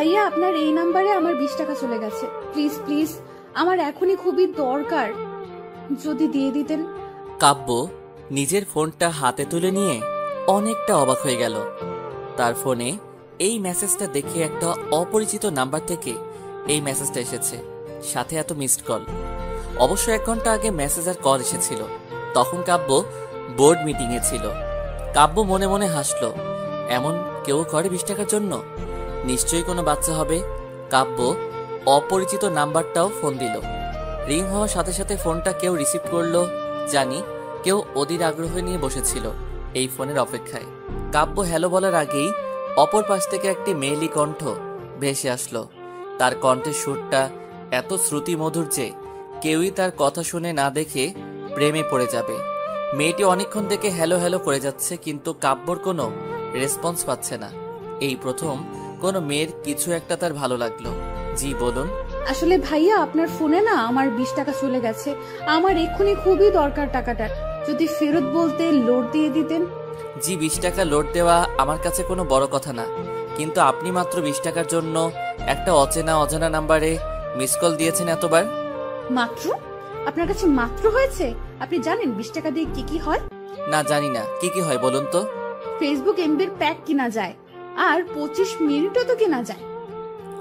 ভাইয়া আপনার এই নাম্বারে আমার 20 টাকা চলে গেছে, প্লিজ প্লিজ আমার এখনই খুবই দরকার, যদি দিয়ে দিতেন। কাব্য নিজের ফোনটা হাতে তুলে নিয়ে অনেকটা অবাক হয়ে গেল। তার ফোনে এই মেসেজটা দেখে একটা অপরিচিত নাম্বার থেকে এই মেসেজটা এসেছে, সাথে এত মিসড কল। অবশ্য 1 ঘন্টা আগে মেসেজ আর কল এসেছিল, তখন কাব্য বোর্ড মিটিংয়ে ছিল। কাব্য মনে মনে হাসলো, এমন কেউ করে 20 টাকার জন্য? নিশ্চয়ই কোনো বাচ্চা হবে। কাব্য অপরিচিত নাম্বারটাও ফোন দিল। রিং হওয়ার সাথে সাথে ফোনটা কেউ রিসিভ করলো, জানি কেউ অধীর আগ্রহ নিয়ে বসেছিল এই ফোনের অপেক্ষায়। কাব্য হ্যালো বলার আগেই অপর পাশ থেকে একটি মেয়েলি কণ্ঠ ভেসে আসলো। তার কণ্ঠের সুরটা এত শ্রুতি মধুর যে কেউই তার কথা শুনে না দেখে প্রেমে পড়ে যাবে। মেয়েটি অনেকক্ষণ থেকে হ্যালো হ্যালো করে যাচ্ছে, কিন্তু কাব্যর কোনো রেসপন্স পাচ্ছে না। এই প্রথম কোনো মেয়ের কিছু একটা তার ভালো লাগলো। জি বলুন। আসলে ভাইয়া আপনার ফোনে না আমার 20 টাকা চলে গেছে, আমার এক্ষুনি খুবই দরকার টাকাটার, যদি ফেরত বলতে লোড দিয়ে দিতেন। জি 20 টাকা লোড দেওয়া আমার কাছে কোনো বড় কথা না, কিন্তু আপনি মাত্র 20 টাকার জন্য একটা অজানা নাম্বারে মিস কল দিয়েছেন এতবার। মাত্র? আপনার কাছে মাত্র হয়েছে? আপনি জানেন 20 টাকা দিয়ে কি কি হয়? না জানি না, কি কি হয় বলুন তো। ফেসবুক এমবির প্যাক কিনা যায়, আর 25 মিনিটও তো কেনা যায়।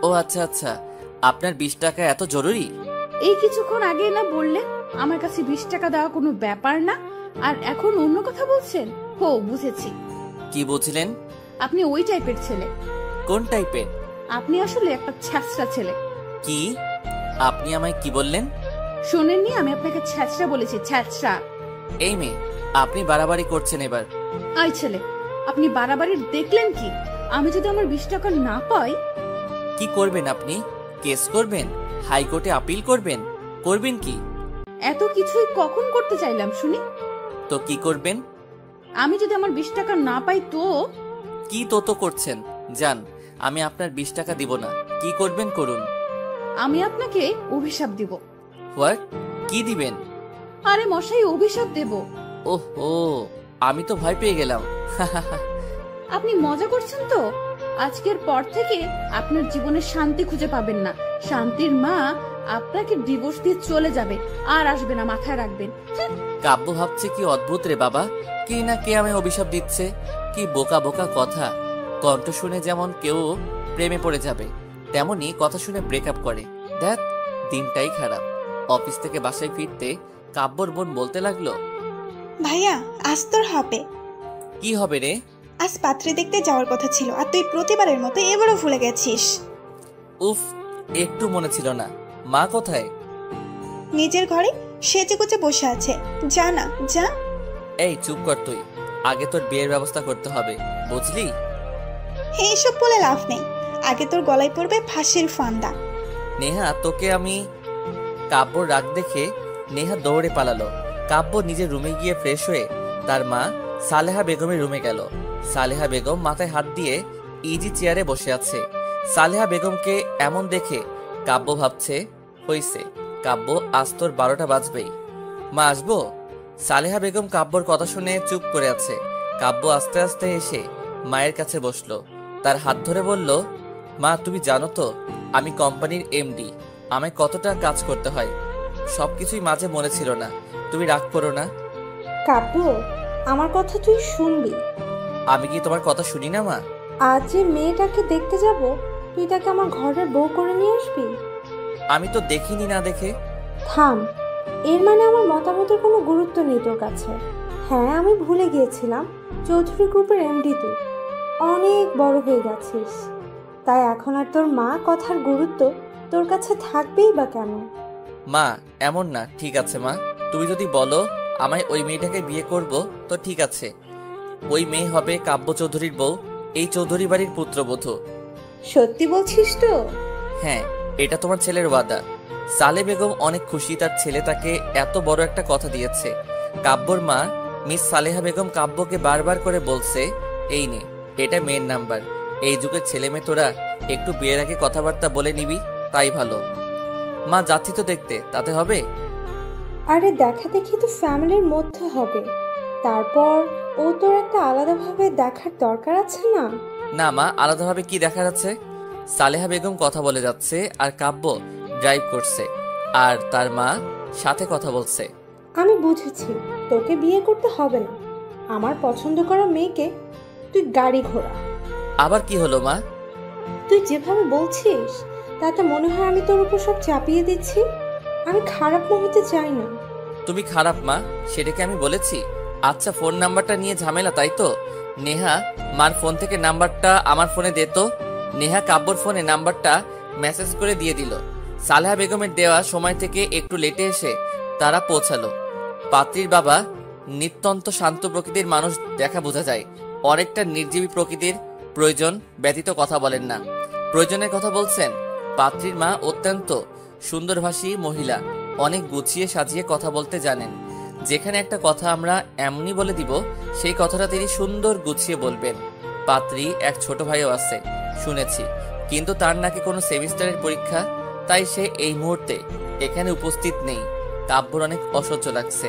ও আচ্ছা আচ্ছা, আপনার 20 টাকা এত জরুরি? এই কিছুক্ষণ আগে না বললেন আমার কাছে 20 টাকা দেওয়া কোনো ব্যাপার না, আর এখন অন্য কথা বলছেন। হো, বুঝেছি। কি বুঝলেন? আপনি ওই টাইপের ছেলে। কোন টাইপের? আপনি আসলে একটা ছ্যাঁচড়া ছেলে। কি? আপনি আমায় কি বললেন? শোনেননি? আমি আপনাকে ছ্যাঁচড়া বলেছি, ছ্যাঁচড়া। এই মেয়ে, আপনি বাড়াবাড়ি করছেন এবার। আই ছেলে, আপনি বাড়াবাড়ি দেখলেন কি? আমি যদি আমার 20 টাকা না পাই? কি করবেন আপনি? কেস করবেন? হাইকোর্টে আপিল করবেন? করবেন কি? এত কিছুই কখন করতে চাইলাম শুনি? তো কি করবেন? আমি যদি আমার 20 টাকা না পাই তো? কি তো করছেন? জান, আমি আপনার 20 টাকা দিব না। কি করবেন করুন। আমি আপনাকে অভিশাপ দিব। হোয়াট? কি দিবেন? আরে মশাই, অভিশাপ দেব। ওহো, আমি তো ভয় পেয়ে গেলাম। আপনি মজা করছেন তো? আজকের পর থেকে আপনার জীবনে শান্তি খুঁজে পাবেন না। শান্তির মা আপনাকে ডিভোর্স দিয়ে চলে যাবে, আর আসবে না, মাথায় রাখবেন। কাব্য ভাবছে কি অদ্ভুত রে বাবা, কে না কে আমি অভিশাপ দিচ্ছে। কি বোকা বোকা কথা। কণ্ঠ শুনে যেমন কেউ প্রেমে পড়ে যাবে, তেমনি কথা শুনে ব্রেকআপ করে। দেখ, দিনটাই খারাপ। অফিস থেকে বাসায় ফিরতে কাব্যর বোন বলতে লাগলো, ভাইয়া আজ তোর হবে। কি হবে রে? আজ পাত্রী দেখতে যাওয়ার কথা ছিল, আর তুই প্রতিবারের মতো এবারও ভুলে গেছিস। উফ, একটু মনে ছিল না। মা কোথায়? নিজের ঘরে সেজে গুজে বসে আছে। যা না যা। এই চুপ কর তুই, আগে তোর বিয়ের ব্যবস্থা করতে হবে, বুঝলি? এইসব বলে লাভ নেই, আগে তোর গলায় পড়বে ফাঁসির ফান্দা। নেহা, তোকে আমি। কাব্যর রাগ দেখে নেহা দৌড়ে পালালো। কাব্য নিজের রুমে গিয়ে ফ্রেশ হয়ে তার মা সালেহা বেগমের রুমে গেল। সালেহা বেগম মাথায় হাত দিয়ে ইজি চেয়ারে বসে আছে। সালেহা বেগমকে এমন দেখে কাব্য ভাবছে, হইছে, কাব্য আজ তোর 12টা বাজবেই। মা আসবো? সালেহা বেগম কাব্যর কথা শুনে চুপ করে আছে। কাব্য আস্তে আস্তে এসে মায়ের কাছে বসলো, তার হাত ধরে বলল, মা তুমি জানো তো আমি কোম্পানির এমডি, আমায় কতটা কাজ করতে হয়। সবকিছুই মাঝে মনে ছিল না, তুমি রাগ করো না। কাব্য, আমার কথা তুই শুনবি। আমি কি তোমার কথা শুনি না মা? আজ যে মেয়েটাকে দেখতে যাব, তুই তাকে আমার ঘরের বউ করে নিয়ে আসবি? আমি তো দেখিনি না দেখে। থাম, এর মানে আমার মতামতের কোনো গুরুত্ব নেই তোর কাছে? হ্যাঁ, আমি ভুলে গিয়েছিলাম চৌধুরী গ্রুপের এমডি তুই অনেক বড় হয়ে গেছিস, তাই এখন আর তোর মা কথার গুরুত্ব তোর কাছে থাকবেই বা কেন? মা এমন না, ঠিক আছে মা, তুমি যদি বলো আমায় ওই মেয়েটাকে বিয়ে করব তো ঠিক আছে। ওই মেয়ে হবে কাব্য চৌধুরীর বউ, এই চৌধুরী বাড়ির পুত্রবধূ। সত্যি বলছিস তো? হ্যাঁ, এটা তোমার ছেলের ওয়াদা। সালে বেগম অনেক খুশি, তার ছেলে তাকে এত বড় একটা কথা দিয়েছে। কাব্যর মা মিস সালেহা বেগম কাব্যকে বারবার করে বলছে, এই নে, এটা মেয়ের নাম্বার। এই যুগের ছেলে মেয়ে তোরা একটু বিয়ের আগে কথাবার্তা বলে নিবি, তাই ভালো। মা যাচ্ছি তো দেখতে, তাতে হবে? আরে দেখা দেখি তো ফ্যামিলির মধ্যে হবে, তারপর ও তোর একটা আলাদাভাবে দেখার দরকার আছে না? না মা, আলাদাভাবে কি দেখার আছে? সালেহা বেগম কথা বলে যাচ্ছে আর কাব্য ড্রাইভ করছে আর তার মা সাথে কথা বলছে। আমি বুঝেছি তোকে বিয়ে করতে হবে না, আমার পছন্দ করা মেয়েকে তুই গাড়ি ঘোড়া। আবার কি হলো মা? তুই যেভাবে বলছিস তাতে মনে হয় আমি তোর উপর সব চাপিয়ে দিচ্ছি। আমি খারাপ না হতে চাই না। তুমি খারাপ মা, সেটাকে আমি বলেছি? আচ্ছা, ফোন নাম্বারটা নিয়ে ঝামেলা তাই তো? নেহা, মার ফোন থেকে নাম্বারটা আমার ফোনে দে তো। নেহা কাব্যর ফোনে নাম্বারটা মেসেজ করে দিয়ে দিল। সালেহা বেগমের দেওয়া সময় থেকে একটু লেটে এসে তারা পৌঁছালো। পাত্রীর বাবা নিত্যন্ত শান্ত প্রকৃতির মানুষ দেখা বোঝা যায়। অনেকটা নির্জীবী প্রকৃতির প্রয়োজন ব্যতীত কথা বলেন না। প্রয়োজনের কথা বলছেন। পাত্রীর মা অত্যন্ত সুন্দরভাষী মহিলা, অনেক গুছিয়ে সাজিয়ে কথা বলতে জানেন। যেখানে একটা কথা আমরা এমনই বলে দিব, সেই কথাটা তিনি সুন্দর গুছিয়ে বলবেন। পাত্রী এক ছোট ভাইও আছে শুনেছি, কিন্তু তার নাকি কোনো সেমিস্টারের পরীক্ষা, তাই সে এই মুহূর্তে এখানে উপস্থিত নেই। কাব্যর অনেক অসহ্য লাগছে।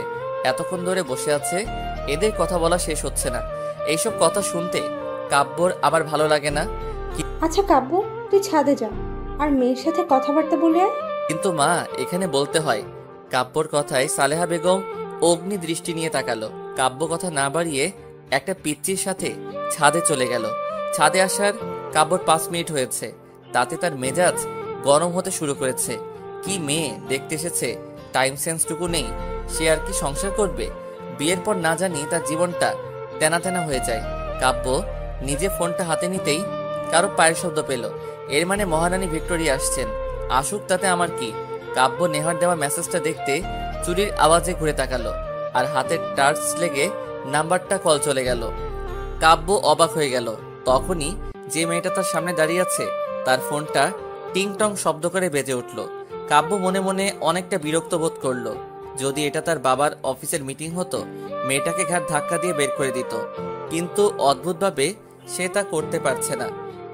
এতক্ষণ ধরে বসে আছে, এদের কথা বলা শেষ হচ্ছে না। এইসব কথা শুনতে কাব্যর আবার ভালো লাগে না। আচ্ছা কাব্য, তুই ছাদে যা আর মেয়ের সাথে কথাবার্তা বলে আয়। কিন্তু মা, এখানে বলতে হয়। কাব্যর কথায় সালেহা বেগম অগ্নি দৃষ্টি নিয়ে তাকালো। কাব্য কথা না বাড়িয়ে একটা পিচ্চির সাথে ছাদে চলে গেল। ছাদে আসার কাব্যর 5 মিনিট হয়েছে, তাতে তার মেজাজ গরম হতে শুরু করেছে। কি মেয়ে দেখতে এসেছে, টাইম সেন্সটুকু নেই। সে আর কি সংসার করবে? বিয়ের পর না জানি তার জীবনটা তেনা তেনা হয়ে যায়। কাব্য নিজে ফোনটা হাতে নিতেই কারো পায়ের শব্দ পেল। এর মানে মহারানী ভিক্টোরিয়া আসছেন। আসুক, তাতে আমার কি? কাব্য নেহার দেওয়া মেসেজটা দেখতে চুরির আওয়াজে ঘুরে তাকালো আর হাতের টার্চ লেগে নাম্বারটা কল চলে গেল। কাব্য অবাক হয়ে গেল। তখনই যে মেয়েটা তার সামনে দাঁড়িয়ে আছে তার ফোনটা টিং টং শব্দ করে বেজে উঠল। কাব্য মনে মনে অনেকটা বিরক্ত বোধ করলো। যদি এটা তার বাবার অফিসের মিটিং হতো, মেয়েটাকে ঘাট ধাক্কা দিয়ে বের করে দিত, কিন্তু অদ্ভুতভাবে সে তা করতে পারছে না।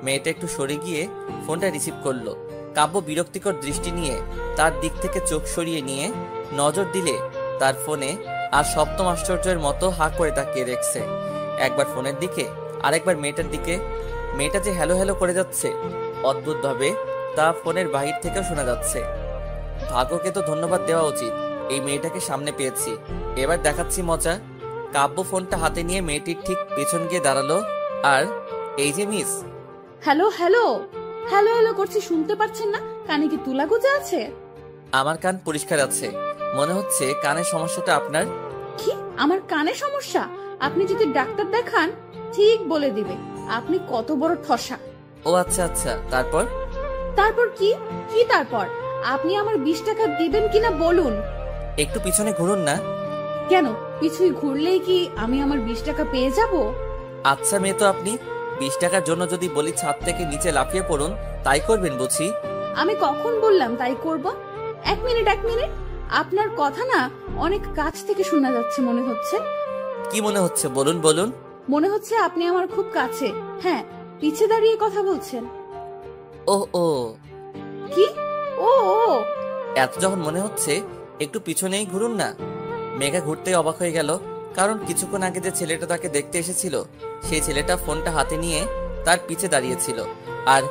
মেয়েটা একটু সরে গিয়ে ফোনটা রিসিভ করলো। কাব্য বিরক্তিকর দৃষ্টি নিয়ে তার দিক থেকে চোখ সরিয়ে নিয়ে নজর দিলে তার ফোনে আর সপ্তম আশ্চর্যের মতো হা করে তাকিয়ে দেখছে। একবার ফোনের দিকে আরেকবার মেয়েটার দিকে। মেয়েটা যে হ্যালো হ্যালো করে যাচ্ছে, অদ্ভুতভাবে তা ফোনের বাহির থেকেও শোনা যাচ্ছে। ভাগ্যকে তো ধন্যবাদ দেওয়া উচিত, এই মেয়েটাকে সামনে পেয়েছি। এবার দেখাচ্ছি মজা। কাব্য ফোনটা হাতে নিয়ে মেয়েটির ঠিক পেছন গিয়ে দাঁড়ালো আর এই যে miss. Hello hello hello hello করছি, শুনতে পাচ্ছেন না? কানে কি তুলা গুজে আছে? আমার কান পরিষ্কার আছে। মনে হচ্ছে কানের সমস্যাটা আপনার। কি আমার কানে সমস্যা? আপনি যদি ডাক্তার দেখান ঠিক বলে দিবে আপনি কত বড় ঠসা। ও আচ্ছা আচ্ছা, তারপর? তারপর কি? কি তারপর? আপনি আমার 20 টাকা দিবেন কিনা বলুন। একটু পিছনে ঘুরুন না। কেন, পিছুই ঘুরলেই কি আমি আমার 20 টাকা পেয়ে যাব? আচ্ছা মেয়ে তো আপনি, 20 টাকার জন্য যদি বলি ছাদ থেকে নিচে লাফিয়ে পড়ুন, তাই করবেন বুঝি? আমি কখন বললাম তাই করব? এক মিনিট। আপনার কথা না অনেক কাছ থেকে শোনা যাচ্ছে মনে হচ্ছে। কি মনে হচ্ছে বলুন বলুন। মনে হচ্ছে আপনি আমার খুব কাছে। হ্যাঁ, পিছে দাঁড়িয়ে কথা বলছেন। ও ও কি? ও ও এত যখন মনে হচ্ছে একটু পিছনেই ঘুরুন না। মেঘা ঘুরতে অবাক হয়ে গেল, কারণ কিছুক্ষণ আগে যে ছেলেটা তাকে দেখতে এসেছিল সেই ছেলেটা ফোনটা হাতে নিয়ে তার পিছে দাঁড়িয়েছিল, আর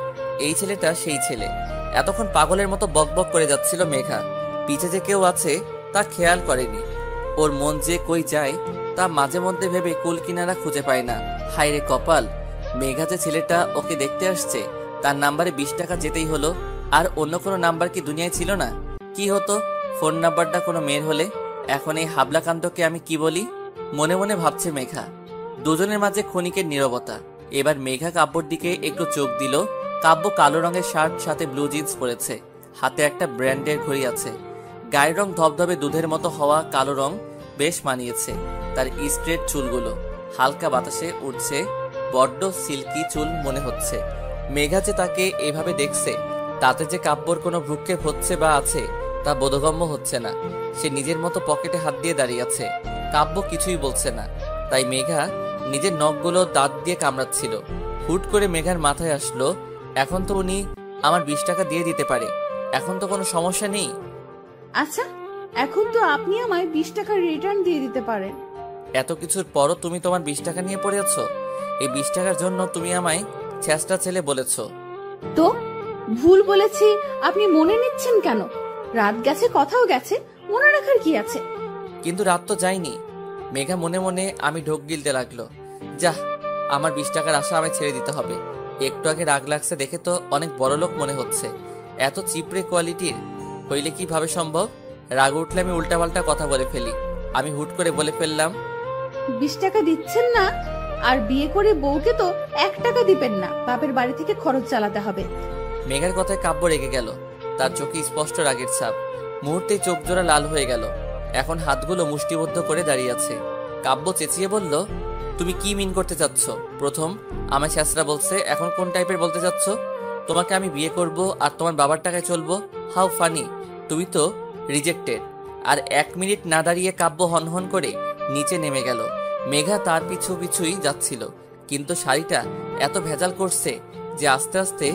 এই ছেলেটা সেই ছেলে। এতক্ষণ পাগলের মতো বকবক করে যাচ্ছিল মেঘা। পিছে যে কেউ আছে তা খেয়াল করেনি। ওর মন যে কই যায় তা মাঝে মধ্যে ভেবে কুল কিনারা খুঁজে পায় না। হায় রে কপাল, মেঘা যে ছেলেটা ওকে দেখতে আসছে তার নাম্বারে 20 টাকা যেতেই হলো। আর অন্য কোনো নাম্বার কি দুনিয়ায় ছিল না? কি হতো ফোন নাম্বারটা কোনো মেয়ের হলে? এখন এই হাবলাকান্তকে আমি কি বলি? মনে মনে ভাবছে মেঘা। দুজনের মাঝে ক্ষণিকের নীরবতা। এবার মেঘা কাব্যর দিকে একটু চোখ দিল। কাব্য কালো রঙের শার্ট সাথে ব্লু জিন্স পরেছে, হাতে একটা ব্র্যান্ডের ঘড়ি আছে। গায়ের রং ধবধবে দুধের মতো হওয়া কালো রং বেশ মানিয়েছে তার স্ট্রেট চুলগুলো। হালকা বাতাসে উঠছে, বড্ড সিল্কি চুল মনে হচ্ছে। মেঘা যে তাকে এভাবে দেখছে তাতে যে কাব্যর কোনো ভ্রুক্ষেপ হচ্ছে বা আছে তা বোধগম্য হচ্ছে না। সে নিজের মতো পকেটে হাত দিয়ে দাঁড়িয়ে আছে। কাব্য কিছুই বলছে না, তাই মেঘা নিজের নখগুলো দাঁত দিয়ে কামড়াচ্ছিল। হুট করে মেঘার মাথায় আসলো, এখন তো উনি আমার 20 টাকা দিয়ে দিতে পারে, এখন তো কোনো সমস্যা নেই। আচ্ছা, এখন তো আপনি আমায় 20 টাকা রিটার্ন দিয়ে দিতে পারেন। এত কিছুর পরও তুমি তোমার 20 টাকা নিয়ে পড়ে আছো? এই 20 টাকার জন্য তুমি আমায় ছেঁচড়া ছেলে বলেছ। তো ভুল বলেছি আপনি মনে নিচ্ছেন কেন? রাত গেছে, কথাও গেছে, মনে রাখার কি আছে? কিন্তু রাত তো যায়নি। মেঘা মনে মনে আমি ঢোক গিলতে লাগলো। যাহ, আমার 20 টাকার আশা আমায় ছেড়ে দিতে হবে। একটু আগে রাগ লাগছে দেখে তো অনেক বড় লোক মনে হচ্ছে। এত চিপড়ে কোয়ালিটির হইলে কিভাবে সম্ভব? রাগ উঠলে আমি উল্টাপাল্টা কথা বলে ফেলি। আমি হুট করে বলে ফেললাম, 20 টাকা দিচ্ছেন না? আর বিয়ে করে বউকে তো 1 টাকা দিবেন না, বাপের বাড়ি থেকে খরচ চালাতে হবে। মেঘার কথায় কাব্য রেগে গেল। তার চোখে স্পষ্ট রাগের ছাপ। মুহূর্তে চোখ জোড়া লাল হয়ে গেল। এখন হাতগুলো মুষ্টিবদ্ধ করে দাঁড়িয়ে আছে। কাব্য চেঁচিয়ে বলল, তুমি কি মিন করতে চাচ্ছ? প্রথম আমায় শেষরা বলছে, এখন কোন টাইপের বলতে চাচ্ছ? তোমাকে আমি বিয়ে করব আর তোমার বাবার টাকায় চলবো? How funny! তুমি তো রিজেক্টেড। আর 1 মিনিট না দাঁড়িয়ে কাব্য হনহন করে নিচে নেমে গেল। মেঘা তার পিছু পিছুই যাচ্ছিল, কিন্তু শাড়িটা এত ভেজাল করছে যে আস্তে আস্তে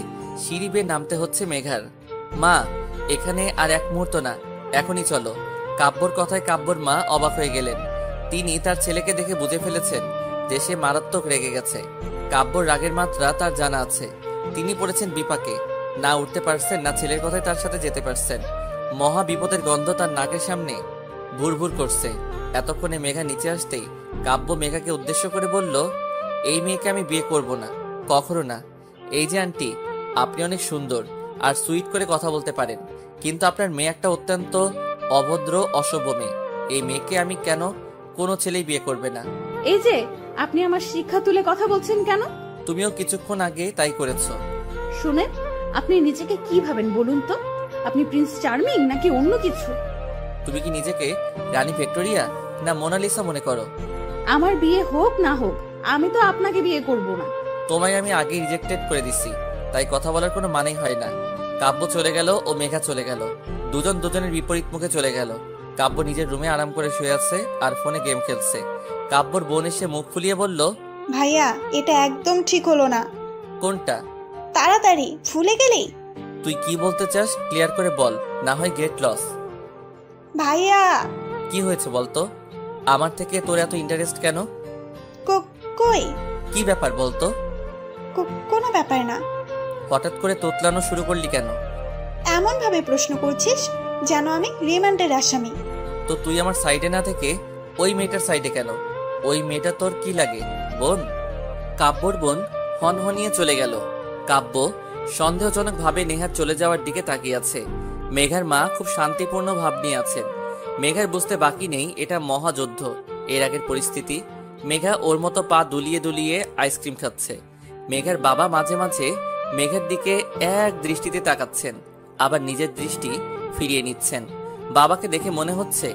সিঁড়ি বেয়ে নামতে হচ্ছে মেঘার। মা, এখানে আর 1 মুহূর্ত না, এখনই চলো। কাব্যর কথায় কাব্যর মা অবাক হয়ে গেলেন। তিনি তার ছেলেকে দেখে বুঝে ফেলেছেন যে সে মারাত্মক রেগে গেছে। কাব্যর রাগের মাত্রা তার জানা আছে। তিনি পড়েছেন বিপাকে, না উঠতে পারছেন না ছেলের কথায় তার সাথে যেতে পারছেন। মহা বিপদের গন্ধ তার নাকের সামনে ভুরভুর করছে। এতক্ষণে মেঘা নিচে আসতেই কাব্য মেঘাকে উদ্দেশ্য করে বলল, এই মেয়েকে আমি বিয়ে করব না, কখনো না। এই যে আন্টি, আপনি অনেক সুন্দর আর সুইট করে কথা বলতে পারেন, কিন্তু আপনার মেয়ে একটা অত্যন্ত অভদ্র অসভ্য মেয়ে। এই মেয়েকে আমি কেন কোনো ছেলেই বিয়ে করবে না। এই যে আপনি আমার শিক্ষা তুলে কথা বলছেন কেন? তুমিও কিছুক্ষণ আগে তাই করেছো। শুনেন, আপনি নিজেকে কি ভাবেন বলুন তো? আপনি প্রিন্স চার্মিং নাকি অন্য কিছু? তুমি কি নিজেকে রানী ভিক্টোরিয়া না মোনালিসা মনে করো? আমার বিয়ে হোক না হোক, আমি তো আপনাকে বিয়ে করব না। তোমায় আমি আগে রিজেক্টেড করে দিছি, তাই কথা বলার কোনো মানেই হয় না। কাব্য চলে গেল ও মেঘা চলে গেল। দুজন দুজনের বিপরীত মুখে চলে গেল। কাব্য নিজের রুমে আরাম করে শুয়ে আছে আর ফোনে গেম খেলছে। কাব্যর বোন এসে মুখ ফুলিয়ে বলল, ভাইয়া, এটা একদম ঠিক হলো না। কোনটা? তাড়াতাড়ি ভুলে গেলি? তুই কি বলতে চাস ক্লিয়ার করে বল, না হয় গেট লস। ভাইয়া, কি হয়েছে বলতো? আমার থেকে তোর এত ইন্টারেস্ট কেন? কই? কি ব্যাপার বলতো? কোনো ব্যাপার না। হঠাৎ করে তোতলানো শুরু করলি কেন? এমন ভাবে প্রশ্ন করছিস যেন আমি রিমান্ডের আসামি। তো তুই আমার সাইডে না থেকে ওই মেয়েটার সাইডে কেন? ওই মেয়েটা তোর কি লাগে, বোন? কাব্যর বোন হনহনিয়ে চলে গেল। কাব্য সন্দেহজনক ভাবে নেহার চলে যাওয়ার দিকে তাকিয়ে আছে। মেঘার মা খুব শান্তিপূর্ণ ভাব নিয়ে আছেন। মেঘার বুঝতে বাকি নেই এটা মহাযুদ্ধ। এর আগের পরিস্থিতি। মেঘা ওর মতো পা দুলিয়ে দুলিয়ে আইসক্রিম খাচ্ছে। মেঘার বাবা মাঝে মাঝে মেঘার দিকে এক দৃষ্টিতে তাকাচ্ছেন, আবার নিজের দৃষ্টি ফিরিয়ে নিচ্ছেন। বাবাকে দেখে মনে হচ্ছে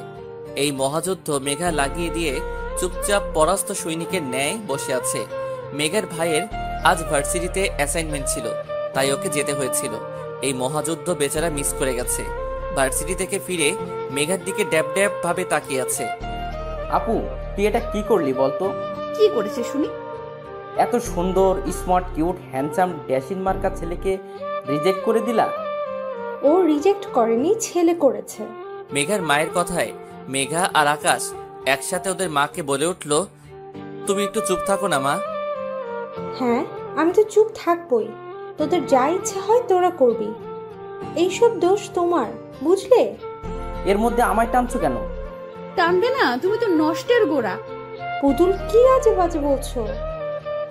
এই মহাযুদ্ধ মেঘা লাগিয়ে দিয়ে চুপচাপ পরাস্ত সৈনিকের ন্যায় বসে আছে। মেঘার ভাইয়ের আজ ভার্সিটিতে অ্যাসাইনমেন্ট ছিল, তাই ওকে যেতে হয়েছিল। এই মহাযুদ্ধ বেচারা মিস করে গেছে। ভার্সিটি থেকে ফিরে মেঘার দিকে ড্যাব ড্যাব ভাবে তাকিয়ে আছে। আপু, তুই এটা কি করলি বলতো? কি করেছে শুনি? এত সুন্দর, স্মার্ট, কিউট, হ্যান্ডসাম, ড্যাশিন মার্কা ছেলেকে রিজেক্ট করে দিলা? ও রিজেক্ট করেনি, ছেলে করেছে। মেঘার মায়ের কথায় মেঘা আর আকাশ একসাথে ওদের মাকে বলে উঠল, তুমি একটু চুপ থাকো না মা। হ্যাঁ, আমি তো চুপ থাকবই। তোদের যা ইচ্ছে হয় তোরা করবি। এইসব দোষ তোমার, বুঝলে? এর মধ্যে আমায় টানছো কেন? টানবে না, তুমি তো নষ্টের গোড়া। পুতুল, কি আজে বাজে বলছো?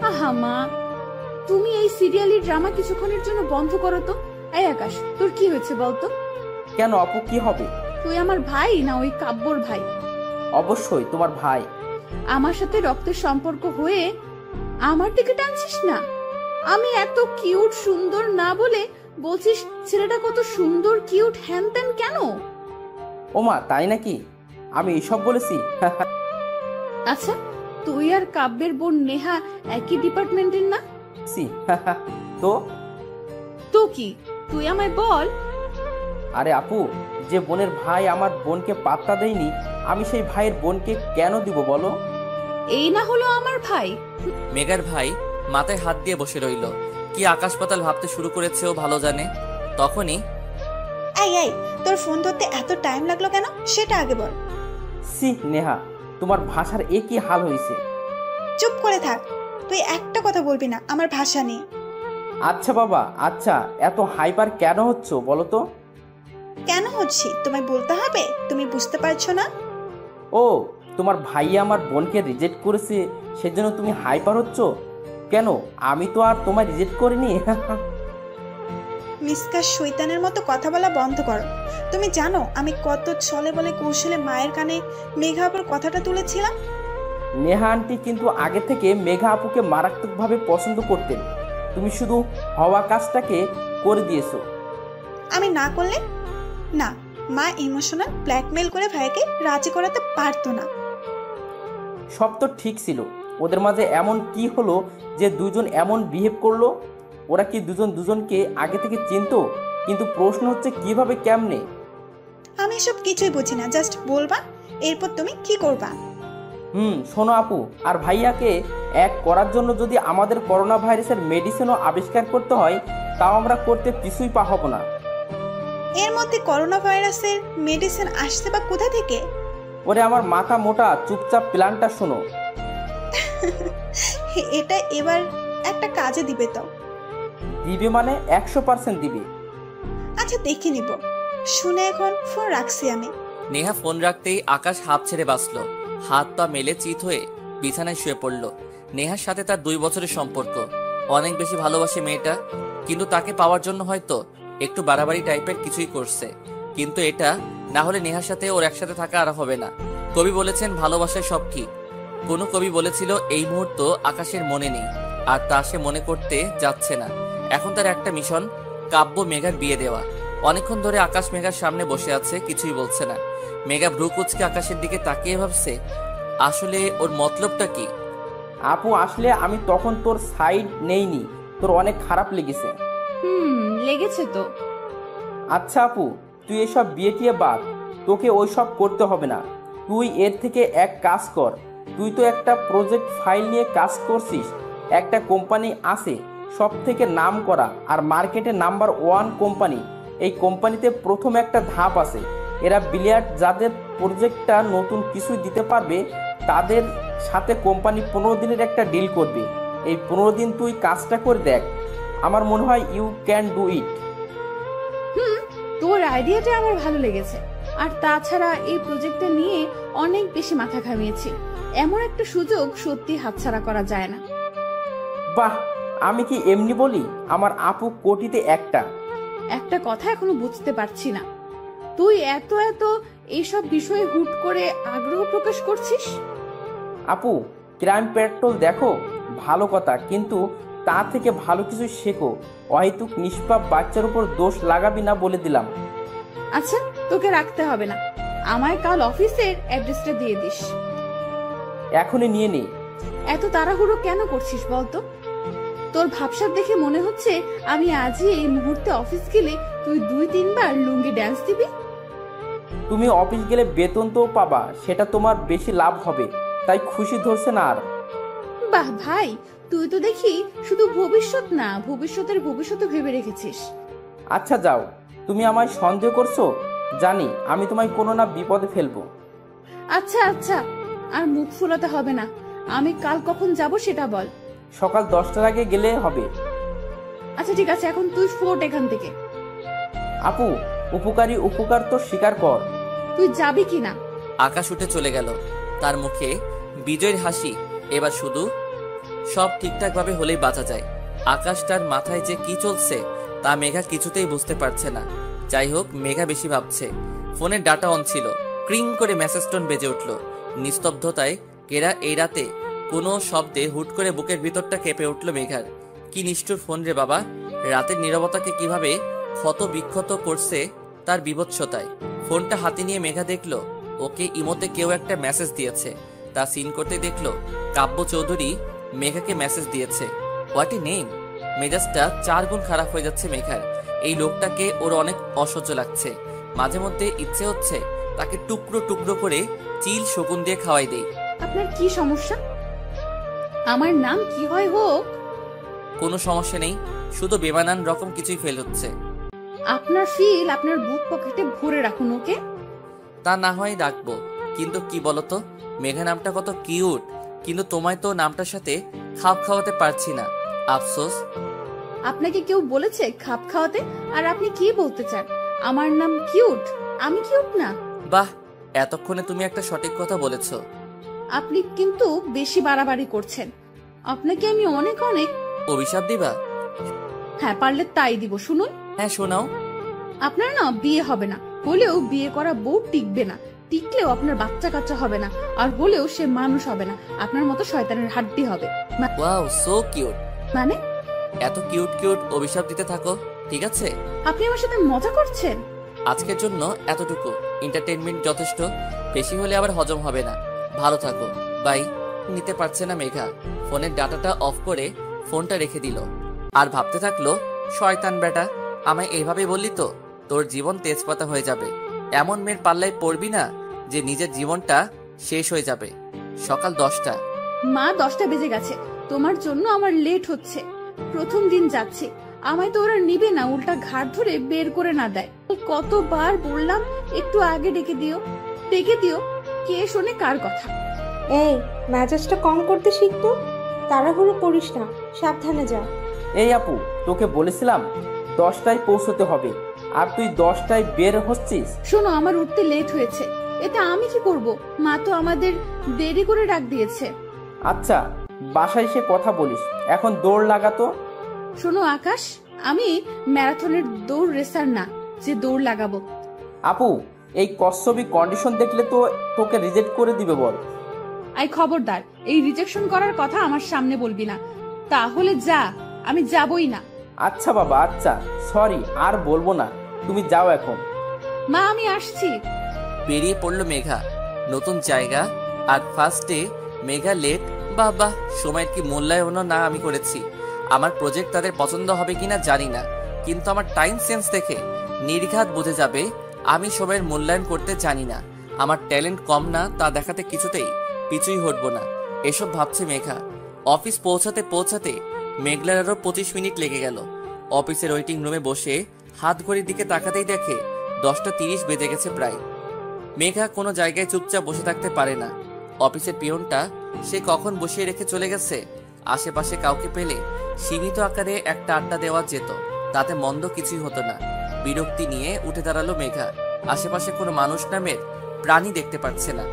আহা মা, তুমি এই সিরিয়ালি ড্রামা কিছুক্ষণের জন্য বন্ধ করো তো। এই আকাশ, তোর কি হয়েছে বলতো? কেন আপু, কি হবে? তুই আমার ভাই না ওই কাব্যর ভাই? অবশ্যই তোমার ভাই। আমার সাথে রক্তের সম্পর্ক হয়ে আমার দিকে টানছিস না? আমি এত কিউট সুন্দর না বলে বলছিস ছেলেটা কত সুন্দর কিউট হ্যান ত্যান কেন? ওমা, তাই নাকি? আমি এসব বলেছি? আচ্ছা, তুই আর কাব্যের বোন নেহা একই ডিপার্টমেন্টের না? তো তো কি, তুই আমায় বল। আরে আপু, যে বোনের ভাই আমার বোনকে পাত্তা দেয়নি, আমি সেই ভাইয়ের বোনকে কেন দিব বলো? এই না হলো আমার ভাই? মেঘার ভাই মাথায় হাত দিয়ে বসে রইল। কি আকাশ পাতাল ভাবতে শুরু করেছে ও ভালো জানে। তখনই, এই, তোর ফোন ধরতে এত টাইম লাগলো কেন সেটা আগে বল। সি নেহা, তোমার ভাষার এ কি হাল হয়েছে? চুপ করে থাক, তুই একটা কথা বলবি না আমার ভাষা নিয়ে। আচ্ছা বাবা, আচ্ছা, এত হাইপার কেন হচ্ছ বলো তো? কেন হচ্ছি তোমায় বলতে হবে? তুমি বুঝতে পারছো না? ও, তোমার ভাইয়া আমার বোনকে রিজেক্ট করেছে, সেজন্য তুমি হাইপার হচ্ছ? কেন, আমি তো আর তোমায় রিজেক্ট করিনি। মিসকা শৈতানের মতো কথা বলা বন্ধ করো। তুমি জানো আমি কত ছলে বলে কৌশলে মায়ের কানে মেঘা আপুর কথাটা তুলেছিলাম। নেহা আন্টি কিন্তু আগে থেকে মেঘা আপুকে মারাত্মকভাবে পছন্দ করতেন, তুমি শুধু হওয়া কাজটাকে করে দিয়েছো। আমি না করলে না, মা ইমোশনাল ব্ল্যাকমেল করে ভাইকে রাজি করাতে পারতো না। সব তো ঠিক ছিল, ওদের মাঝে এমন কি হলো যে দুজন এমন বিহেভ করলো? ওরা কি দুজন দুজনকে আগে থেকে চিনতো? কিন্তু প্রশ্ন হচ্ছে কিভাবে, কেমনে? আমি সব কিছুই বুঝি না, জাস্ট বলবা, এরপর তুমি কি করবা? শোনো আপু, আর ভাইয়াকে এক করার জন্য যদি আমাদের করোনা ভাইরাসের মেডিসিনও আবিষ্কার করতে হয়, তাও আমরা করতে পিছুই পা হব না। এর মধ্যে করোনা ভাইরাসের মেডিসিন আসছে বা কোথা থেকে? ওরে আমার মাথা মোটা, চুপচাপ প্ল্যানটা শোনো। এটা এবার একটা কাজে দিবে তো? দিবে মানে 100% দিবে। আচ্ছা দেখে নিব, শুনে এখন ফোন রাখছি আমি। নেহা ফোন রাখতেই আকাশ হাঁপ ছেড়ে বাঁচল, হাত পা মেলে চিত হয়ে বিছানায় শুয়ে পড়ল। নেহার সাথে তার 2 বছরের সম্পর্ক, অনেক বেশি ভালোবাসে মেয়েটা, কিন্তু তাকে পাওয়ার জন্য হয়তো একটু বাড়াবাড়ি টাইপের কিছুই করছে। কিন্তু এটা না হলে নেহার সাথে ওর একসাথে থাকা আর হবে না। কবি বলেছেন ভালোবাসায় সব ঠিক। কোনো কবি বলেছিল এই মুহূর্ত আকাশের মনে নেই, আর তা সে মনে করতে যাচ্ছে না। এখন তার একটা মিশন, কাব্য মেঘার বিয়ে দেওয়া। অনেকক্ষণ ধরে আকাশ মেঘার সামনে বসে আছে, কিছুই বলছে না। মেঘা ভ্রু কুচকে আকাশের দিকে তাকিয়ে ভাবছে আসলে ওর মতলবটা কি। আপু আসলে আমি তখন তোর সাইড নেইনি, তোর অনেক খারাপ লেগেছে। লেগেছে তো। আচ্ছা আপু, তুই এসব বিয়ে টিয়ে বাদ, তোকে ওইসব করতে হবে না। তুই এর থেকে এক কাজ কর, তুই তো একটা প্রজেক্ট ফাইল নিয়ে কাজ করছিস, একটা কোম্পানি আছে সব থেকে নাম করা আর মার্কেটে নাম্বার 1 কোম্পানি। এই কোম্পানিতে প্রথম একটা ধাপ আছে, এরা বিলিয়ার্ড যাদের প্রজেক্টটা নতুন কিছুই দিতে পারবে তাদের সাথে কোম্পানি 15 দিনের একটা ডিল করবে। এই 15 দিন তুই কাজটা করে দেখ, আমার মনে হয় ইউ ক্যান ডু ইট। তোর আইডিয়াটা আমার ভালো লেগেছে। আর তাছাড়া এই প্রজেক্টটা নিয়ে অনেক বেশি মাথা ঘামিয়েছি, এমন একটা সুযোগ সত্যি হাতছাড়া করা যায় না। বাহ, আমি কি এমনি বলি, আমার আপু কোটিতে একটা। একটা কথা এখনো বুঝতে পারছি না, তুই এত এত এইসব বিষয়ে হুট করে আগ্রহ প্রকাশ করছিস। আপু, ক্রাইম পেট্রোল দেখো ভালো কথা, কিন্তু তা থেকে ভালো কিছু শেখো। অহেতুক নিষ্পাপ বাচ্চার উপর দোষ লাগাবি না বলে দিলাম। আচ্ছা, তোকে রাখতে হবে না, আমায় কাল অফিসের অ্যাড্রেসটা দিয়ে দিস। এখনই নিয়ে নে। এত তাড়াহুড়ো কেন করছিস বলতো? তোর ভাবসাব দেখে মনে হচ্ছে আমি আজই এই মুহূর্তে অফিস গেলে তুই 2-3 বার লুঙ্গি ড্যান্স দিবি। তুমি অফিস গেলে বেতন তো পাবা, সেটা তোমার বেশি লাভ হবে, তাই খুশি ধরছে না আর। বাহ ভাই, তুই তো দেখি শুধু ভবিষ্যৎ না, ভবিষ্যতের ভবিষ্যৎ ভেবে রেখেছিস। আচ্ছা যাও, তুমি আমায় সন্দেহ করছো, জানি আমি তোমায় কোনো না বিপদে ফেলবো। আচ্ছা আচ্ছা, আর মুখ ফুলাতে হবে না, আমি কাল কখন যাব সেটা বল। সকাল 10টার আগে গেলে হবে। আচ্ছা ঠিক আছে, এখন তুই ফোট এখান থেকে। আপু, উপকারী উপকার তো স্বীকার কর। তুই যাবি কি না? আকাশ উঠে চলে গেল, তার মুখে বিজয়ের হাসি। এবার শুধু সব ঠিকঠাক ভাবে হলেই বাঁচা যায়। আকাশটার মাথায় যে কি চলছে তা মেঘা কিছুতেই বুঝতে পারছে না। যাই হোক, মেঘা বেশি ভাবছে। ফোনের ডাটা অন ছিল, ক্রিং করে মেসেজ টোন বেজে উঠল। নিস্তব্ধতায় কেরা এই রাতে কোনো শব্দে হুট করে বুকের ভিতরটা কেঁপে উঠল মেঘার। কি নিষ্ঠুর ফোন রে বাবা, রাতের নীরবতাকে কিভাবে ক্ষত বিক্ষত করছে তার বিভৎসতায়। ফোনটা হাতে নিয়ে মেঘা দেখলো ওকে ইমোতে কেউ একটা মেসেজ দিয়েছে। তা সিন করতে দেখলো কাব্য চৌধুরী মেঘাকে মেসেজ দিয়েছে। What a name! মেজাজটা 4 গুণ খারাপ হয়ে যাচ্ছে মেঘার। এই লোকটাকে ওর অনেক অসহ্য লাগছে। মাঝে মধ্যে ইচ্ছে হচ্ছে তাকে টুকরো টুকরো করে চিল শকুন দিয়ে খাওয়াই দেই। আপনার কি সমস্যা? আমার নাম কি হয় হোক, কোনো সমস্যা নেই, শুধু বেমানান রকম কিছুই ফেল হচ্ছে। আপনার ফিল আপনার বুক পকেটে ভরে রাখুন ওকে। তা না হয় রাখবো, কিন্তু কি বলতো, মেঘা নামটা কত কিউট, কিন্তু তোমায় তো নামটার সাথে খাপ খাওয়াতে পারছি না। আফসোস। আপনাকে কেউ বলেছে খাপ খাওয়াতে? আর আপনি কি বলতে চান? আমার নাম কিউট? আমি কিউট না? বাহ, এতক্ষণে তুমি একটা সঠিক কথা বলেছো। আপনি কিন্তু বেশি বাড়াবাড়ি করছেন। আপনাকে আমি অনেক অনেক অভিশাপ দিবা? হ্যাঁ, পারলে তাই দিব। শুনুন, হ্যাঁ শোনাও। আপনার না বিয়ে হবে না, হলেও বিয়ে করা বউ টিকবে না, টিকলেও আপনার বাচ্চা কাচ্চা হবে না, আর হলেও সে মানুষ হবে না, আপনার মতো শয়তানের হাড্ডি হবে। Wow, so cute. মানে? এত কিউট কিউট অভিশাপ দিতে থাকো, ঠিক আছে? আপনি আমার সাথে মজা করছেন? আজকের জন্য এতটুকু এন্টারটেইনমেন্ট যথেষ্ট, বেশি হলে আবার হজম হবে না। ভালো থাকো, বাই। নিতে পারছে না মেঘা, ফোনের ডাটাটা অফ করে ফোনটা রেখে দিল। আর ভাবতে থাকলো, শয়তান বেটা, আমায় এইভাবে বললি তো তোর জীবন তেজপাতা হয়ে যাবে। এমন মেয়ের পাল্লায় পড়বি না যে নিজের জীবনটা শেষ হয়ে যাবে। সকাল 10টা। মা, 10টা বেজে গেছে। তোমার জন্য আমার লেট হচ্ছে। প্রথম দিন যাচ্ছি, আমায় তো ওরা নিবে না, উল্টা ঘাট ধরে বের করে না দেয়। কতবার বললাম একটু আগে ডেকে দিও, ডেকে দিও, কে শোনে কার কথা? এই, মেজাজটা কম করতে শিখতো। তাড়াহুড়ো করিস না, সাবধানে যা। এই আপু, তোকে বলেছিলাম 10টায় পৌঁছতে হবে, আর তুই 10টায় বের হচ্ছিস। শোনো, আমার উঠতে লেট হয়েছে, এতে আমি কি করব? মা তো আমাদের দেরি করে ডাক দিয়েছে। আচ্ছা, বাসায় এসে কথা বলিস, এখন দৌড় লাগাতো। শোনো আকাশ, আমি ম্যারাথনের দৌড় রেসার না যে দৌড় লাগাবো। আপু, এই কচ্ছপি কন্ডিশন দেখলে তো তোকে রিজেক্ট করে দিবে বল। আই খবরদার, এই রিজেকশন করার কথা আমার সামনে বলবি না। তাহলে যা, আমি যাবই না। আচ্ছা বাবা, আচ্ছা, সরি, আর বলবো না, তুমি যাও এখন। মা, আমি আসছি। বেরিয়ে পড়লো মেঘা। নতুন জায়গা আর ফার্স্ট ডে মেঘা লেট। বাবা, সময়ের কি মূল্যায়নও না আমি করেছি। আমার প্রজেক্ট তাদের পছন্দ হবে কিনা জানি না, কিন্তু আমার টাইম সেন্স দেখে নির্ঘাত বুঝে যাবে আমি সময়ের মূল্যায়ন করতে জানি না। আমার ট্যালেন্ট কম না তা দেখাতে কিছুতেই পিছুই হটবো না, এসব ভাবছে মেঘা। অফিস পৌঁছাতে পৌঁছাতে মেঘলার আরো 25 মিনিট লেগে গেল। অফিসের ওয়েটিং রুমে বসে হাত ঘড়ির দিকে তাকাতেই দেখে 10টা 30 বেজে গেছে প্রায়। মেঘা কোনো জায়গায় চুপচাপ বসে থাকতে পারে না। অফিসের পিয়নটা সে কখন বসিয়ে রেখে চলে গেছে। আশেপাশে কাউকে পেলে সীমিত আকারে একটা আড্ডা দেওয়া যেত, তাতে মন্দ কিছুই হতো না। বিরক্তি নিয়ে উঠে দাঁড়ালো মেঘা। আশেপাশে কোনো মানুষ নামের প্রাণী দেখতে পাচ্ছে না।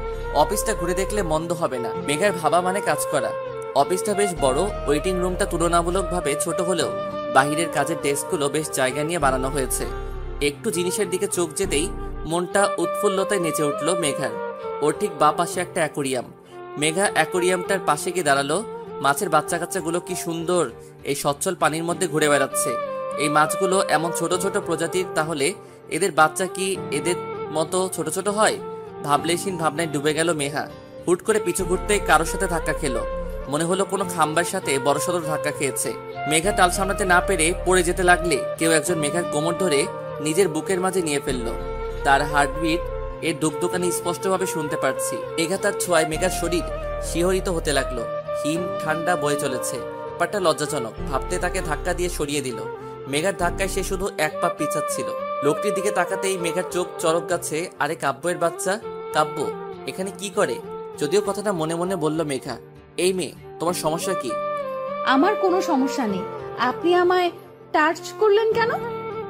অফিসটা ঘুরে দেখলে মন্দ হবে না। মেঘার ভাবা মানে কাজ করা। অফিসটা বেশ বড়, ওয়েটিং রুমটা তুলনামূলকভাবে ছোট হলেও বাহিরের কাজের ডেস্কগুলো বেশ জায়গা নিয়ে বানানো হয়েছে। একটু জিনিসের দিকে চোখ যেতেই মনটা উৎফুল্লতায় নেচে উঠল মেঘার। ওর ঠিক বা পাশে একটা অ্যাকোরিয়াম। মেঘা অ্যাকোরিয়ামটার পাশে গিয়ে দাঁড়ালো। মাছের বাচ্চা কাচ্চাগুলো কি সুন্দর এই সচ্ছল পানির মধ্যে ঘুরে বেড়াচ্ছে। এই মাছগুলো এমন ছোট ছোট প্রজাতির, তাহলে এদের বাচ্চা কি এদের মতো ছোট ছোট হয়? ভাবলেশীন ভাবনায় ডুবে গেল মেঘা। হুট করে পিছু ঘুরতেই কারোর সাথে ধাক্কা খেলো। মনে হলো কোনো খাম্বার সাথে বড়সড় ধাক্কা খেয়েছে। মেঘা টাল সামলাতে না পেরে পড়ে যেতে লাগলে কেউ একজন মেঘার কোমর ধরে নিজের বুকের মাঝে নিয়ে ফেললো। তার হার্টবিট এর দুকদুকানি স্পষ্টভাবে শুনতে পারছি। মেঘা তার ছোঁয়ায় মেঘার শরীর শিহরিত হতে লাগলো। হিম ঠান্ডা বয়ে চলেছে। ব্যাপারটা লজ্জাজনক ভাবতে তাকে ধাক্কা দিয়ে সরিয়ে দিল। মেঘার ধাক্কায় সে শুধু এক পা পিছাচ্ছিল। লোকটির দিকে তাকাতেই মেঘার চোখ চরক গাছে। আরে কাব্যের বাচ্চা, কাব্য এখানে কি করে? যদিও কথাটা মনে মনে বলল মেঘা। এই মেয়ে, তোমার সমস্যা কি? আমার কোনো সমস্যা নেই। আপনি আমায় টাচ করলেন কেন?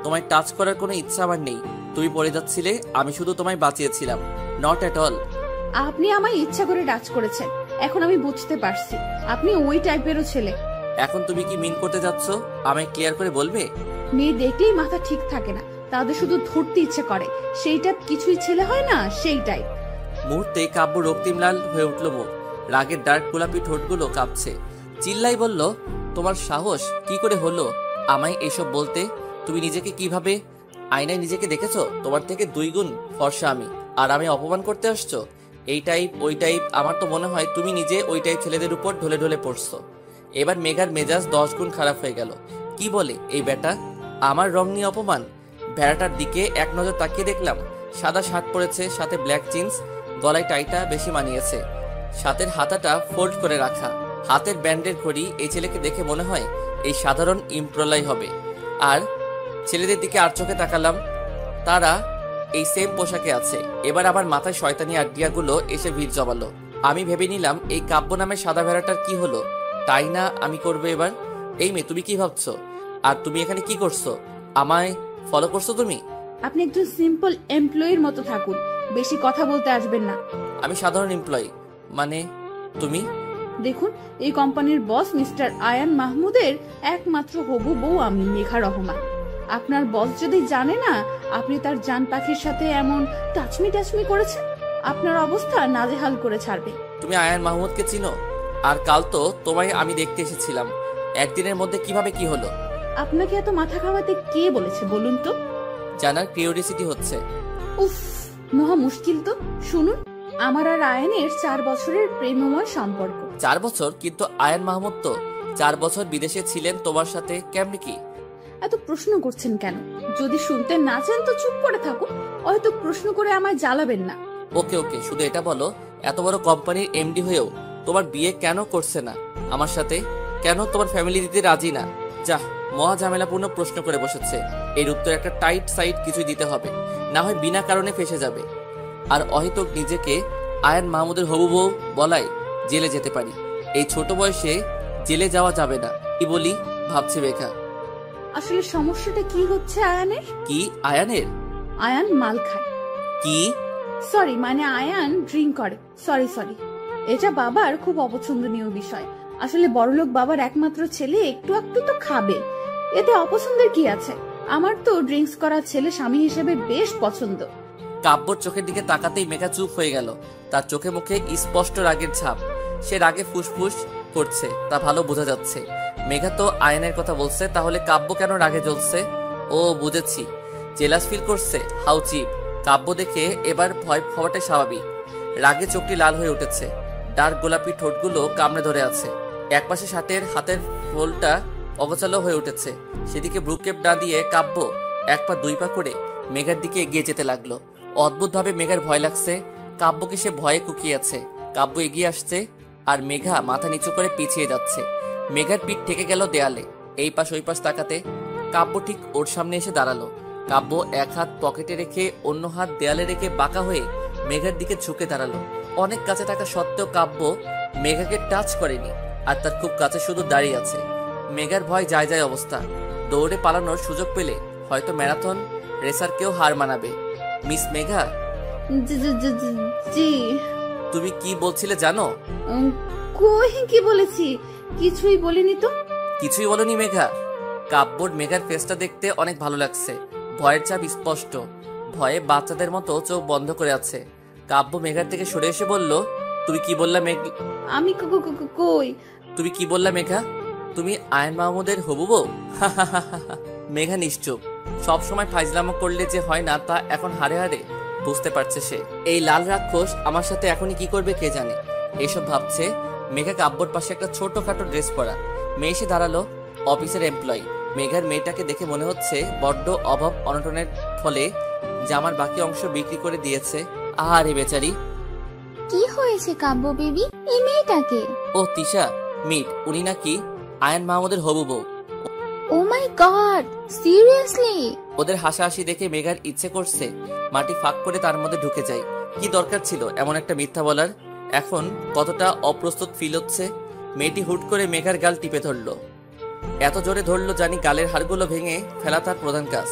তোমায় টাচ করার কোনো ইচ্ছা আমার নেই। তুমি পড়ে যাচ্ছিলে, আমি শুধু তোমায় বাঁচিয়েছিলাম। Not at all. আপনি আমায় ইচ্ছা করে টাচ করেছেন। এখন আমি বুঝতে পারছি আপনি ওই টাইপেরও ছেলে। এখন তুমি কি মিন করতে যাচ্ছ? আমায় ক্লিয়ার করে বলবে? মেয়ে দেখলেই মাথা ঠিক থাকে না, তাদের শুধু ধরতে ইচ্ছে করে। সেইটা কিছুই ছেলে হয় না, সেইটাই। মুহূর্তে কাব্য রক্তিম লাল হয়ে উঠল মুখ। রাগের ডার্ক গোলাপি ঠোঁটগুলো কাঁপছে। চিল্লাই বলল, তোমার সাহস কি করে হলো আমায় এসব বলতে? তুমি নিজেকে কিভাবে আয়নায় নিজেকে দেখেছো? তোমার থেকে 2 গুণ ফর্সা আমি, আর আমি অপমান করতে আসছো? এই টাইপ ওই টাইপ, আমার তো মনে হয় তুমি নিজে ওই টাইপ ছেলেদের উপর ঢলে ঢলে পড়ছো। এবার মেঘার মেজাজ 10 গুণ খারাপ হয়ে গেল। কি বলে এই বেটা? আমার রং নিয়ে অপমান? ভেড়াটার দিকে এক নজর তাকিয়ে দেখলাম সাদা শার্ট পরেছে, সাথে ব্ল্যাক জিন্স, গলায় টাইটা বেশি মানিয়েছে, সাথের হাতাটা ফোল্ড করে রাখা, হাতের ব্যান্ডের ঘড়ি। এই ছেলেকে দেখে মনে হয় এই সাধারণ ইমপ্রলাই হবে। আর ছেলেদের দিকে আর চোখে তাকালাম, তারা এই সেম পোশাকে আছে। এবার আমার মাথায় শয়তানি আইডিয়াগুলো এসে ভিড় জমালো। আমি ভেবে নিলাম এই কাব্য নামের সাদা ভেড়াটার কি হলো, তাই না আমি করবো এবার। এই মেয়ে, তুমি কি ভাবছো আর তুমি এখানে কি করছো? আমায় ফলো করছো তুমি? আপনি একজন সিম্পল এমপ্লয়ির মতো থাকুন, বেশি কথা বলতে আসবেন না। আমি সাধারণ এমপ্লয়ি। মানে তুমি? দেখুন, এই কোম্পানির বস মিস্টার আয়ান মাহমুদের একমাত্র হবু বউ আমি, মেঘা রহমান। আপনার বস যদি জানে না আপনি তার জান পাখির সাথে এমন টাচমি করেছেন, আপনার অবস্থা নাজেহাল করে ছাড়বে। তুমি আয়ান মাহমুদকে চিনো? আর কাল তো তোমায় আমি দেখতে এসেছিলাম। একদিনের মধ্যে কিভাবে কি হলো? আপনাকে এত মাথা খাওয়াতে কে বলেছে বলুন তো? জানার কিউরিওসিটি হচ্ছে। উফ, মহা মুশকিল তো। শুনুন, আমার আর আয়ানের 4 বছরের প্রেমময় সম্পর্ক। 4 বছর? কিন্তু আয়ান মাহমুদ তো 4 বছর বিদেশে ছিলেন তোমার সাথে, কেমনি কি? এত প্রশ্ন করছেন কেন? যদি শুনতে না চান তো চুপ করে থাকুন, হয়তো প্রশ্ন করে আমায় জ্বালাবেন না। ওকে ওকে, শুধু এটা বলো, এত বড় কোম্পানির এমডি হয়েও তোমার বিয়ে কেন করছে না আমার সাথে? কেন তোমার ফ্যামিলি দিতে রাজি না? যা, মহা ঝামেলাপূর্ণ প্রশ্ন করে বসেছে। এর উত্তর একটা টাইট সাইড কিছুই দিতে হবে, না হয় বিনা কারণে ফেসে যাবে। আর অহেতুক নিজেকে আয়ান মাহমুদের হবু বউ বলায় জেলে যেতে পারি। এই ছোট বয়সে জেলে যাওয়া যাবে না। কি বলি ভাবছে মেঘা। আসলে সমস্যাটা কি হচ্ছে আয়ানের? কি আয়ানের? আয়ান মাল খায়। কি? সরি, মানে আয়ান ড্রিঙ্ক করে। সরি, এটা বাবার খুব অপছন্দনীয় বিষয়। আসলে বড়লোক বাবার একমাত্র ছেলে একটু একটু তো খাবে, এতে অপছন্দের কি আছে? আমার তো ড্রিঙ্কস করা ছেলে স্বামী হিসেবে বেশ পছন্দ। কাব্যর চোখের দিকে তাকাতেই মেঘা চুপ হয়ে গেল। তার চোখে মুখে স্পষ্ট রাগের ছাপ। সে রাগে ফুসফুস করছে, তা ভালো বোঝা যাচ্ছে। মেঘা তো আয়নের কথা বলছে, তাহলে কাব্য কেন রাগে জ্বলছে? ও বুঝেছি, জেলাস ফিল করছে। How cheap. কাব্য দেখে এবার ভয় হওয়াটাই স্বাভাবিক। রাগে চোখটি লাল হয়ে উঠেছে, ডার্ক গোলাপি ঠোঁটগুলো কামড়ে ধরে আছে। একপাশে শার্টের হাতের ফোলটা অগোছালো হয়ে উঠেছে। সেদিকে ব্রুকেপ না দিয়ে কাব্য 1 পা 2 পা করে মেঘার দিকে এগিয়ে যেতে লাগলো। অদ্ভুতভাবে মেঘার ভয় লাগছে। কাব্যকে সে ভয়ে কুকিয়েছে। কাব্য এগিয়ে আসছে আর মেঘা মাথা নিচু করে পিছিয়ে যাচ্ছে। মেঘার পিঠ ঠেকে গেল দেয়ালে। এই পাশ ওই পাশ তাকাতে কাব্য ঠিক ওর সামনে এসে দাঁড়ালো। কাব্য এক হাত পকেটে রেখে অন্য হাত দেয়ালে রেখে বাঁকা হয়ে মেঘার দিকে ঝুঁকে দাঁড়ালো। অনেক কাছে থাকা সত্ত্বেও কাব্য মেঘাকে টাচ করেনি, আর তার খুব কাছে শুধু দাঁড়িয়ে আছে। মেঘার ভয় যায় অবস্থা। দৌড়ে পালানোর সুযোগ পেলে হয়তো ম্যারাথন রেসারকেও হার মানাবে। মিস মেঘা। জি। তুমি কি বলছিলে জানো? কই কি বলেছি? কিছুই বলিনি তো। কিছুই বলনি মেঘা? কাব্যর মেঘার ফেসটা দেখতে অনেক ভালো লাগছে। ভয়ের চাপ স্পষ্ট। ভয়ে বাচ্চাদের মতো চোখ বন্ধ করে আছে। কাব্য মেঘার থেকে সরে এসে বলল, তুমি কি বললা মেঘ? আমি কই? তুমি কি বললা মেঘা? তুমি আয়ন মাহমুদের হবু বউ? মেঘা নিশ্চুপ। সবসময় ফাইজলামো করলে যে হয় না তা এখন হারে হারে বুঝতে পারছে সে। এই লাল রাক্ষস আমার সাথে এখনই কি করবে কে জানে। এসব ভাবছে মেঘা কাব্যর পাশে একটা ছোটখাটো ড্রেস পরা মেয়ে এসে দাঁড়ালো। অফিসের এমপ্লয়ি। মেঘার মেয়েটাকে দেখে মনে হচ্ছে বড্ড অভাব অনটনের ফলে জামার বাকি অংশ বিক্রি করে দিয়েছে। আহারে বেচারি। কি হয়েছে কাব্য বেবি? এই মেয়েটাকে? ও তিশা, মিট। উনি নাকি আয়ন মাহমুদের হবু বউ। ও মাই গড, সিরিয়াসলি? ওদের হাসাহাসি দেখে মেঘার ইচ্ছে করছে মাটি ফাঁক করে তার মধ্যে ঢুকে যায়। কি দরকার ছিল এমন একটা মিথ্যা বলার? এখন কতটা অপ্রস্তুত ফিল হচ্ছে। মেয়েটি হুট করে মেঘার গাল টিপে ধরলো। এত জোরে ধরলো জানি গালের হাড়গুলো ভেঙে ফেলা তার প্রধান কাজ।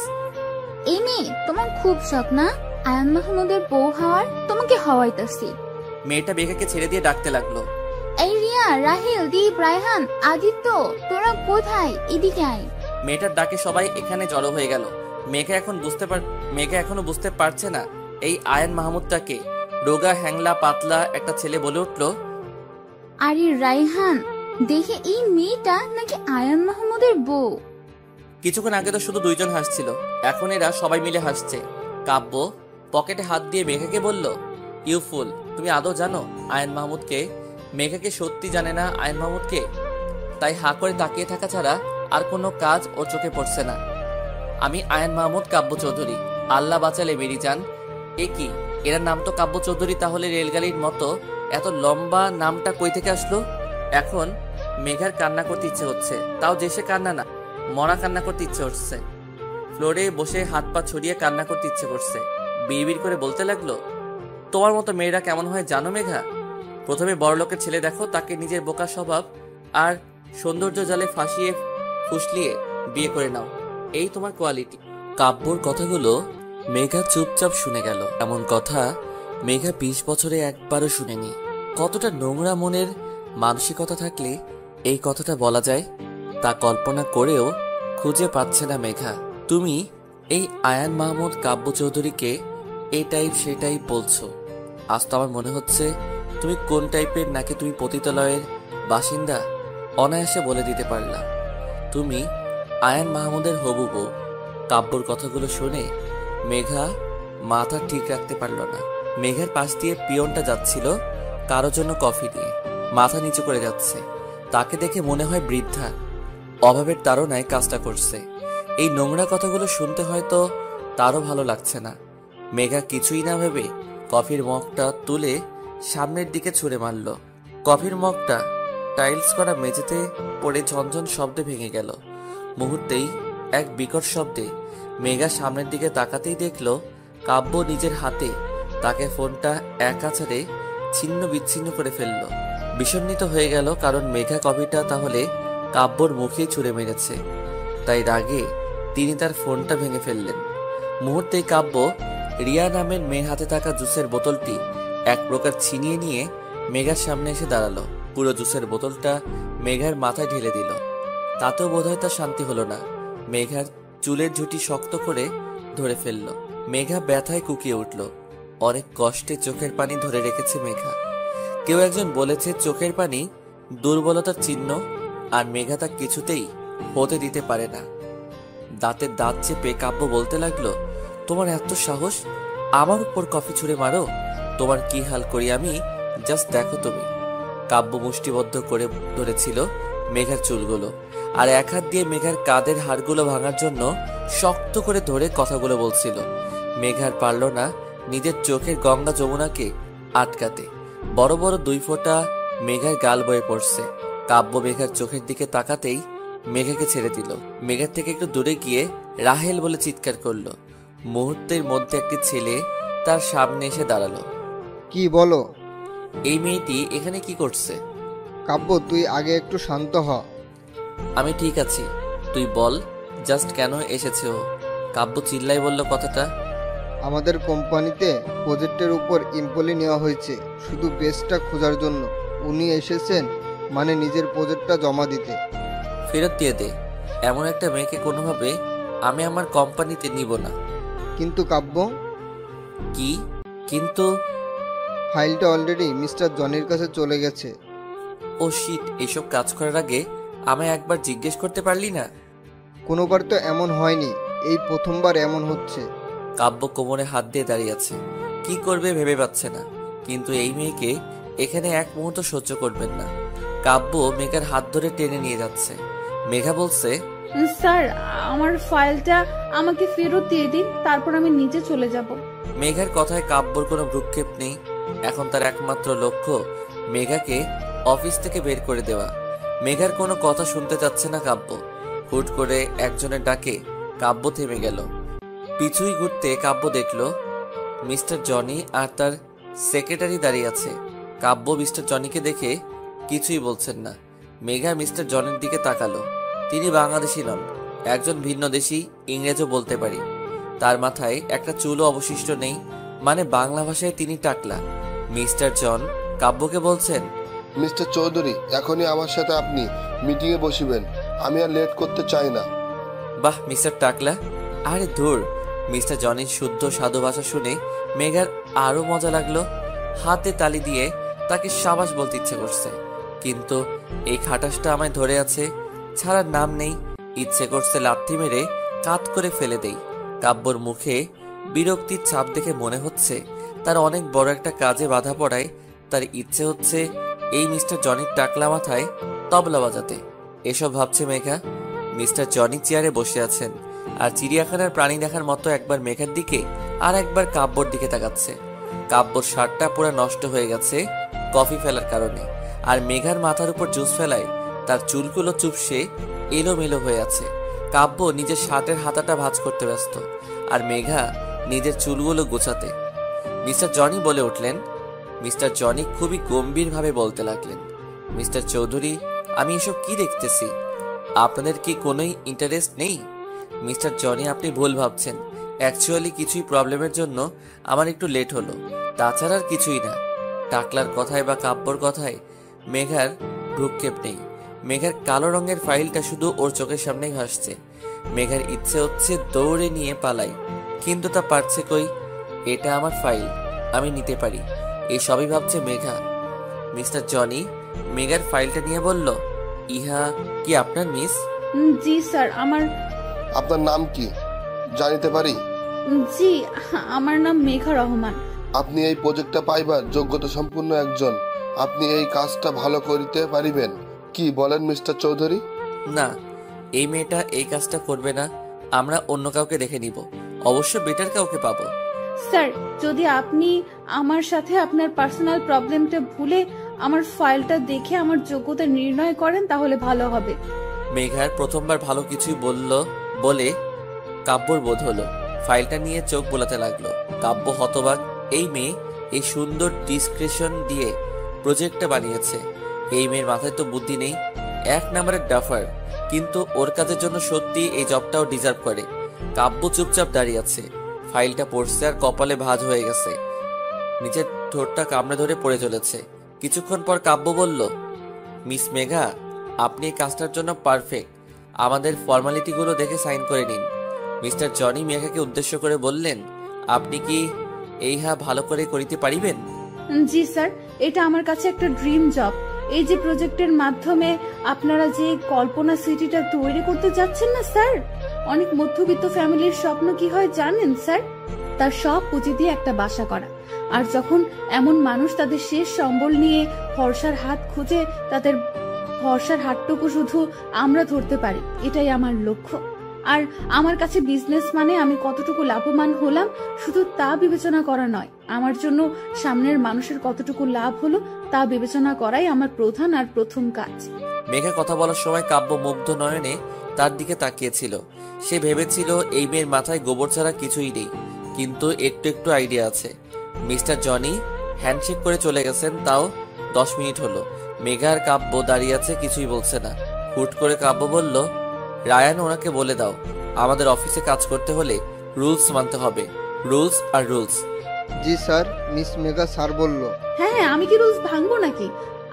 এই মেয়ে তোমার খুব শখ না আয়ান মাহমুদের বউ হওয়ার? তোমাকে হওয়াইতাছি। মেয়েটা মেঘাকে ছেড়ে দিয়ে ডাকতে লাগলো, এই রিয়া, রাহেল, দীপ, রায়হান, আদিত্য, তোরা কোথায়? এদিকে আয়। মেয়েটার ডাকে সবাই এখানে জড়ো হয়ে গেল। মেঘা এখনো বুঝতে পারছে না এই আয়ন মাহমুদটাকে। রোগা হ্যাংলা পাতলা একটা ছেলে বলে উঠলো, আরে রায়হান, দেখে এই মেয়েটা নাকি আয়ান মাহমুদের বউ। কিছুক্ষণ আগে তো শুধু 2 জন হাসছিল, এখন এরা সবাই মিলে হাসছে। কাব্য পকেটে হাত দিয়ে মেঘাকে বলল, ইউ ফুল, তুমি আদৌ জানো আয়ন মাহমুদকে? মেঘাকে সত্যি জানে না আয়ন মাহমুদকে, তাই হা করে তাকিয়ে থাকা ছাড়া আর কোনো কাজ ওর চোখে পড়ছে না। আমি আয়ন মাহমুদ কাব্য চৌধুরী। আল্লাহ বাঁচালে বেরি যান। এ কি, এর নাম তো কাব্য চৌধুরী, তাহলে রেলগাড়ির মতো এত লম্বা নামটা কই থেকে আসলো? এখন মেঘার কান্না করতে ইচ্ছে হচ্ছে, তাও যে সে কান্না না, মরা কান্না করতে ইচ্ছে হচ্ছে। ফ্লোরে বসে হাত পা ছড়িয়ে কান্না করতে ইচ্ছে করছে। বিড়বিড় করে বলতে লাগলো, তোমার মতো মেয়েরা কেমন হয় জানো মেঘা? প্রথমে বড়লোকের ছেলে দেখো, তাকে নিজের বোকা স্বভাব আর সৌন্দর্য জালে ফাঁসিয়ে ফুসলিয়ে বিয়ে করে নাও, এই তোমার কোয়ালিটি। কাব্যর কথাগুলো মেঘা চুপচাপ শুনে গেল। এমন কথা মেঘা 20 বছরে একবারও শুনেনি। কতটা নোংরা মনের মানসিকতা থাকলে এই কথাটা বলা যায় তা কল্পনা করেও খুঁজে পাচ্ছে না মেঘা। তুমি এই আয়ান মাহমুদ কাব্য চৌধুরীকে এই টাইপ সেই টাইপ বলছো। আজ তো আমার মনে হচ্ছে তুমি কোন টাইপের, নাকি তুমি পতিতালয়ের বাসিন্দা অনায়াসে বলে দিতে পারলা। তুমি আয়ান মাহমুদের হবু বউ। কাব্যর কথাগুলো শুনে মেঘা মাথা ঠিক রাখতে পারল না। মেঘার পাশ দিয়ে পিয়নটা যাচ্ছিল কারোর জন্য কফি নিয়ে, মাথা নিচু করে যাচ্ছে। তাকে দেখে মনে হয় বৃদ্ধা অভাবের তাড়নায় কাজটা করছে। এই নোংরা কথাগুলো শুনতে হয়তো তারও ভালো লাগছে না। মেঘা কিছুই না ভেবে কফির মগটা তুলে সামনের দিকে ছুঁড়ে মারল। কফির মগটা টাইলস করা মেঝেতে পড়ে ঝনঝন শব্দে ভেঙে গেল। মুহূর্তেই এক বিকট শব্দে মেঘা সামনের দিকে তাকাতেই দেখল কাব্য নিজের হাতে তাকে ফোনটা এক আছাড়ে ছিন্ন বিচ্ছিন্ন করে ফেলল। বিষণ্ণিত হয়ে গেল, কারণ মেঘা কফিটা তাহলে কাব্যর মুখেই ছুঁড়ে মেরেছে। তাই রাগে তিনি তার ফোনটা ভেঙে ফেললেন। মুহূর্তেই কাব্য রিয়া নামের মেয়ের হাতে থাকা জুসের বোতলটি এক প্রকার ছিনিয়ে নিয়ে মেঘার সামনে এসে দাঁড়ালো। পুরো জুসের বোতলটা মেঘার মাথায় ঢেলে দিল। তাতেও বোধহয় তার শান্তি হলো না। মেঘার চুলের ঝুঁটি শক্ত করে ধরে ফেলল। মেঘা ব্যথায় কুকিয়ে উঠল। অনেক কষ্টে চোখের পানি ধরে রেখেছে মেঘা। কেউ একজন বলেছে চোখের পানি দুর্বলতার চিহ্ন, আর মেঘা তা কিছুতেই হতে দিতে পারে না। দাঁতের দাঁত চেপে কাব্য বলতে লাগলো, তোমার এত সাহস, আমার উপর কফি ছুঁড়ে মারো? তোমার কি হাল করি আমি, জাস্ট দেখো তুমি। কাব্য মুষ্টিবদ্ধ করে ধরেছিল মেঘার চুলগুলো, আর এক হাত দিয়ে মেঘার কাঁধের হাড়গুলো ভাঙার জন্য শক্ত করে ধরে কথাগুলো বলছিল। মেঘার পারল না নিজের চোখের গঙ্গা যমুনাকে আটকাতে। বড় বড় 2 ফোঁটা মেঘার গাল বয়ে পড়ছে। কাব্য মেঘার চোখের দিকে তাকাতেই মেঘাকে ছেড়ে দিল। মেঘার থেকে একটু দূরে গিয়ে রাহেল বলে চিৎকার করলো। মুহূর্তের মধ্যে একটি ছেলে তার সামনে এসে দাঁড়ালো। কি বলো? এই মেয়েটি এখানে কি করছে? কাব্য, তুই আগে একটু শান্ত হ। আমি ঠিক আছি, তুই বল জাস্ট কেন এসেছে ও? কাব্য চিল্লাই বলল কথাটা। আমাদের কোম্পানিতে প্রজেক্টের উপর এমপ্লয়ি নেওয়া হয়েছে শুধু বেস্টটা খোঁজার জন্য। উনি এসেছেন মানে নিজের প্রজেক্টটা জমা দিতে। ফেরত দিয়ে দে। এমন একটা মেয়েকে কোনোভাবে আমি আমার কোম্পানিতে নিব না। কিন্তু কাব্য। কি কিন্তু? ফাইলটা অলরেডি মিস্টার জনির কাছে চলে গেছে। ও শিট, এসব কাজ করার আগে আমায় একবার জিজ্ঞেস করতে পারলি না? কোনোবার তো এমন হয়নি, এই প্রথমবার এমন হচ্ছে। কাব্য কোমরে হাত দিয়ে দাঁড়িয়ে আছে, কি করবে ভেবে পাচ্ছে না। কিন্তু এই মেয়েকে এখানে এক মুহূর্ত সহ্য করবেন না। কাব্য মেঘার হাত ধরে টেনে নিয়ে যাচ্ছে। মেঘা বলছে, স্যার, আমার ফাইলটা আমাকে ফেরত দিয়ে দিন, তারপর আমি নিচে চলে যাব। মেঘার কথায় কাব্যর কোনো ভ্রুক্ষেপ নেই। এখন তার একমাত্র লক্ষ্য মেঘাকে অফিস থেকে বের করে দেওয়া। মেঘার কোনো কথা শুনতে চাচ্ছে না কাব্য। হুট করে একজনের ডাকে কাব্য থেমে গেল। পিছুই ঘুরতে কাব্য দেখল মিস্টার জনি আর তার সেক্রেটারি দাঁড়িয়ে আছে। কাব্য মিস্টার জনিকে দেখে কিছুই বলছেন না। মেঘা মিস্টার জনির দিকে তাকালো। তিনি বাংলাদেশি নন, একজন ভিন্ন দেশি, ইংরেজও বলতে পারি। তার মাথায় একটা চুলও অবশিষ্ট নেই, মানে বাংলা ভাষায় তিনি টাকলা। মিস্টার জন কাব্যকে বলছেন, মিস্টার চৌধুরী, এখনই আমার সাথে আপনি মিটিংয়ে বসিবেন। আমি আর লেট করতে চাই না। বাহ মিস্টার টাকলা। আরে ধুর, মিস্টার জনির শুদ্ধ সাধু ভাষা শুনে মেঘার আরো মজা লাগলো। হাতে তালি দিয়ে তাকে সাবাস বলতে ইচ্ছে করছে, কিন্তু এই খাটাসটা আমায় ধরে আছে, ছাড়ার নাম নেই। ইচ্ছে করছে লাথি মেরে কাত করে ফেলে দেই। কাব্যর মুখে বিরক্তির ছাপ দেখে মনে হচ্ছে তার অনেক বড় একটা কাজে বাধা পড়ায় তার ইচ্ছে হচ্ছে এই মিস্টার জনির টাকলা মাথায় তবলা বাজাতে। এসব ভাবছে মেঘা। মিস্টার জনি চেয়ারে বসে আছেন আর চিড়িয়াখানার প্রাণী দেখার মতো একবার মেঘার দিকে আর একবার কাব্যর দিকে তাকাচ্ছে। কাব্যর শার্টটা পুরো নষ্ট হয়ে গেছে কফি ফেলার কারণে, আর মেঘার মাথার উপর জুস ফেলায় তার চুলগুলো চুপসে এলোমেলো হয়ে আছে। কাব্য নিজের শার্টের হাতাটা ভাঁজ করতে ব্যস্ত, আর মেঘা নিজের চুলগুলো গোছাতে। মিস্টার জনি বলে উঠলেন। মিস্টার জনি খুবই গম্ভীরভাবে বলতে লাগলেন, মিস্টার চৌধুরী, আমি এসব কি দেখতেছি? আপনাদের কি কোনোই ইন্টারেস্ট নেই? মিস্টার জনি, আপনি ভুল ভাবছেন। অ্যাকচুয়ালি কিছুই প্রবলেমের জন্য আমার একটু লেট হলো, তাছাড়া আর কিছুই না। টাকলার কথায় বা কাব্যর কথায় মেঘার ভ্রুক্ষেপ নেই। মেঘার কালো রঙের ফাইলটা শুধু ওর চোখের সামনেই ভাসছে। মেঘার ইচ্ছে হচ্ছে দৌড়ে নিয়ে পালাই, কিন্তু তা পারছে কই। এটা আমার ফাইল, আমি নিতে পারি, এই সবই ভাবছে মেঘা। মিস্টার জনি মেঘার ফাইলটা নিয়ে বলল, ইহা কি আপনার মিস? জি স্যার, আপনার নাম কি জানিতে পারি? জি আমার নাম মেঘা রহমান। আপনি এই প্রজেক্টটা পাইবার যোগ্যতা সম্পূর্ণ একজন। আপনি এই কাজটা ভালো করিতে পারিবেন, কি বলেন মিস্টার চৌধুরী? না, এই মেয়েটা এই কাজটা করবে না, আমরা অন্য কাউকে দেখে নিব, অবশ্য বেটার কাউকে পাবো। স্যার, যদি আপনি আমার সাথে আপনার পার্সোনাল প্রবলেমটা ভুলে আমার ফাইলটা দেখে আমার যোগ্যতা নির্ণয় করেন তাহলে ভালো হবে। মেঘার প্রথমবার ভালো কিছুই বলে কাব্যর বোধ হলো। ফাইলটা নিয়ে চোখ বোলাতে লাগলো। কাব্য হতবাক। এই মেয়ে এই সুন্দর ডিসক্রিপশন দিয়ে প্রজেক্টটা বানিয়েছে। এই মেয়ের মাথায় তো বুদ্ধি নেই, 1 নম্বরের ডাফার, কিন্তু ওর কাজের জন্য সত্যি এই জবটাও ডিজার্ভ করে। কাব্য চুপচাপ দাঁড়িয়ে আছে, ফাইলটা পড়ছে আর কপালে ভাঁজ হয়ে গেছে, নিচের ঠোঁটটা কামড়ে ধরে পড়ে চলেছে। কিছুক্ষণ পর কাব্য বলল, মিস মেঘা, আপনি এই কাজটার জন্য পারফেক্ট, আমাদের ফর্মালিটিগুলো দেখে সাইন করে নিন। মিস্টার জনি মেঘাকে উদ্দেশ্য করে বললেন, আপনি কি এইহা ভালো করে করিতে পারিবেন? জি স্যার, এটা আমার কাছে একটা ড্রিম জব। এই যে প্রজেক্টের মাধ্যমে আপনারা যে কল্পনা সিটিটা তৈরি করতে যাচ্ছেন না স্যার, অনেক মধ্যবিত্ত ফ্যামিলির স্বপ্ন কি হয় জানেন স্যার? তার সব পুঁজি দিয়ে একটা বাসা করা। আর যখন এমন মানুষ তাদের শেষ সম্বল নিয়ে ভরসার হাত খুঁজে, তাদের ভরসার হাতটুকু শুধু আমরা ধরতে পারি, এটাই আমার লক্ষ্য। আর আমার কাছে বিজনেস মানে আমি কতটুকু লাভবান হলাম শুধু তা বিবেচনা করা নয়, আমার জন্য সামনের মানুষের কতটুকু লাভ হলো তা বিবেচনা করাই আমার প্রধান আর প্রথম কাজ। মেঘা কথা বলার সময় কাব্য মুগ্ধ নয়নে তার দিকে তাকিয়েছিল। সে ভেবেছিল এই মেয়ের মাথায় গোবর ছাড়া কিছুই নেই, কিন্তু একটু একটু আইডিয়া আছে। মিস্টার জনি হ্যান্ডশেক করে চলে গেছেন, তাও 10 মিনিট হলো। মেঘা আর কাব্য দাঁড়িয়ে আছে, কিছুই বলছে না। হুট করে কাব্য বলল, রায়ান, ওনাকে বলে দাও আমাদের অফিসে কাজ করতে হলে রুলস মানতে হবে, রুলস আর রুলস। জি স্যার, মিস মেঘা স্যার বলল। হ্যাঁ, আমি কি রুলস ভাঙবো নাকি?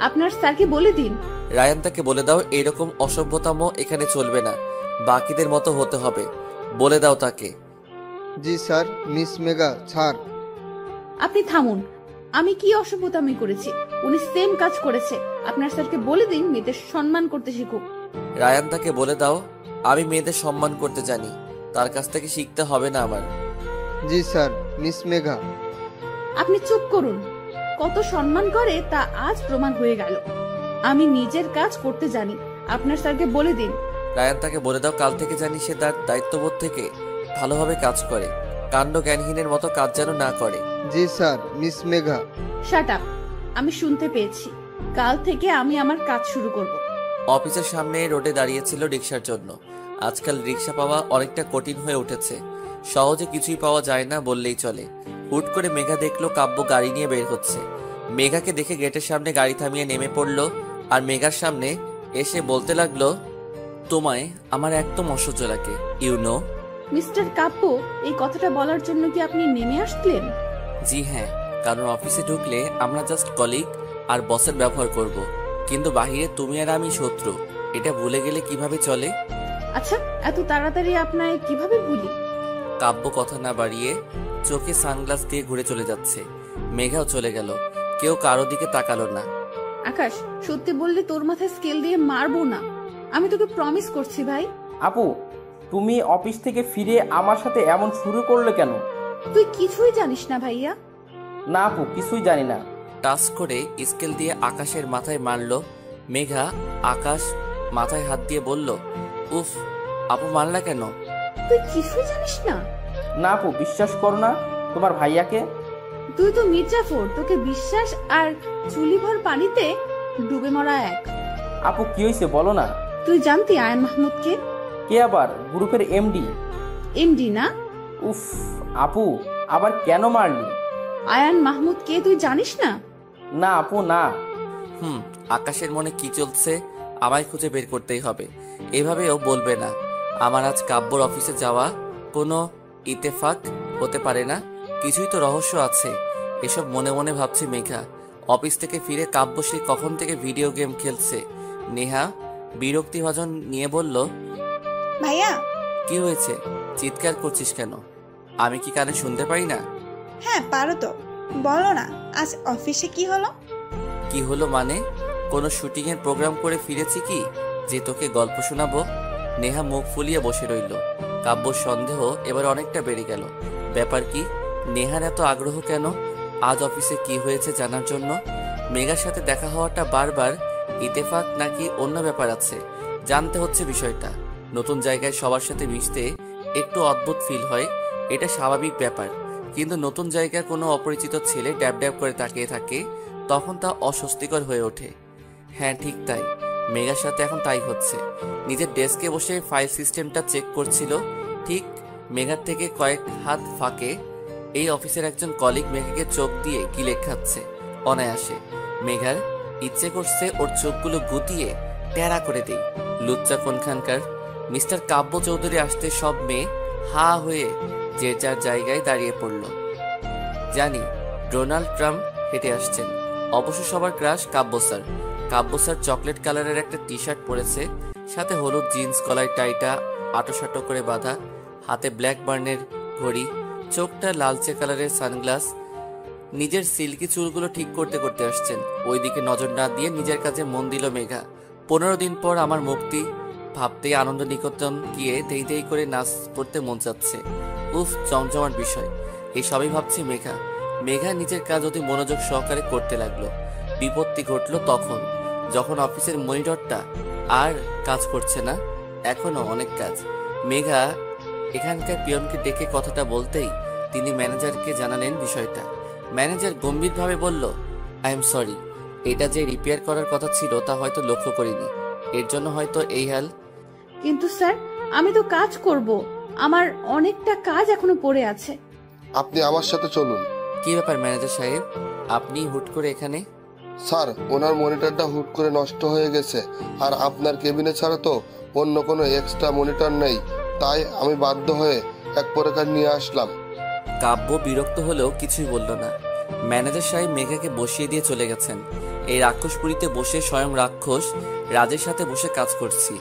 আপনার স্যারকে বলে দিন। রায়ান, তাকে বলে দাও এরকম অসভ্যতাম এখানে চলবে না, বাকিদের মতো হতে হবে, বলে দাও তাকে। জি স্যার, মিস মেঘা স্যার। আপনি থামুন, আমি কি অসভ্যতামি করেছি? উনি সেম কাজ করেছে। আপনার স্যারকে বলে দিন মেয়েদের সম্মান করতে শিখুক। রায়ান, তাকে বলে দাও আমি মেয়েদের সম্মান করতে জানি, তার কাছ থেকে শিখতে হবে না আমার। জি স্যার, মিস মেঘা। আপনি চুপ করুন, কত সম্মান করে তা আজ প্রমাণ হয়ে গেল। আমি নিজের কাজ করতে জানি, আপনার স্যারকে বলে দিন। রায়ান, তাকে বলে দাও কাল থেকে জানি সে তার দায়িত্ববোধ থেকে ভালোভাবে কাজ করে, কাণ্ড জ্ঞানহীনের মতো কাজ যেন না করে। Ji sir, miss Megha. Shut up, আমি শুনতে পেয়েছি। কাল থেকে আমি আমার কাজ শুরু করব। অফিসের সামনে রোডে দাঁড়িয়েছিল রিক্সার জন্য। আজকাল রিক্সা পাওয়া অনেকটা কঠিন হয়ে উঠেছে, সহজে কিছুই পাওয়া যায় না বললেই চলে। হুট করে মেঘা দেখলো কাব্য গাড়ি নিয়ে বের হচ্ছে। মেঘাকে দেখে গেটের সামনে গাড়ি থামিয়ে নেমে পড়লো আর মেঘার সামনে এসে বলতে লাগলো, তোমায় আমার একদম অসহ্য লাগে, ইউনো। মিস্টার কাব্য, এই কথাটা বলার জন্য কি আপনি নেমে আসলেন? জি হ্যাঁ, কারণ অফিসে ঢুকলে আমরা জাস্ট কলিগ আর বসের ব্যবহার করব, কিন্তু বাহিরে তুমি আর আমি শত্রু, এটা ভুলে গেলে কিভাবে চলে? আচ্ছা, এত তাড়াতাড়ি আপনায় কিভাবে ভুলি? কাব্য কথা না বাড়িয়ে চোখে সানগ্লাস দিয়ে ঘুরে চলে যাচ্ছে। মেঘাও চলে গেল, কেউ কারো দিকে তাকালো না। আকাশ, সত্যি বললে তোর মাথায় স্কেল দিয়ে মারবো না, আমি তোকে প্রমিস করছি ভাই। আপু, তুমি অফিস থেকে ফিরে আমার সাথে এমন শুরু করলে কেন? তুই কিছুই জানিস না ভাইয়া। না আপু, কিছুই জানি না। টাচ করে স্কেল দিয়ে আকাশের মাথায় মারলো মেঘা। আকাশ মাথায় হাত দিয়ে বলল, উফ, আপু মারলা কেন? তুই কিছুই জানিস না? না আপু, বিশ্বাস করো না তোমার ভাইয়াকে। তুই তো মির্জাফর, তোকে বিশ্বাস আর চুলিভর পানিতে ডুবে মরা এক। আপু কি হয়েছে বলো না। তুই জানতি আয়ান মাহমুদকে? কে আবার? গ্রুপের এমডি। এমডি না? উফ আপু, আবার কেন মারলি? আয়ান মাহমুদ কে তুই জানিস না? না আপু, না। আকাশের মনে কি চলছে আমায় খুঁজে বের করতেই হবে। এভাবেও বলবে না। আমার আজ কাব্যর অফিসে যাওয়া কোনো ইতেফাক হতে পারে না, কিছুই তো রহস্য আছে। এসব মনে মনে ভাবছে মেঘা। অফিস থেকে ফিরে কাব্য সে কখন থেকে ভিডিও গেম খেলছে। নেহা বিরক্তিভাজন নিয়ে বলল, ভাইয়া। কি হয়েছে? চিৎকার করছিস কেন? আমি কি কানে শুনতে পাই না? হ্যাঁ পারো তো, বলো না আজ অফিসে কি হলো? কি হলো মানে? কোনো শুটিং এর প্রোগ্রাম করে ফিরেছি কি যে তোকে গল্প শোনাবো? নেহা মুখ ফুলিয়ে বসে রইল। কাব্যর সন্দেহ এবার অনেকটা বেড়ে গেল। ব্যাপার কি? নেহার এত আগ্রহ কেন আজ অফিসে কি হয়েছে জানার জন্য? মেঘার সাথে দেখা হওয়াটা বারবার ইতেফাক নাকি অন্য ব্যাপার আছে? জানতে হচ্ছে বিষয়টা। নতুন জায়গায় সবার সাথে মিশতে একটু অদ্ভুত ফিল হয়, এটা স্বাভাবিক ব্যাপার। কিন্তু নতুন জায়গায় কোনো অপরিচিত ছেলে ড্যাব ড্যাব করে তাকিয়ে থাকে, তখন তা অস্বস্তিকর হয়ে ওঠে। হ্যাঁ ঠিক তাই, মেঘার সাথে এখন তাই হচ্ছে। নিজের ডেস্কে বসে ফাইল সিস্টেমটা চেক করছিল, ঠিক মেঘার থেকে কয়েক হাত ফাঁকে এই অফিসের একজন কলিগ মেঘাকে চোখ দিয়ে গিলে খাচ্ছে অনায়াসে। মেঘার ইচ্ছে করছে ওর চোখগুলো গুটিয়ে টেরা করে দেই। লুচ্চা কোনখানকার। মিস্টার কাব্য চৌধুরী আসতে সব মেয়ে হা হয়ে যে যার জায়গায় দাঁড়িয়ে পড়ল। জানি ডোনাল্ড ট্রাম্প হেঁটে আসছেন। অবশ্য সবার ক্রাশ কাব্য স্যার। কাব্য স্যার চকলেট কালারের একটা টি শার্ট পরেছে, সাথে হলুদ জিন্স, গলায় টাইটা আটোসাটো করে বাঁধা, হাতে ব্ল্যাক বার্নের ঘড়ি, চোখটা লালচে কালারের সানগ্লাস। নিজের সিল্কি চুলগুলো ঠিক করতে করতে আসছেন। ওইদিকে নজর না দিয়ে নিজের কাজে মন দিল মেঘা। 15 দিন পর আমার মুক্তি ভাবতেই আনন্দ নিকেতন গিয়ে দেই দেই করে নাচ করতে মন যাচ্ছে। উফ, জমজমাট বিষয়। এই সবই ভাবছি মেঘা। মেঘা নিজের কাজ অতি মনোযোগ সহকারে করতে লাগলো। বিপত্তি ঘটলো তখন, যখন অফিসের মনিটরটা আর কাজ করছে না। এখনো অনেক কাজ। মেঘা এখানকার পিয়নকে ডেকে কথাটা বলতেই তিনি ম্যানেজারকে জানালেন বিষয়টা। ম্যানেজার গম্ভীরভাবে বলল, আই এম সরি, এটা যে রিপেয়ার করার কথা ছিল তা হয়তো লক্ষ্য করিনি, এর জন্য হয়তো এই হাল। কিন্তু স্যার, আমি তো কাজ করব, আমার অনেকটা কাজ এখনো পড়ে আছে। আপনি আমার সাথে চলুন। কি ব্যাপার ম্যানেজার সাহেব, আপনি হুট করে এখানে? স্যার, ওনার মনিটরটা হুট করে নষ্ট হয়ে গেছে, আর আপনার কেবিনে ছাড়া তো অন্য কোনো এক্সট্রা মনিটর নেই, তাই আমি বাধ্য হয়ে এক প্রকার নিয়ে আসলাম। কাব্য বিরক্ত হলেও কিছুই বলল না। ম্যানেজার সাহেব মেঘাকে বসিয়ে দিয়ে চলে গেছেন। এই রাক্ষসপুরীতে বসে স্বয়ং রাক্ষস রাজের সাথে বসে কাজ করছি।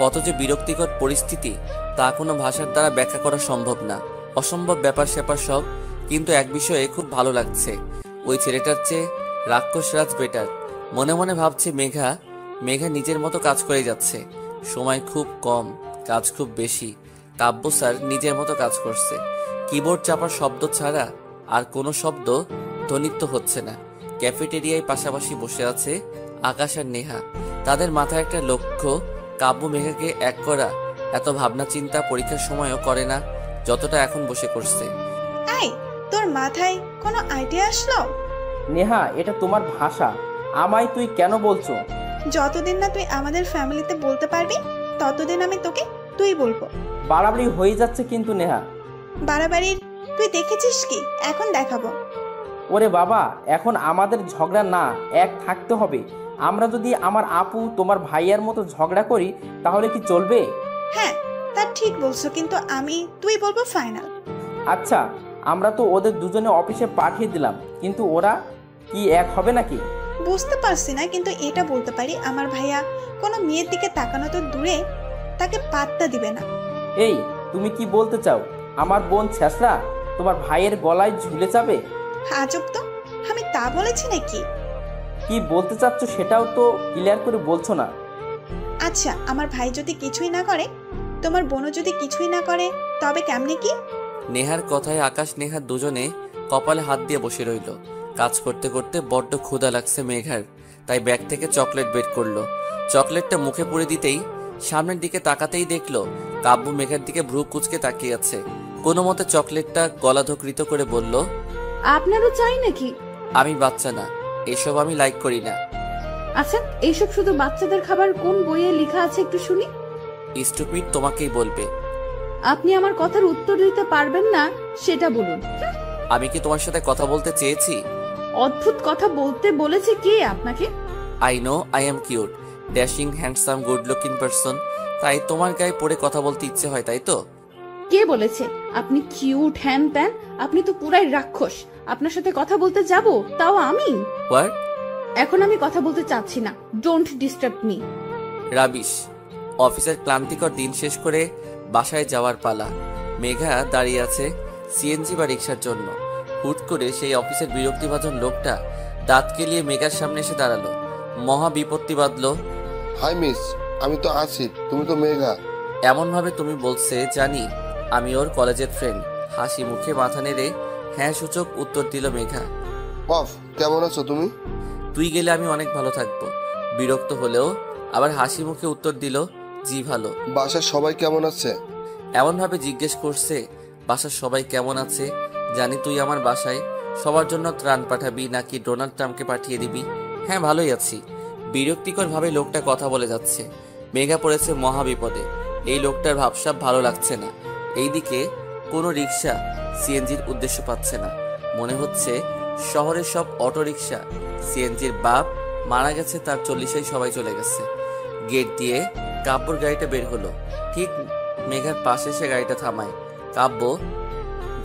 কত যে বিরক্তিকর পরিস্থিতি তা কোনো ভাষার দ্বারা ব্যাখ্যা করা সম্ভব না। অসম্ভব ব্যাপার স্যাপার সব। কিন্তু এক বিষয়ে খুব ভালো লাগছে, ওই ছেলেটার চেয়ে রাক্ষস রাজ বেটার। মনে মনে ভাবছে মেঘা নিজের মতো কাজ করে যাচ্ছে। সময় খুব কম, কাজ খুব বেশি। কাব্য স্যার নিজের মতো কাজ করছে। কিবোর্ড চাপার শব্দ ছাড়া আর কোনো শব্দ ধ্বনিত হচ্ছে না। ক্যাফেটেরিয়ায় পাশাপাশি বসে আছে আকাশ আর নেহা। তাদের মাথায় একটা লক্ষ্য, কাব্য মেঘাকে এক করা। এত ভাবনা চিন্তা পরীক্ষার সময়ও করে না যতটা এখন বসে করছে। এই, তোর মাথায় কোনো আইডিয়া আসলো? নেহা, এটা তোমার ভাষা, আমায় তুই কেন বলছো? যতদিন না তুই আমাদের ফ্যামিলিতে বলতে পারবি ততদিন আমি তোকে তুই বলবো। বাড়াবাড়ি হয়ে যাচ্ছে কিন্তু নেহা। বাড়াবাড়ির তুই দেখেছিস কি? এখন দেখাবো। ওরে বাবা, এখন আমাদের ঝগড়া না, এক থাকতে হবে। আমরা যদি আমার আপু তোমার ভাইয়ার মতো ঝগড়া করি তাহলে কি চলবে? হ্যাঁ, তা ঠিক বলছো, কিন্তু আমি তুই বলবো ফাইনাল। আচ্ছা, আমরা তো ওদের দুজনে অফিসে পাঠিয়ে দিলাম, কিন্তু ওরা কি এক হবে নাকি? বুঝতে পারছি না, কিন্তু এটা বলতে পারি আমার ভাইয়া কোনো মেয়ের দিকে তাকানো তো দূরে, তাকে পাত্তা দিবে না। এই, তুমি কি বলতে চাও? আমার বোন ছেঁচড়া তোমার ভাইয়ের গলায় ঝুলে যাবে? আজব তো, আমি তা বলেছি নাকি? কি বলতে চাচ্ছ সেটাও তো ক্লিয়ার করে বলছো না। আচ্ছা, আমার ভাই যদি কিছুই না করে, তোমার বোনও যদি কিছুই না করে, তবে কেমনে কি? নেহার কথায় আকাশ নেহার দুজনে কপালে হাত দিয়ে বসে রইল। কাজ করতে করতে বড্ড ক্ষুধা লাগছে মেঘার, তাই ব্যাগ থেকে চকলেট বের করলো। চকলেটটা মুখে পুরে দিতেই সামনের দিকে তাকাতেই দেখলো কাব্য মেঘার দিকে ভ্রু কুচকে তাকিয়ে আছে। কোনো মতে চকলেটটা গলা ধকৃত করে বলল, আপনারও চাই নাকি? আমি বাচ্চা না, এসব আমি লাইক করি না। আচ্ছা, এইসব শুধু বাচ্চাদের খাবার কোন বইয়ে লেখা আছে একটু শুনি। স্টুপিড তোমাকেই বলবে। আপনি আমার কথার উত্তর দিতে পারবেন না সেটা বলুন। আমি কি তোমার সাথে কথা বলতে চেয়েছি? অদ্ভুত কথা বলতে বলেছে কে আপনাকে? I know I am cute, dashing, handsome, good looking person, তাই তোমার গায়ে পড়ে কথা বলতে ইচ্ছে হয়, তাই তো? কে বলেছে আপনি কিউট হ্যান ত্যান? আপনি তো পুরাই রাক্ষস। আপনার সাথে কথা বলতে যাব, তাও আমি? হোয়াট? এখন আমি কথা বলতে চাচ্ছি না। Don't disturb me. রাবিশ। অফিসের ক্লান্তিকর দিন শেষ করে বাসায় যাওয়ার পালা। মেঘা দাঁড়িয়ে আছে সিএনজি বা রিক্সার জন্য। হুট করে সেই অফিসের বিরক্তিভাজন লোকটা দাঁত কেলিয়ে মেঘার সামনে এসে দাঁড়ালো। মহা বিপত্তি বাঁধলো। হাই মিস, আমি তো আসিফ, তুমি তো মেঘা। এমনভাবে তুমি বলছে জানি আমি ওর কলেজের ফ্রেন্ড। হাসি মুখে মাথা নেড়ে হ্যাঁ সূচক উত্তর দিল মেঘা। অফ, কেমন আছো তুমি? তুই গেলে আমি অনেক ভালো থাকবো। বিরক্ত হলেও আবার হাসি মুখে উত্তর দিল, জি ভালো। বাসার সবাই কেমন আছে? এমনভাবে জিজ্ঞেস করছে বাসার সবাই কেমন আছে। জানি তুই আমার বাসায় সবার জন্য ত্রাণ পাঠাবি নাকি ডোনাল্ড ট্রাম্পকে পাঠিয়ে দিবি। হ্যাঁ ভালোই আছি। বিরক্তিকর ভাবে লোকটা কথা বলে যাচ্ছে। মেঘা পড়েছে মহা বিপদে। এই লোকটার ভাবসাব ভালো লাগছে না। এইদিকে কোনো রিক্সা সিএনজির উদ্দেশ্য পাচ্ছে না। মনে হচ্ছে শহরের সব অটো রিক্সা সিএনজির বাপ মারা গেছে, তার 40-এই সবাই চলে গেছে। গেট দিয়ে কাব্যর গাড়িটা বের হলো। ঠিক মেঘার পাশে এসে গাড়িটা থামায়। কাব্য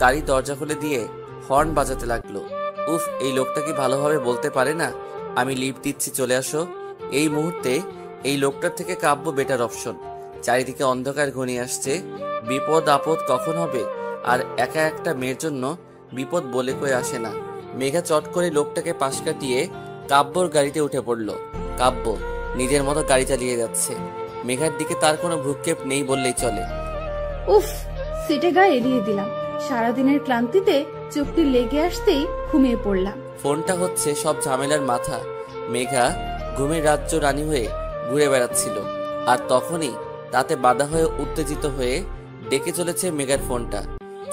গাড়ি দরজা খুলে দিয়ে হর্ন বাজাতে লাগলো। উফ, এই লোকটা কি ভালোভাবে বলতে পারে না আমি লিফট দিচ্ছি, চলে আসো। এই মুহূর্তে এই লোকটার থেকে কাব্য বেটার অপশন। চারিদিকে অন্ধকার ঘনিয়ে আসছে। বিপদ আপদ কখন হবে, আর একা একটা মেয়ের জন্য বিপদ বলে কয়ে আসে না। মেঘা চট করে লোকটাকে পাশ কাটিয়ে কাব্যর গাড়িতে উঠে পড়ল। কাব্য নিজের মতো গাড়ি চালিয়ে যাচ্ছে। মেঘার দিকে তার কোনো ভ্রুক্ষেপ নেই বললেই চলে। উফ, সিটে গা এড়িয়ে দিলাম। সারাদিনের ক্লান্তিতে চোখটি লেগে আসতেই ঘুমিয়ে পড়লাম। ফোনটা হচ্ছে সব ঝামেলার মাথা। মেঘা ঘুমের রাজ্য রানী হয়ে ঘুরে বেড়াচ্ছিল, আর তখনই তাতে বাধা হয়ে উত্তেজিত হয়ে ডেকে চলেছে মেঘার ফোনটা।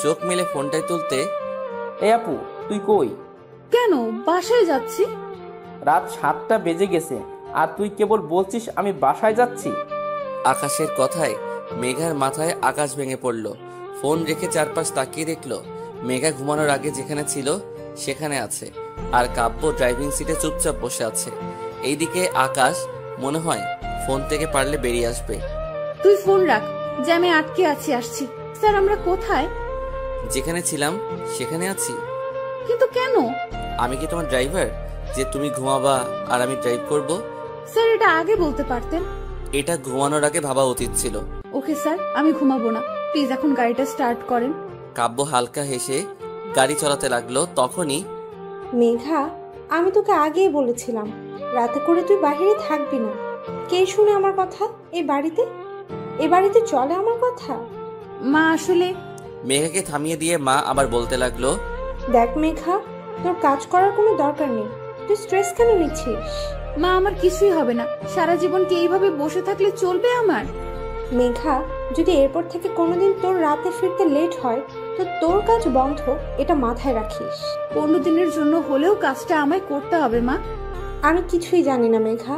চোখ মেলে ফোনটাই তুলতে, এই আপু, তুই কই? কেন? বাসায় যাচ্ছি। রাত 7টা বেজে গেছে আর তুই কেবল বলছিস আমি বাসায় যাচ্ছি। আকাশের কথায় মেঘার মাথায় আকাশ ভেঙে পড়ল। ফোন রেখে চারপাশ তাকিয়ে দেখলো মেঘা ঘুমানোর আগে যেখানে ছিল সেখানে আছে, আর কাব্য ড্রাইভিং সিটে চুপচাপ বসে আছে। এইদিকে আকাশ মনে হয় ফোন থেকে পারলে বেরিয়ে আসবে। তুই ফোন রাখ, জ্যামে আটকে আছি, আসছি। স্যার, আমরা কোথায়? যেখানে ছিলাম সেখানে আছি। কিন্তু কেন? আমি কি তোমার ড্রাইভার যে তুমি ঘুমাবা আর আমি ড্রাইভ করব? স্যার, এটা আগে বলতে পারতেন। এটা ঘুমানোর আগে ভাবা উচিত ছিল। ওকে স্যার, আমি ঘুমাবো না। প্লিজ এখন গাড়িটা স্টার্ট করেন। কাব্য হালকা হেসে গাড়ি চালাতে লাগলো। তখনই, মেঘা, আমি তোকে আগেই বলেছিলাম রাতে করে তুই বাইরে থাকবি না। কে শুনে আমার কথা? এ বাড়িতে চলে আমার কথা? মা আসলে। মেঘাকে থামিয়ে দিয়ে মা আবার বলতে লাগলো, দেখ মেঘা, তোর কাজ করার কোনো দরকার নেই। তুই স্ট্রেস কেন নিচ্ছিস? মা, আমার কিছুই হবে না। সারা জীবন কি এইভাবে বসে থাকলে চলবে আমার? মেঘা, যদি এরপর থেকে কোনোদিন তোর রাতে ফিরতে লেট হয় তো তোর কাজ বন্ধ, এটা মাথায় রাখিস। 15 দিনের জন্য হলেও কাজটা আমায় করতে হবে মা। আমি কিছুই জানি না মেঘা।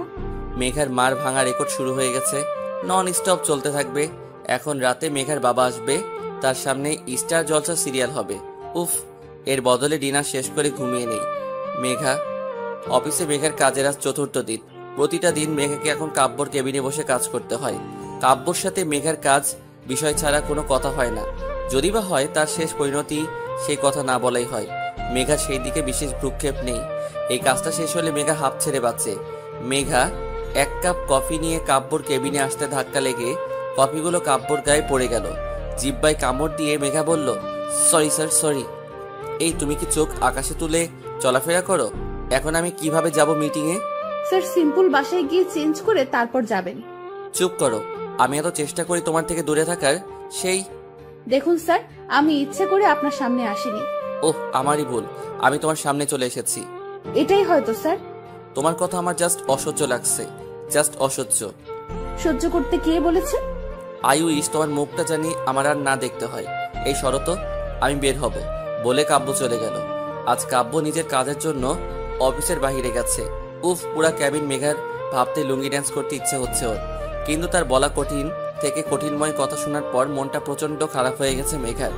মেঘার মার ভাঙা রেকর্ড শুরু হয়ে গেছে। নন স্টপ চলতে থাকবে। এখন রাতে মেঘার বাবা আসবে, তার সামনে স্টার জলসা সিরিয়াল হবে। উফ, এর বদলে ডিনার শেষ করে ঘুমিয়ে নেই। মেঘা অফিসে মেঘার কাজের আজ 4র্থ দিন। প্রতিটা দিন মেঘাকে এখন কাব্যর কেবিনে বসে কাজ করতে হয়। কাব্যর সাথে মেঘার কাজ বিষয় ছাড়া কোনো কথা হয় না। যদি বা হয় তার শেষ পরিণতি সেই কথা না বলাই হয়। মেঘা সেই দিকে বিশেষ ভ্রুক্ষেপ নেই। এই কাজটা শেষ হলে মেঘা হাঁপ ছেড়ে বাঁচে। মেঘা 1 কাপ কফি নিয়ে কাব্যর কেবিনে আসতে ধাক্কা লেগে কফিগুলো কাব্যর গায়ে পড়ে গেল। জিহ্বায় কামড় দিয়ে মেঘা বলল, সরি স্যার, সরি। এই তুমি কি চোখ আকাশে তুলে চলাফেরা করো? এখন আমি কিভাবে যাব মিটিংয়ে? স্যার, সিম্পল বাসায় গিয়ে চেঞ্জ করে তারপর যাবেন। চুপ করো। আমি এত চেষ্টা করি তোমার থেকে দূরে থাকার, সেই। দেখুন স্যার, আমি ইচ্ছে করে আপনার সামনে আসিনি। ওহ, আমারই ভুল। আমি তোমার সামনে চলে এসেছি। এটাই হয়তো স্যার। তোমার কথা আমার জাস্ট অসহ্য লাগছে, জাস্ট অসহ্য। সহ্য করতে কে বলেছে? আই উইশ তোমার মুখটা জানি আমার আর না দেখতে হয়। এই শরত, আমি বের হব বলে কাব্য চলে গেল। আজ কাব্য নিজের কাজের জন্য অফিসের বাহিরে গেছে। উফ, পুরা ক্যাবিন মেঘার ভাবতে লুঙ্গি ড্যান্স করতে ইচ্ছে হচ্ছে ওর। কিন্তু তার বলা কঠিন থেকে কঠিনময় কথা শোনার পর মনটা প্রচন্ড খারাপ হয়ে গেছে মেঘার।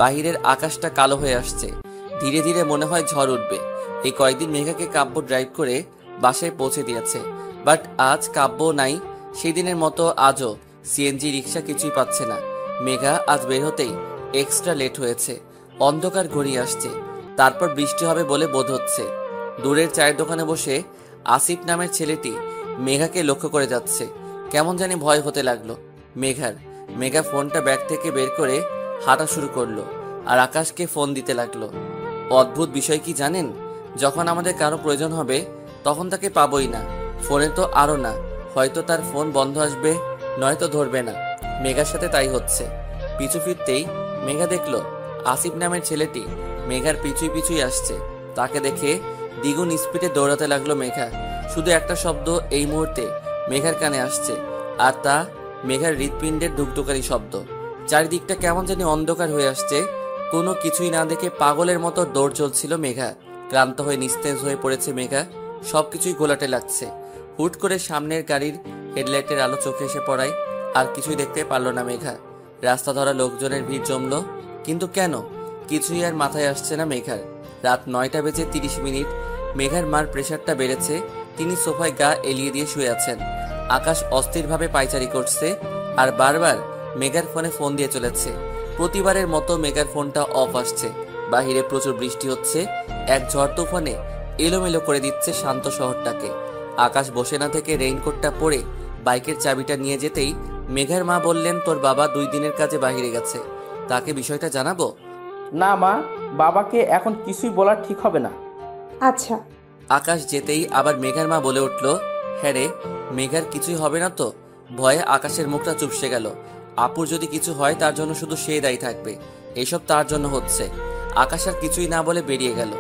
বাহিরের আকাশটা কালো হয়ে আসছে। ধীরে ধীরে মনে হয় ঝড় উঠবে। এই কয়েকদিন মেঘাকে কাব্য ড্রাইভ করে বাসায় পৌঁছে দিয়েছে। বাট আজ কাব্য নাই, সেই দিনের মতো আজও সিএনজি রিক্সা কিছুই পাচ্ছে না। মেঘা আজ বের হতেই এক্সট্রা লেট হয়েছে। অন্ধকার গড়িয়ে আসছে, তারপর বৃষ্টি হবে বলে বোধ হচ্ছে। দূরের চায়ের দোকানে বসে আসিফ নামের ছেলেটি মেঘাকে লক্ষ্য করে যাচ্ছে। কেমন জানি ভয় হতে লাগলো মেঘার। মেঘা ফোনটা ব্যাগ থেকে বের করে হাঁটা শুরু করলো আর আকাশকে ফোন দিতে লাগলো। অদ্ভুত বিষয় কি জানেন, যখন আমাদের কারো প্রয়োজন হবে তখন তাকে পাবোই না, ফোনে তো আরও না। হয়তো তার ফোন বন্ধ আসবে, নয়তো ধরবে না। মেঘার সাথে তাই হচ্ছে। পিছু ফিরতেই মেঘা দেখলো আসিফ নামের ছেলেটি মেঘার পিছুই আসছে। তাকে দেখে দ্বিগুণ স্পিডে দৌড়াতে লাগলো মেঘা। শুধু একটা শব্দ এই মুহূর্তে মেঘার কানে আসছে, আর তা মেঘার হৃৎপিণ্ডের ধুকধুকারি শব্দ। চারিদিকটা কেমন জানি অন্ধকার হয়ে আসছে। কোনো কিছুই না দেখে পাগলের মতো দৌড় চলছিল মেঘা। ক্লান্ত হয়ে নিস্তেজ হয়ে পড়েছে মেঘা, সবকিছুই গোলাটে লাগছে। হুট করে সামনের গাড়ির হেডলাইটের আলো চোখে এসে পড়ায় আর কিছুই দেখতে পারল না মেঘা। রাস্তা ধরা লোকজনের ভিড় জমলো, কিন্তু কেন কিছুই আর মাথায় আসছে না মেঘার। রাত 9:30। মেঘার মার প্রেশারটা বেড়েছে, তিনি সোফায় গা এলিয়ে দিয়ে শুয়ে আছেন। আকাশ অস্থিরভাবে পায়চারি করছে আর বারবার মেঘার ফোনে ফোন দিয়ে চলেছে। প্রতিবারের মতো মেঘার ফোনটা অফ আসছে। বাহিরে প্রচুর বৃষ্টি হচ্ছে, এক ঝড় তুফানে এলোমেলো করে দিচ্ছে শান্ত শহরটাকে। আকাশ বসে না থেকে রেইনকোটটা পরে বাইকের চাবিটা নিয়ে যেতেই মেঘার মা বললেন, তোর বাবা 2 দিনের কাজে বাহিরে গেছে, তাকে বিষয়টা জানাবো? না মা, বাবাকে এখন কিছুই বলা ঠিক হবে না। আচ্ছা। আকাশ যেতেই আবার মেঘার মা বলে উঠল, হ্যাঁ রে, মেঘার কিছুই হবে না তো? ভয়ে আকাশের মুখটা চুপসে গেল। আপুর যদি কিছু হয় তার জন্য শুধু সে দায়ী থাকবে, এসব তার জন্য হচ্ছে। আকাশ আর কিছুই না বলে বেরিয়ে গেল।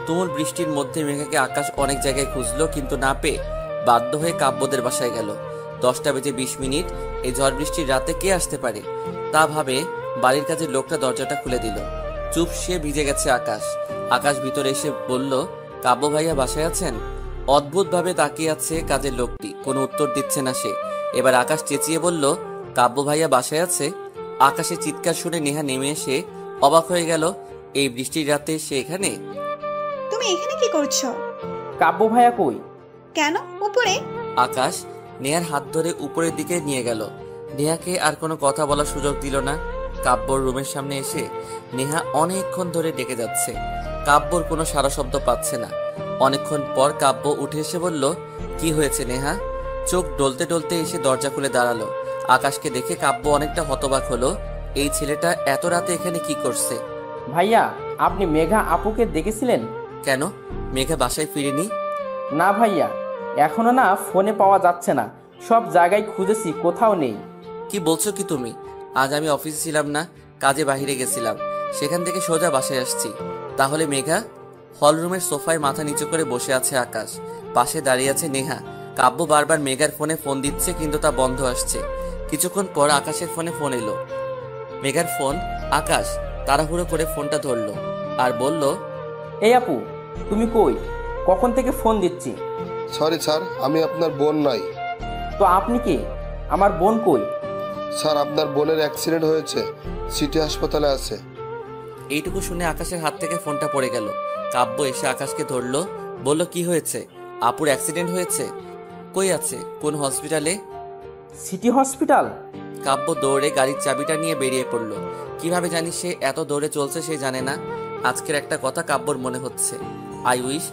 তুমুল বৃষ্টির মধ্যে মেঘাকে আকাশ অনেক জায়গায় খুঁজলো, কিন্তু না পেয়ে বাধ্য হয়ে কাব্যদের বাসায় গেল। 10:20। এই ঝড় বৃষ্টির রাতে কে আসতে পারে তা ভাবে বাড়ির কাজের লোকটা দরজাটা খুলে দিল। চুপ সে ভিজে গেছে আকাশ। আকাশ ভিতরে এসে বলল, কাব্য ভাইয়া বাসায় আছেন? অদ্ভুতভাবে তাকিয়ে আছে কাজের লোকটি, কোনো উত্তর দিচ্ছে না সে। এবার আকাশ চেঁচিয়ে বলল, কাব্য ভাইয়া বাসায় আছে? আকাশের চিৎকার শুনে নেহা নেমে এসে অবাক হয়ে গেল, এই বৃষ্টির রাতে সে এখানে? তুমি এখানে কি করছো? কাব্য ভাইয়া কই? কেন উপরে? আকাশ নেহার হাত ধরে উপরের দিকে নিয়ে গেল। নেহাকে আর কোনো কথা বলার সুযোগ দিল না। কাব্যর রুমের সামনে এসে নেহা অনেকক্ষণ ধরে ডেকে যাচ্ছে। কাব্যর কোনো সারা শব্দ পাচ্ছে না। অনেকক্ষণ পর কাব্য উঠে এসে বলল, কি হয়েছে নেহা? চোখ ডলতে ডলতে এসে দরজা খুলে দাঁড়ালো। আকাশকে দেখে কাব্য অনেকটা হতবাক হলো, এই ছেলেটা এত রাতে এখানে কি করছে? ভাইয়া, আপনি মেঘা আপুকে দেখেছিলেন? কেন, মেঘা বাসায় ফিরেনি? না ভাইয়া, এখনো না ফোনে পাওয়া যাচ্ছে না, সব জায়গায় খুঁজেছি, কোথাও নেই। কি বলছো কি তুমি? আজ আমি অফিসে ছিলাম না, কাজে বাহিরে গেছিলাম, সেখান থেকে সোজা বাসায় আসছি। তাহলে মেঘা? হলরুমের সোফায় মাথা নিচু করে বসে আছে আকাশ, পাশে দাঁড়িয়ে আছে নেহা। কাব্য বারবার মেঘার ফোনে ফোন দিচ্ছে, কিন্তু তা বন্ধ আসছে। কিছুক্ষণ পর আকাশের ফোনে ফোন এলো, মেঘার ফোন। আকাশ তাড়াহুড়ো করে ফোনটা ধরলো আর বলল, এই আপু, তুমি কই? কখন থেকে ফোন দিচ্ছি। সরি স্যার, আমি আপনার বোন নই। তো আপনি কে? আমার বোন কই? স্যার, আপনার বোনের অ্যাক্সিডেন্ট হয়েছে, সিটি হাসপাতালে আছে। এইটুকু শুনে আকাশের হাত থেকে ফোনটা পড়ে গেল। কাব্য এসে আকাশকে ধরলো, বলল, কি হয়েছে? আপুর অ্যাক্সিডেন্ট হয়েছে? কই আছে, কোন হসপিটালে? City hospital. কাব্য দৌড়ে গাড়ির চাবিটা নিয়ে বেরিয়ে পড়লো। কিভাবে জানি সে এত দৌড়ে চলছে সে জানে না। আজকের একটা কথা কাব্যর মনে হচ্ছে, আই উইশ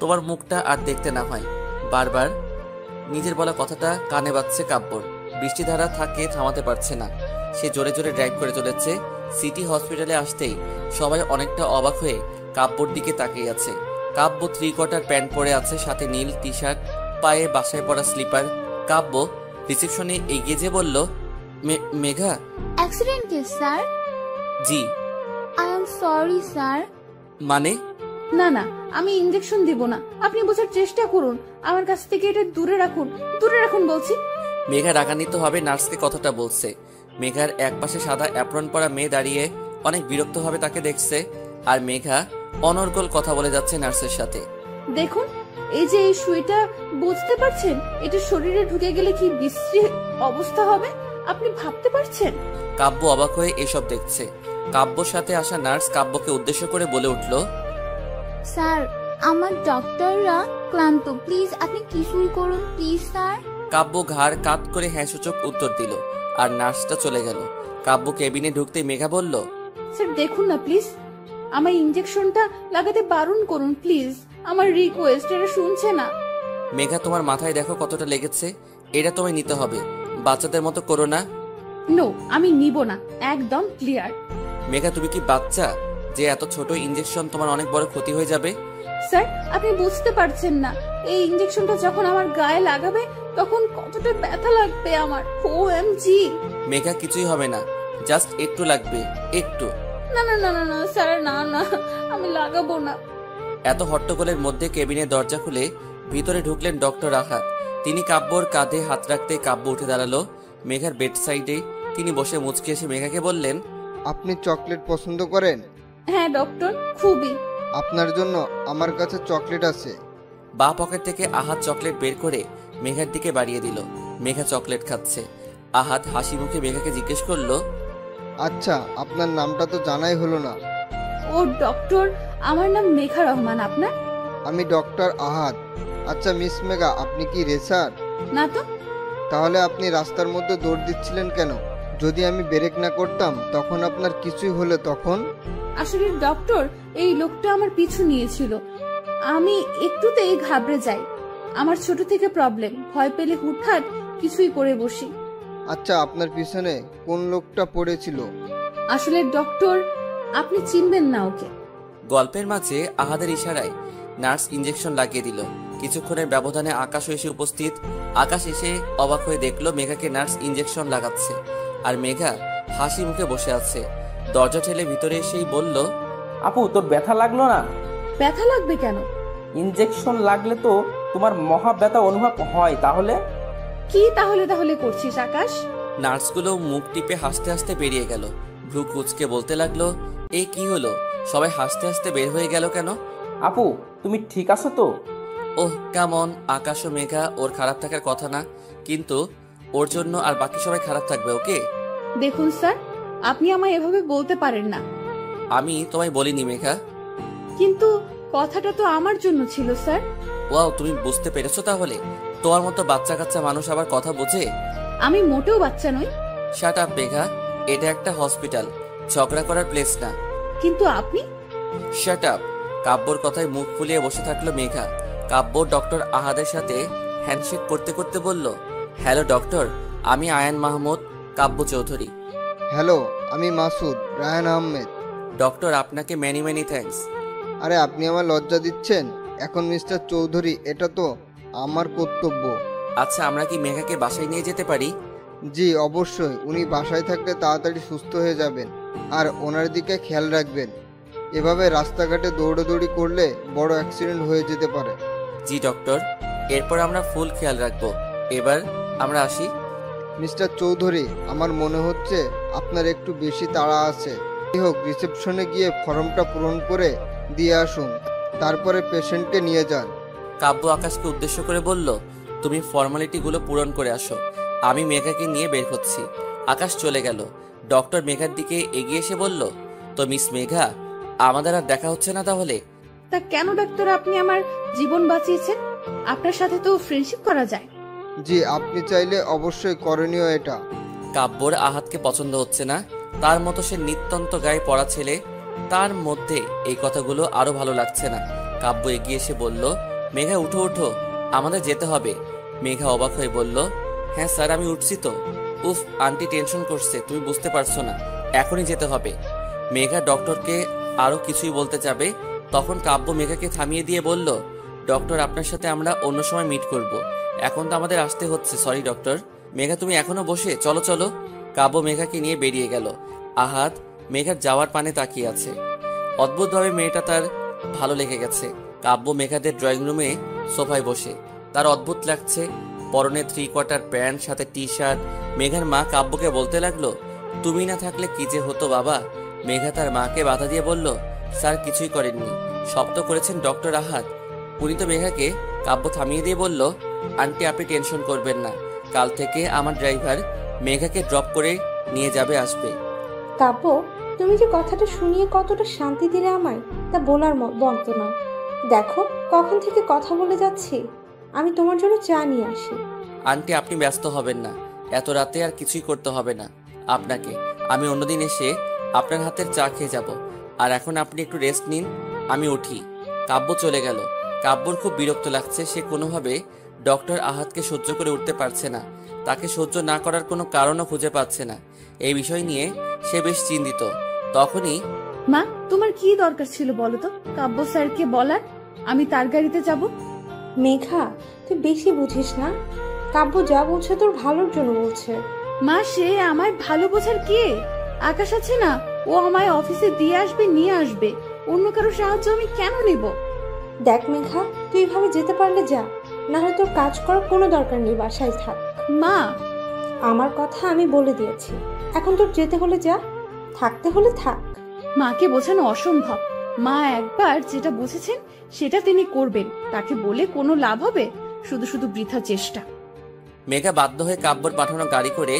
তোমার মুখটা আর দেখতে না হয়। বারবার নিজের বলা কথাটা কানে বাজছে কাব্যর। বৃষ্টিধারা থাকে, থামাতে পারছে না। সে জোরে জোরে ড্রাইভ করে চলেছে। সিটি হসপিটালে আসতেই সবাই অনেকটা অবাক হয়ে কাব্যর দিকে তাকিয়ে আছে। কাব্য 3/4 প্যান্ট পরে আছে, সাথে নীল টি শার্ট, পায়ে বাসায় পরা স্লিপার। কাব্য রিসেপশনে এগিয়ে যে বলল, Megha accident case sir? G. I am sorry sir. মানে? না না, আমি ইনজেকশন দিব না, আপনি বোঝার চেষ্টা করুন। আমার কাছ থেকে এটা দূরে রাখুন, দূরে রাখুন বলছি। মেঘা রাগান্বিত ভাবে নার্সকে কথাটা বলছে। মেঘার একপাশে সাদা অ্যাপ্রন পরা মেয়ে দাঁড়িয়ে অনেক বিরক্তভাবে তাকে দেখছে, আর মেঘা অনর্গল কথা বলে যাচ্ছে নার্সের সাথে। দেখুন, এই যে এই সুইটা, বুঝতে পারছেন এটা শরীরে ঢুকে গেলে কি বিশ্রী অবস্থা হবে আপনি ভাবতে পারছেন? কাব্য অবাক হয়ে এসব দেখছে। কাব্যর সাথে আসা নার্স কাব্যকে উদ্দেশ্য করে বলে উঠল, স্যার, আমার ডক্টররা ক্লান্ত, প্লিজ আপনি কিছুই করুন প্লিজ স্যার। কাব্য ঘাড় কাত করে হ্যাঁ সূচক উত্তর দিল আর নার্সটা চলে গেল। কাব্য কেবিনে ঢুকতেই মেঘা বলল, স্যার দেখুন না প্লিজ, আমার ইনজেকশনটা লাগাতে বারণ করুন প্লিজ, আমার রিকোয়েস্ট, এটা শুনছে না। মেঘা তোমার মাথায় দেখো কতটা লেগেছে, এটা তোমায় নিতে হবে, বাচ্চাদের মতো করো না। নো, আমি নিব না, একদম ক্লিয়ার। মেঘা তুমি কি বাচ্চা যে এত ছোট ইনজেকশন তোমার অনেক বড় ক্ষতি হয়ে যাবে? স্যার আপনি বুঝতে পারছেন না, এই ইনজেকশনটা যখন আমার গায়ে লাগাবে তখন কতটা ব্যথা লাগবে আমার। ওএমজি। মেঘা কিছুই হবে না, জাস্ট একটু লাগবে, একটু। না না না না না স্যার, না না, আমি লাগাবো না। এত হট্টগোলের মধ্যে কেবিনের দরজা খুলে ভিতরে ঢুকলেন ডক্টর আহাদ। তিনি কাব্যর কাঁধে হাত রাখতে কাব্য উঠে দাঁড়ালো মেঘার বেড সাইডে। তিনি বসে মুচকে এসে মেঘাকে বললেন, আপনি চকলেট পছন্দ করেন? হ্যাঁ ডক্টর, খুবই। আপনার জন্য আমার কাছে চকলেট আছে। বা পকেট থেকে আহাদ চকলেট বের করে মেঘার দিকে বাড়িয়ে দিল। মেঘা চকলেট খাচ্ছে। আহাদ হাসি মুখে মেঘাকে জিজ্ঞেস করলো, আচ্ছা আপনার নামটা তো জানাই হলো না। ও ডক্টর, আমার নাম মেঘা রহমান। আপনার? আমি ডক্টর আহাদ। আচ্ছা মিস মেঘা, আপনি কি রেসার? না তো। তাহলে আপনি রাস্তার মধ্যে দৌড় দিচ্ছিলেন কেন? যদি আমি ব্রেক না করতাম তখন আপনার কিছুই হলে তখন? আসলে ডক্টর, এই লোকটা আমার পিছু নিয়েছিল, আমি একটুতেই ঘাবড়ে যাই। আমার ছোট থেকে প্রবলেম, ভয় পেলে হুটহাট কিছুই করে বসি। আচ্ছা আপনার পিছনে কোন লোকটা পড়েছিল? আসলে ডক্টর, আপনি চিনবেন না ওকে। গল্পের মাঝে আহাদের ইশারায় নার্স ইঞ্জেকশন লাগিয়ে দিল। কিছুক্ষণের ব্যবধানে আকাশও এসে উপস্থিত। আকাশ এসে অবাক হয়ে দেখলো মেঘাকে নার্স ইঞ্জেকশন লাগাচ্ছে আর মেঘা হাসি মুখে বসে আছে। দরজা ঠেলে ভিতরে এসেই বলল, আপু তোর ব্যথা লাগলো না? ব্যথা লাগবে কেন? ইনজেকশন লাগলে তো তোমার মহা ব্যথা অনুভব হয়। তাহলে কি তাহলে তাহলে করছিস আকাশ? নার্সগুলো মুখ টিপে হাসতে হাসতে বেরিয়ে গেল। ভ্রু কুচকে বলতে লাগলো, এই কি হলো, সবাই হাসতে হাসতে বের হয়ে গেল কেন? আপু তুমি ঠিক আছো তো? ওহ কেমন, আকাশ ও মেঘা ওর খারাপ থাকার কথা না, কিন্তু ওর জন্য আর বাকি সবাই খারাপ থাকবে ওকে? দেখুন স্যার, আপনি আমায় এভাবে বলতে পারেন না। আমি তোমায় বলিনি মেঘা। কিন্তু কথাটা তো আমার জন্য ছিল স্যার। ওয়াও, তুমি বুঝতে পেরেছো তাহলে? তোমার মতো বাচ্চা কাচ্চা মানুষ আবার কথা বোঝে? আমি মোটেও বাচ্চা নই। শাট আপ মেঘা, এটা একটা হসপিটাল, ঝগড়া করার প্লেস না। কিন্তু আপনি? Shut up. কাব্যর কথায় মুখ ফুলিয়ে বসে থাকলো মেঘা। কাব্য ডক্টর আহাদের সাথে হ্যান্ডশেক করতে করতে বলল, হ্যালো ডক্টর, আমি আয়ান মাহমুদ, কাব্য চৌধুরী। হ্যালো, আমি মাসুদ রায়হান আহমেদ। ডক্টর আপনাকে মেনি মেনি থ্যাঙ্কস। আরে আপনি আমার লজ্জা দিচ্ছেন এখন মিস্টার চৌধুরী, এটা তো আমার কর্তব্য। আচ্ছা আমরা কি মেঘাকে বাসায় নিয়ে যেতে পারি? জি অবশ্যই, উনি বাসায় থাকলে তাড়াতাড়ি সুস্থ হয়ে যাবেন আর ওনার দিকে খেয়াল রাখবেন। এভাবে রাস্তাঘাটে দৌড়াদৌড়ি করলে বড় অ্যাক্সিডেন্ট হয়ে যেতে পারে। জি ডক্টর, এরপর আমরা ফুল খেয়াল রাখবো। এবার আমরা আসি। মিস্টার চৌধুরী, আমার মনে হচ্ছে আপনার একটু বেশি তাড়া আছে। যাই হোক, রিসেপশনে গিয়ে ফর্মটা পূরণ করে দিয়ে আসুন, তারপরে পেশেন্টকে নিয়ে যান। কাব্য আকাশকে উদ্দেশ্য করে বলল, তুমি ফর্মালিটিগুলো পূরণ করে আসো, আমি মেঘাকে নিয়ে বের হচ্ছি। আকাশ চলে গেল। ডক্টর মেঘার দিকে এগিয়ে এসে বলল, তো মিস মেঘা, আমাদের আর দেখা হচ্ছে না তাহলে? তা কেন ডাক্তার, আপনি আমার জীবন বাঁচিয়েছেন, আপনার সাথে তো ফ্রেন্ডশিপ করা যায়। জি আপনি চাইলে অবশ্যই করণীয় এটা। কাব্যর আহাতকে পছন্দ হচ্ছে না, তার মতো সে নিত্যন্ত গায়ে পড়া ছেলে, তার মধ্যে এই কথাগুলো আরো ভালো লাগছে না। কাব্য এগিয়ে এসে বলল, মেঘা উঠো উঠো, আমাদের যেতে হবে। মেঘা অবাক হয়ে বলল, হ্যাঁ স্যার আমি উঠছি তো। উফ, আন্টি টেনশন করছে, তুমি বুঝতে পারছো না, এখনই যেতে হবে। মেঘা ডক্টরকে আরো কিছুই বলতে যাবে, তখন কাব্য মেঘাকে থামিয়ে দিয়ে বলল, ডক্টর আপনার সাথে আমরা অন্য সময় মিট করব, এখন তো আমাদের আসতে হচ্ছে, সরি ডক্টর। মেঘা তুমি এখনো বসে, চলো চলো। কাব্য মেঘাকে নিয়ে বেরিয়ে গেল। আহাদ মেঘার যাওয়ার পানে তাকিয়ে আছে। অদ্ভুতভাবে মেয়েটা তার ভালো লেগে গেছে। কাব্য মেঘাদের ড্রয়িং রুমে সোফায় বসে, তার অদ্ভুত লাগছে। পরনে 3/4 প্যান্ট, সাথে টি শার্ট। মেঘার মা কাব্যকে বলতে লাগলো, তুমি না থাকলে কি যে হতো বাবা। মেঘা তার মাকে বাধা দিয়ে বলল, স্যার কিছুই করেননি, সব তো করেছেন ডক্টর আহাদ, উনি তো মেঘাকে। কাব্য থামিয়ে দিয়ে বলল, আন্টি আপনি টেনশন করবেন না, কাল থেকে আমার ড্রাইভার মেঘাকে ড্রপ করে নিয়ে যাবে আসবে। কাব্য, তুমি যে কথাটা শুনিয়ে কতটা শান্তি দিলে আমায়, তা বলার মতো না। দেখো কখন থেকে কথা বলে যাচ্ছি। আমি তোমার জন্য চা নিয়ে আসি। আন্টি, আপনি ব্যস্ত হবেন না, এত রাতে আর কিছুই করতে হবে না আপনাকে। আমি অন্যদিন এসে আপনার হাতের চা খেয়ে যাব। আর এখন আপনি একটু রেস্ট নিন, আমি উঠি। কাব্য চলে গেল। কাব্যর খুব বিরক্ত লাগছে। সে কোনোভাবে ডক্টর আহাদকে সহ্য করে উঠতে পারছে না। তাকে সহ্য না করার কোনো কারণও খুঁজে পাচ্ছে না। এই বিষয় নিয়ে সে বেশ চিন্তিত। তখনই, মা, তোমার কি দরকার ছিল বলো তো কাব্য স্যারকে বলার আমি তার গাড়িতে যাব? মেঘা, তুই বেশি বুঝিস না। কাব্য যা বলছে তোর ভালোর জন্য বলছে। মা, সে আমায় ভালো বোঝার কে? আকাশ আছে না, ও আমায় অফিসে দিয়ে আসবে, নিয়ে আসবে। অন্য কারো সাহায্য আমি কেন নেব? দেখ মেঘা, তুই এভাবে যেতে পারলে যা, না হয় তোর কাজ করার কোনো দরকার নেই, বাসায় থাক। মা, আমার কথা আমি বলে দিয়েছি। এখন তোর যেতে হলে যা, থাকতে হলে থাক। মাকে বোঝানো অসম্ভব। মা একবার যেটা বুঝেছেন সেটা তিনি করবেন। তাকে বলে কোনো লাভ হবে? শুধু শুধু বৃথা চেষ্টা। মেঘা বাধ্য হয়ে কাব্যর পাঠানো গাড়ি করে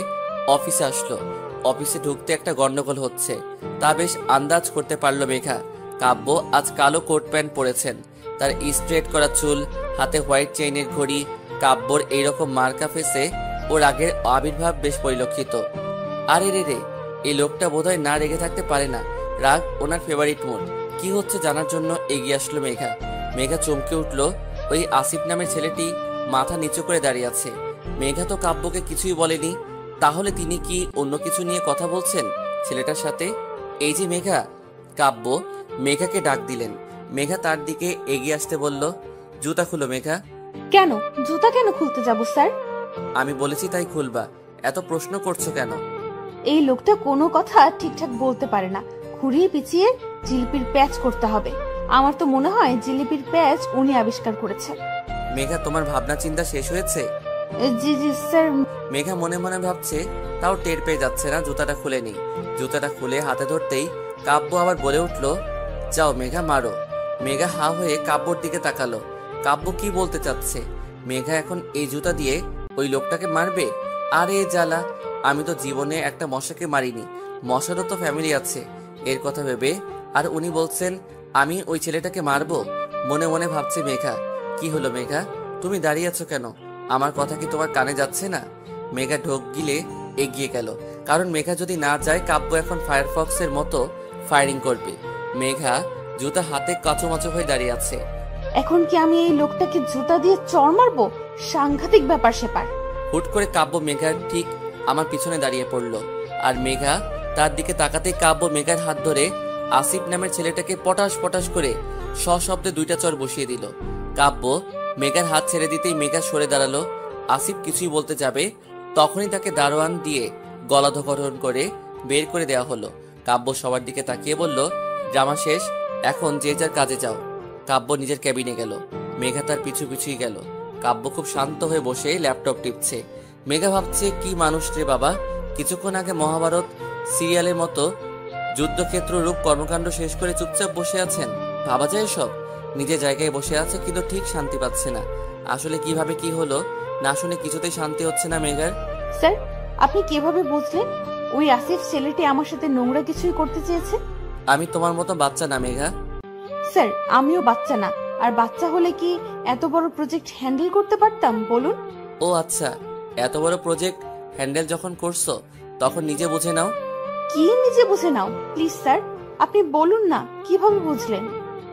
অফিসে আসলো। অফিসে ঢুকতে একটা গন্ডগোল হচ্ছে তা বেশ আন্দাজ করতে পারলো মেঘা। কাব্য আজ কালো কোট প্যান্ট পরেছেন, তার স্ট্রেট করা চুল, হাতে হোয়াইট চেইনের ঘড়ি। কাব্যর এইরকম মার্কা ফেসে ওর আগের আবির্ভাব বেশ পরিলক্ষিত। আরে রে, এই লোকটা বোধহয় না রেগে থাকতে পারে না। রাগ ওনার ফেভারিট মুড। কি হচ্ছে জানার জন্য এগিয়ে আসলো মেঘা। মেঘা চমকে উঠল। ওই আসিফ নামের ছেলেটি মাথা নিচু করে দাঁড়িয়ে আছে। মেঘা তো কাব্যকে কিছুই বলেনি, তাহলে তিনি কি অন্য কিছু নিয়ে কথা বলছেন ছেলেটার সাথে? এই যে মেঘা। কাব্য মেঘাকে ডাক দিলেন। মেঘা তার দিকে এগিয়ে আসতে বলল, জুতা খুলো মেঘা। কেন? জুতা কেন খুলতে যাব স্যার? আমি বলেছি তাই খুলবা, এত প্রশ্ন করছো কেন? এই লোকটা কোনো কথা ঠিকঠাক বলতে পারে না। ঘুরিয়ে পিছিয়ে জিলিপির প্যাচ করতে হবে। আমার তো মনে হয় জিলিপির প্যাচ উনি আবিষ্কার করেছে। মেঘা, তোমার ভাবনা চিন্তা শেষ হয়েছে? জি জি স্যার। মেঘা মনে মনে ভাবছে, তাও টের পেয়ে যাচ্ছে না জুতাটা খুলে নি। জুতাটা খুলে হাতে ধরতেই কাব্য আবার বলে উঠল, যাও মেঘা মারো। মেঘা হা হয়ে কাব্যর দিকে তাকালো। কাব্য কি বলতে চাচ্ছে? মেঘা এখন এই জুতা দিয়ে ওই লোকটাকে মারবে? আরে জ্বালা, আমি তো জীবনে একটা মশাকে মারিনি। মশারও তো ফ্যামিলি আছে। এর কথা ভেবে আর উনি বলছেন আমি ওই ছেলেটাকে মারবো? মনে মনে ভাবছে মেঘা। কি হলো মেঘা, তুমি দাঁড়িয়ে আছো কেন? আমার কথা কি তোমার কানে যাচ্ছে না? মেঘা ঢোক গিলে এগিয়ে গেল, কারণ মেঘা যদি না যায় কাব্য এখন ফায়ারফক্সের মতো ফায়ারিং করবে। মেঘা জুতা হাতে কাঁচোমাচো হয়ে দাঁড়িয়ে আছে। এখন কি আমি এই লোকটাকে জুতা দিয়ে চড় মারবো? সাংঘাতিক ব্যাপার সেপার। হুট করে কাব্য মেঘার ঠিক আমার পিছনে দাঁড়িয়ে পড়লো। আর মেঘা তার দিকে তাকাতেই কাব্য মেঘার হাত ধরে আসিফ নামের ছেলেটাকে পটাশ পটাশ করে সশব্দে দুইটা চড় বসিয়ে দিল। কাব্য মেঘার হাত ছেড়ে দিতেই মেঘা সরে দাঁড়ালো। আসিফ কিছুই বলতে যাবে, তখনই তাকে দারোয়ান দিয়ে গলা ধকরণ করে বের করে দেওয়া হলো। কাব্য সবার দিকে তাকিয়ে বলল, জামা শেষ, এখন যে যার কাজে যাও। কাব্য নিজের ক্যাবিনে গেল। মেঘা তার পিছু পিছুই গেল। কাব্য খুব শান্ত হয়ে বসে ল্যাপটপ টিপছে। মেঘা ভাবছে, কি মানুষ রে বাবা, কিছুক্ষণ আগে মহাভারত সিরিয়ালের মতো যুদ্ধক্ষেত্র রূপ কর্মকাণ্ড শেষ করে চুপচাপ বসে আছেন। ভাবা যায় সব। নিজের জায়গায় বসে আছে কিন্তু ঠিক শান্তি পাচ্ছে না। আসলে কিভাবে কি হলো না শুনে কিছুতেই শান্তি হচ্ছে না মেঘার। স্যার, আপনি কিভাবে বুঝলেন ওই আসিফ ছেলেটি আমার সাথে নোংরা কিছুই করতে চেয়েছে? আমি তোমার মতো বাচ্চা না মেঘা। স্যার, আমিও বাচ্চা না। আর বাচ্চা হলে কি এত বড় প্রজেক্ট হ্যান্ডেল করতে পারতাম বলুন? ও আচ্ছা, এত বড় প্রজেক্ট হ্যান্ডেল যখন করছো তখন নিজে বুঝে নাও। কি নিজে বুঝে নাও? প্লিজ স্যার, আপনি বলুন না কিভাবে বুঝলেন?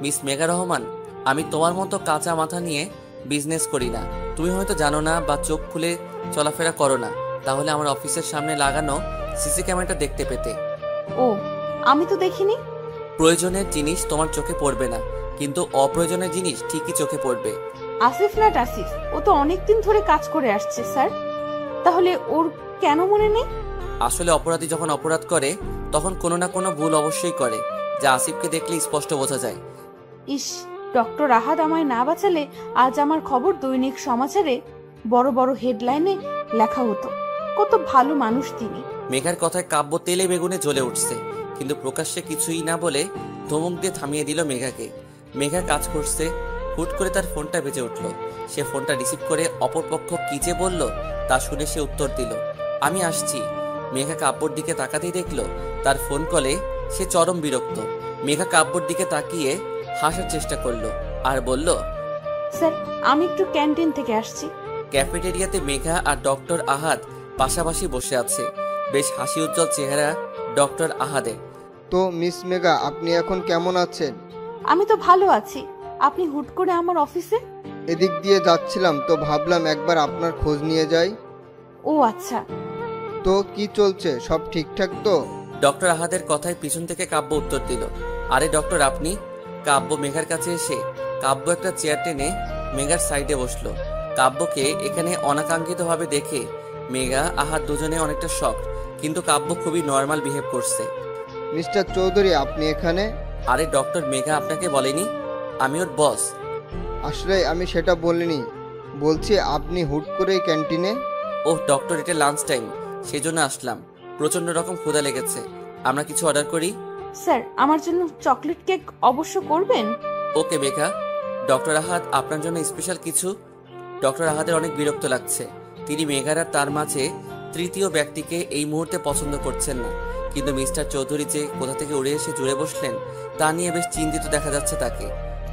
মিস মেঘা রহমান, আমি তোমার মতো কাঁচা মাথা নিয়ে বিজনেস করি না। তুমি হয়তো জানো না বা চোখ খুলে চলাফেরা করো না, তাহলে আমার অফিসের সামনে লাগানো সিসি ক্যামেরাটা দেখতে পেতে। ও, আমি তো দেখিনি। প্রয়োজনের জিনিস তোমার চোখে পড়বে না, কিন্তু অপ্রয়োজনের জিনিস ঠিকই চোখে পড়বে। আসিফ না আসিফ, ও তো অনেকদিন ধরে কাজ করে আসছে স্যার। তাহলে ওর কেন মনে নেই? আসলে অপরাধী যখন অপরাধ করে তখন কোনো না কোনো ভুল অবশ্যই করে, যা আসিফকে দেখলে স্পষ্ট বোঝা যায়। ইস, ডক্টর আহাদ আমায় না বাঁচালে আজ আমার খবর দৈনিক সমাচারে বড় বড় হেডলাইনে লেখা হতো। কত ভালো মানুষ তিনি। মেঘার কথায় কাব্য তেলে বেগুনে জ্বলে উঠছে, কিন্তু প্রকাশ্যে কিছুই না বলে ধমক দিয়ে থামিয়ে দিল মেঘাকে। মেঘা কাজ করছে, হুট করে তার ফোনটা বেজে উঠল। সে ফোনটা রিসিভ করে অপরপক্ষ কি যে বলল তা শুনে সে উত্তর দিল, আমি আসছি। মেঘা কাব্যর দিকে তাকাতেই দেখল তার ফোন কলে সে চরম বিরক্ত। মেঘা কাব্যর দিকে তাকিয়ে হাসার চেষ্টা করলো আর বলল, স্যার আমি একটু ক্যান্টিন থেকে আসছি। ক্যাফেটেরিয়াতে মেঘা আর ডক্টর আহাদ পাশাপাশি বসে আছে। বেশ হাসি উজ্জ্বল চেহারা ডক্টর আহাদের। তো মিস মেঘা, আপনি এখন কেমন আছেন? আমি তো ভালো আছি। আপনি হুট করে আমার অফিসে? এদিক দিয়ে যাচ্ছিলাম তো ভাবলাম একবার আপনার খোঁজ নিয়ে যাই। ও আচ্ছা। তো কি চলছে, সব ঠিকঠাক তো? ডক্টর আহাদের কথায় পিছন থেকে কাব্য উত্তর দিল, আরে ডক্টর আপনি? কাব্য মেঘার কাছে এসে কাব্য একটা চেয়ার টেনে মেঘার সাইডে বসলো। কাব্যকে এখানে অনাকাঙ্ক্ষিতভাবে দেখে মেঘা আহাদ দুজনে অনেকটা শক, কিন্তু কাব্য খুবই নর্মাল বিহেভ করছে। মিস্টার চৌধুরী, আপনি এখানে? আরে ডক্টর, মেঘা আপনাকে বলেনি আমি ওর বস? আসলে আমি সেটা বলিনি, বলছি আপনি হুট করে ক্যান্টিনে? ওহ ডক্টর, এটা লাঞ্চ টাইম, সেই জন্য আসলাম। প্রচন্ড রকম ক্ষুধা লেগেছে, আমরা কিছু অর্ডার করি? স্যার আমার জন্য চকলেট কেক অবশ্য করবেন। ওকে মেঘা। ডক্টর আহাদ আপনার জন্য স্পেশাল কিছু? ডক্টর আহাদের অনেক বিরক্ত লাগছে। তিনি মেঘার আর তার মাঝে তৃতীয় ব্যক্তিকে এই মুহূর্তে পছন্দ করছেন না, কিন্তু মিস্টার চৌধুরী যে কোথা থেকে উড়ে এসে জুড়ে বসলেন তা নিয়ে বেশ চিন্তিত দেখা যাচ্ছে তাকে।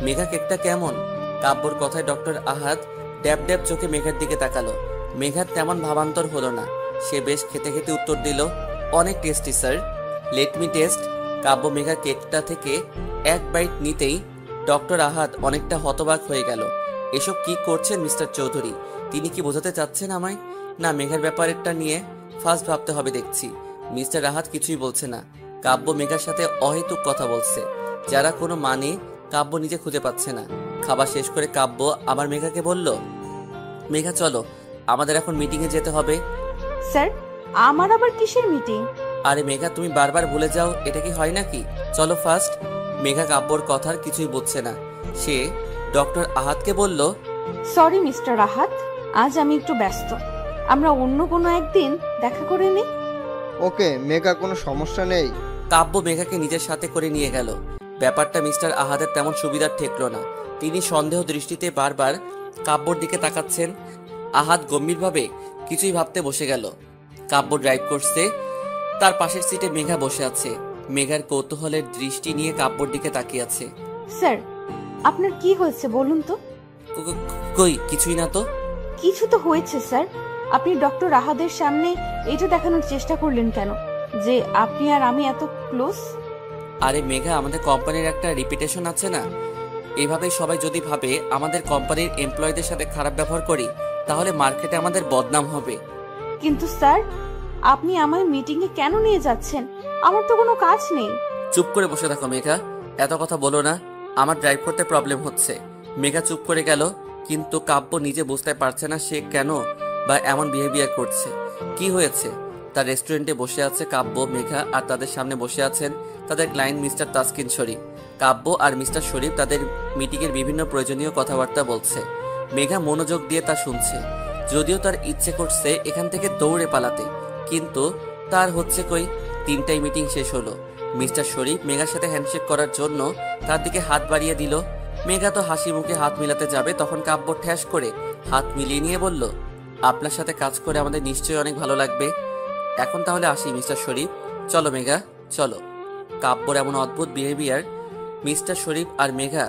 মেঘা কেকটা কেমন? কাব্যর কথায় ডক্টর আহাদ ড্যাব ড্যাব চোখে মেঘার দিকে তাকালো। মেঘার তেমন ভাবান্তর হলো না, সে বেশ খেতে খেতে উত্তর দিল, অনেক tasty sir, let me taste. Kavya মেঘার কেকটা থেকে এক বাইট নিতেই ডক্টর আহাদ অনেকটা হতবাক হয়ে গেল। এসব কি করছেন মিস্টার চৌধুরী? তিনি কি বোঝাতে চাচ্ছেন আমায়? না মেঘার ব্যাপারটা নিয়ে ফার্স্ট ভাবতে হবে দেখছি। মিস্টার আহাদ কিছুই বলছে না। কাব্য মেঘার সাথে অহেতুক কথা বলছে, যারা কোনো মানে কাব্য নিজে খুঁজে পাচ্ছে না। খাবার শেষ করে কাব্য আবার মেঘাকে বলল, মেঘা চলো, আমাদের এখন মিটিংয়ে যেতে হবে। স্যার আমার আবার কিসের মিটিং? আরে মেঘা, তুমি বারবার ভুলে যাও, এটা কি হয় নাকি? চলো ফার্স্ট। মেঘা কাব্যর কথার কিছুই বুঝছে না। সে ডক্টর আহাদকে বলল, সরি মিস্টার আহাদ, আজ আমি একটু ব্যস্ত, আমরা অন্য কোনো একদিন দেখা করে নিই। ওকে মেঘা, কোনো সমস্যা নেই। কাব্য মেঘাকে নিজের সাথে করে নিয়ে গেল। ব্যাপারটা মিস্টার আহাদের তেমন সুবিধার ঠেকল না। তিনি সন্দেহ দৃষ্টিতে বারবার কাব্যর দিকে তাকাচ্ছেন। আহাদ গম্ভীরভাবে কিছুই ভাবতে বসে গেল। কাব্য ড্রাইভ করছে, তার পাশের সিটে মেঘা বসে আছে। মেঘার কৌতূহলের দৃষ্টি নিয়ে কাব্যর দিকে তাকিয়ে আছে। স্যার আপনার কি হয়েছে বলুন তো? কই কিছুই না তো। কিছু তো হয়েছে স্যার। আপনি ডক্টর আহাদের সামনে এটা দেখানোর চেষ্টা করলেন কেন যে আপনি আর আমি এত ক্লোজ? আরে মেঘা, আমাদের কোম্পানির একটা রিপিটেশন আছে না? এইভাবেই সবাই যদি ভাবে আমাদের কোম্পানির এমপ্লয়ীদের সাথে খারাপ ব্যবহার করি, তাহলে মার্কেটে আমাদের বদনাম হবে। কিন্তু স্যার আপনি আমায় মিটিংয়ে কেন নিয়ে যাচ্ছেন? আমার তো কোনো কাজ নেই। চুপ করে বসে থাকো মেঘা, এত কথা বলো না, আমার ড্রাইভ করতে প্রবলেম হচ্ছে। মেঘা চুপ করে গেল, কিন্তু কাব্য নিজে বুঝতে পারছে না সে কেন বা এমন বিহেভিয়ার করছে। কি হয়েছে? তার রেস্টুরেন্টে বসে আছে কাব্য, মেঘা, আর তাদের সামনে বসে আছেন তাদের ক্লায়েন্ট মিস্টার তাসকিন শরীফ। কাব্য আর মিস্টার শরীফ তাদের মিটিংয়ের বিভিন্ন প্রয়োজনীয় কথাবার্তা বলছে। মেঘা মনোযোগ দিয়ে তা শুনছে। যদিও তার ইচ্ছে করছে এখান থেকে দৌড়ে পালাতে, কিন্তু তার হচ্ছে কই। 3টায় মিটিং শেষ হলো। মিস্টার শরীফ মেঘার সাথে হ্যান্ডশেক করার জন্য তার দিকে হাত বাড়িয়ে দিল। মেঘা তো হাসি মুখে হাত মিলাতে যাবে, তখন কাব্য ঠ্যাস করে হাত মিলিয়ে নিয়ে বলল, আপনার সাথে কাজ করে আমাদের নিশ্চয়ই অনেক ভালো লাগবে। এখন তাহলে আসি মিস্টার শরীফ, চলো মেঘা চলো। কাব্যর এমন অদ্ভুত বিহেভিয়ার মিস্টার শরীফ আর মেঘা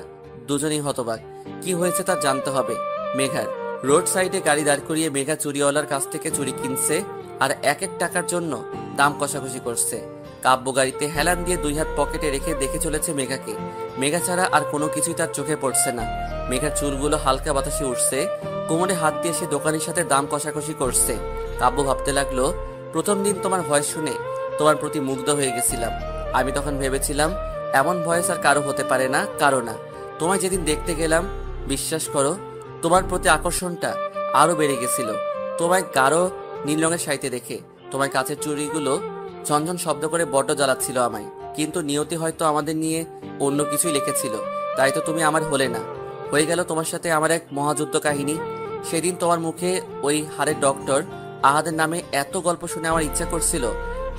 দুজনেই হতবাক। কি হয়েছে তা জানতে হবে মেঘার। রোড সাইডে গাড়ি দাঁড় করিয়ে মেঘা চুরিওয়ালার কাছ থেকে চুরি কিনছে আর এক এক টাকার জন্য দাম কষাকষি করছে। কাব্য গাড়িতে হেলান দিয়ে 2 হাত পকেটে রেখে দেখে চলেছে মেঘাকে। মেঘা ছাড়া আর কোনো কিছুই তার চোখে পড়ছে না। মেঘার চুলগুলো হালকা বাতাসে উঠছে, কোমরে হাত দিয়ে সে দোকানের সাথে দাম কষাকষি করছে। কাব্য ভাবতে লাগলো, প্রথম দিন তোমার ভয়েস শুনে তোমার প্রতি মুগ্ধ হয়ে গেছিলাম। আমি তখন ভেবেছিলাম এমন ভয়েস আর কারো হতে পারে না, কারো না। তোমায় যেদিন দেখতে গেলাম, বিশ্বাস করো তোমার প্রতি আকর্ষণটা আরো বেড়ে গেছিল। তোমায় গাঢ় নীল রঙের শাড়িতে দেখে তোমার কাছের চুড়িগুলো ঝনঝন শব্দ করে বড্ড জ্বালাচ্ছিল আমায়। কিন্তু নিয়তি হয়তো আমাদের নিয়ে অন্য কিছুই লিখেছিল, তাই তো তুমি আমার হলে না। হয়ে গেল তোমার সাথে আমার এক মহাযুদ্ধ কাহিনী। সেদিন তোমার মুখে ওই হাড়ের ডক্টর আহাদের নামে এত গল্প শুনে আমার ইচ্ছা করছিল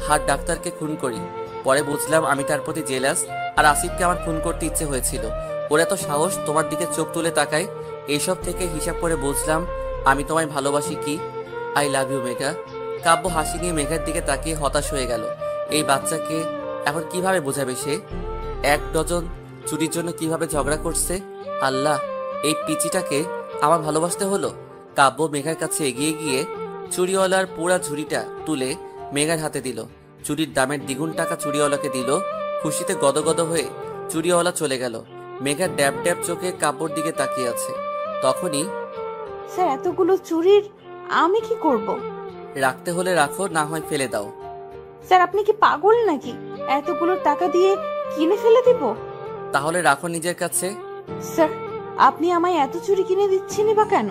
হাড় ডাক্তারকে খুন করি। পরে বুঝলাম আমি তার প্রতি জেলাস, আর আসিফকে আমার খুন করতে ইচ্ছে হয়েছিল। ওর এত সাহস তোমার দিকে চোখ তুলে তাকায়। এইসব থেকে হিসাব করে বুঝলাম আমি তোমায় ভালোবাসি। কি আই লাভ ইউ মেঘা। কাব্য হাসি নিয়ে মেঘার দিকে তাকিয়ে হতাশ হয়ে গেল। এই বাচ্চাকে এখন কিভাবে বোঝাবে সে? 1 ডজন চুরির জন্য কিভাবে ঝগড়া করছে। আল্লাহ, এই পিচিটাকে আমার ভালোবাসতে হলো। কাব্য মেঘার কাছে এগিয়ে গিয়ে চুড়িওয়ালার পুরা ঝুড়িটা তুলে মেঘার হাতে দিল। চুরির দামের দ্বিগুণ টাকা চুড়িওয়ালাকে দিল। খুশিতে গদগদ হয়ে চুড়িওয়ালা চলে গেল। মেঘার ড্যাব ড্যাব চোখে কাব্যর দিকে তাকিয়ে আছে। তখনই, স্যার এতগুলো চুরির আমি কি করব? রাখতে হলে রাখো, না হয় ফেলে দাও। স্যার আপনি কি পাগল নাকি? এতগুলো টাকা দিয়ে কিনে ফেলে দিব? তাহলে রাখো নিজের কাছে। স্যার আপনি আমায় এত চুরি কিনে দিচ্ছেনই বা কেন?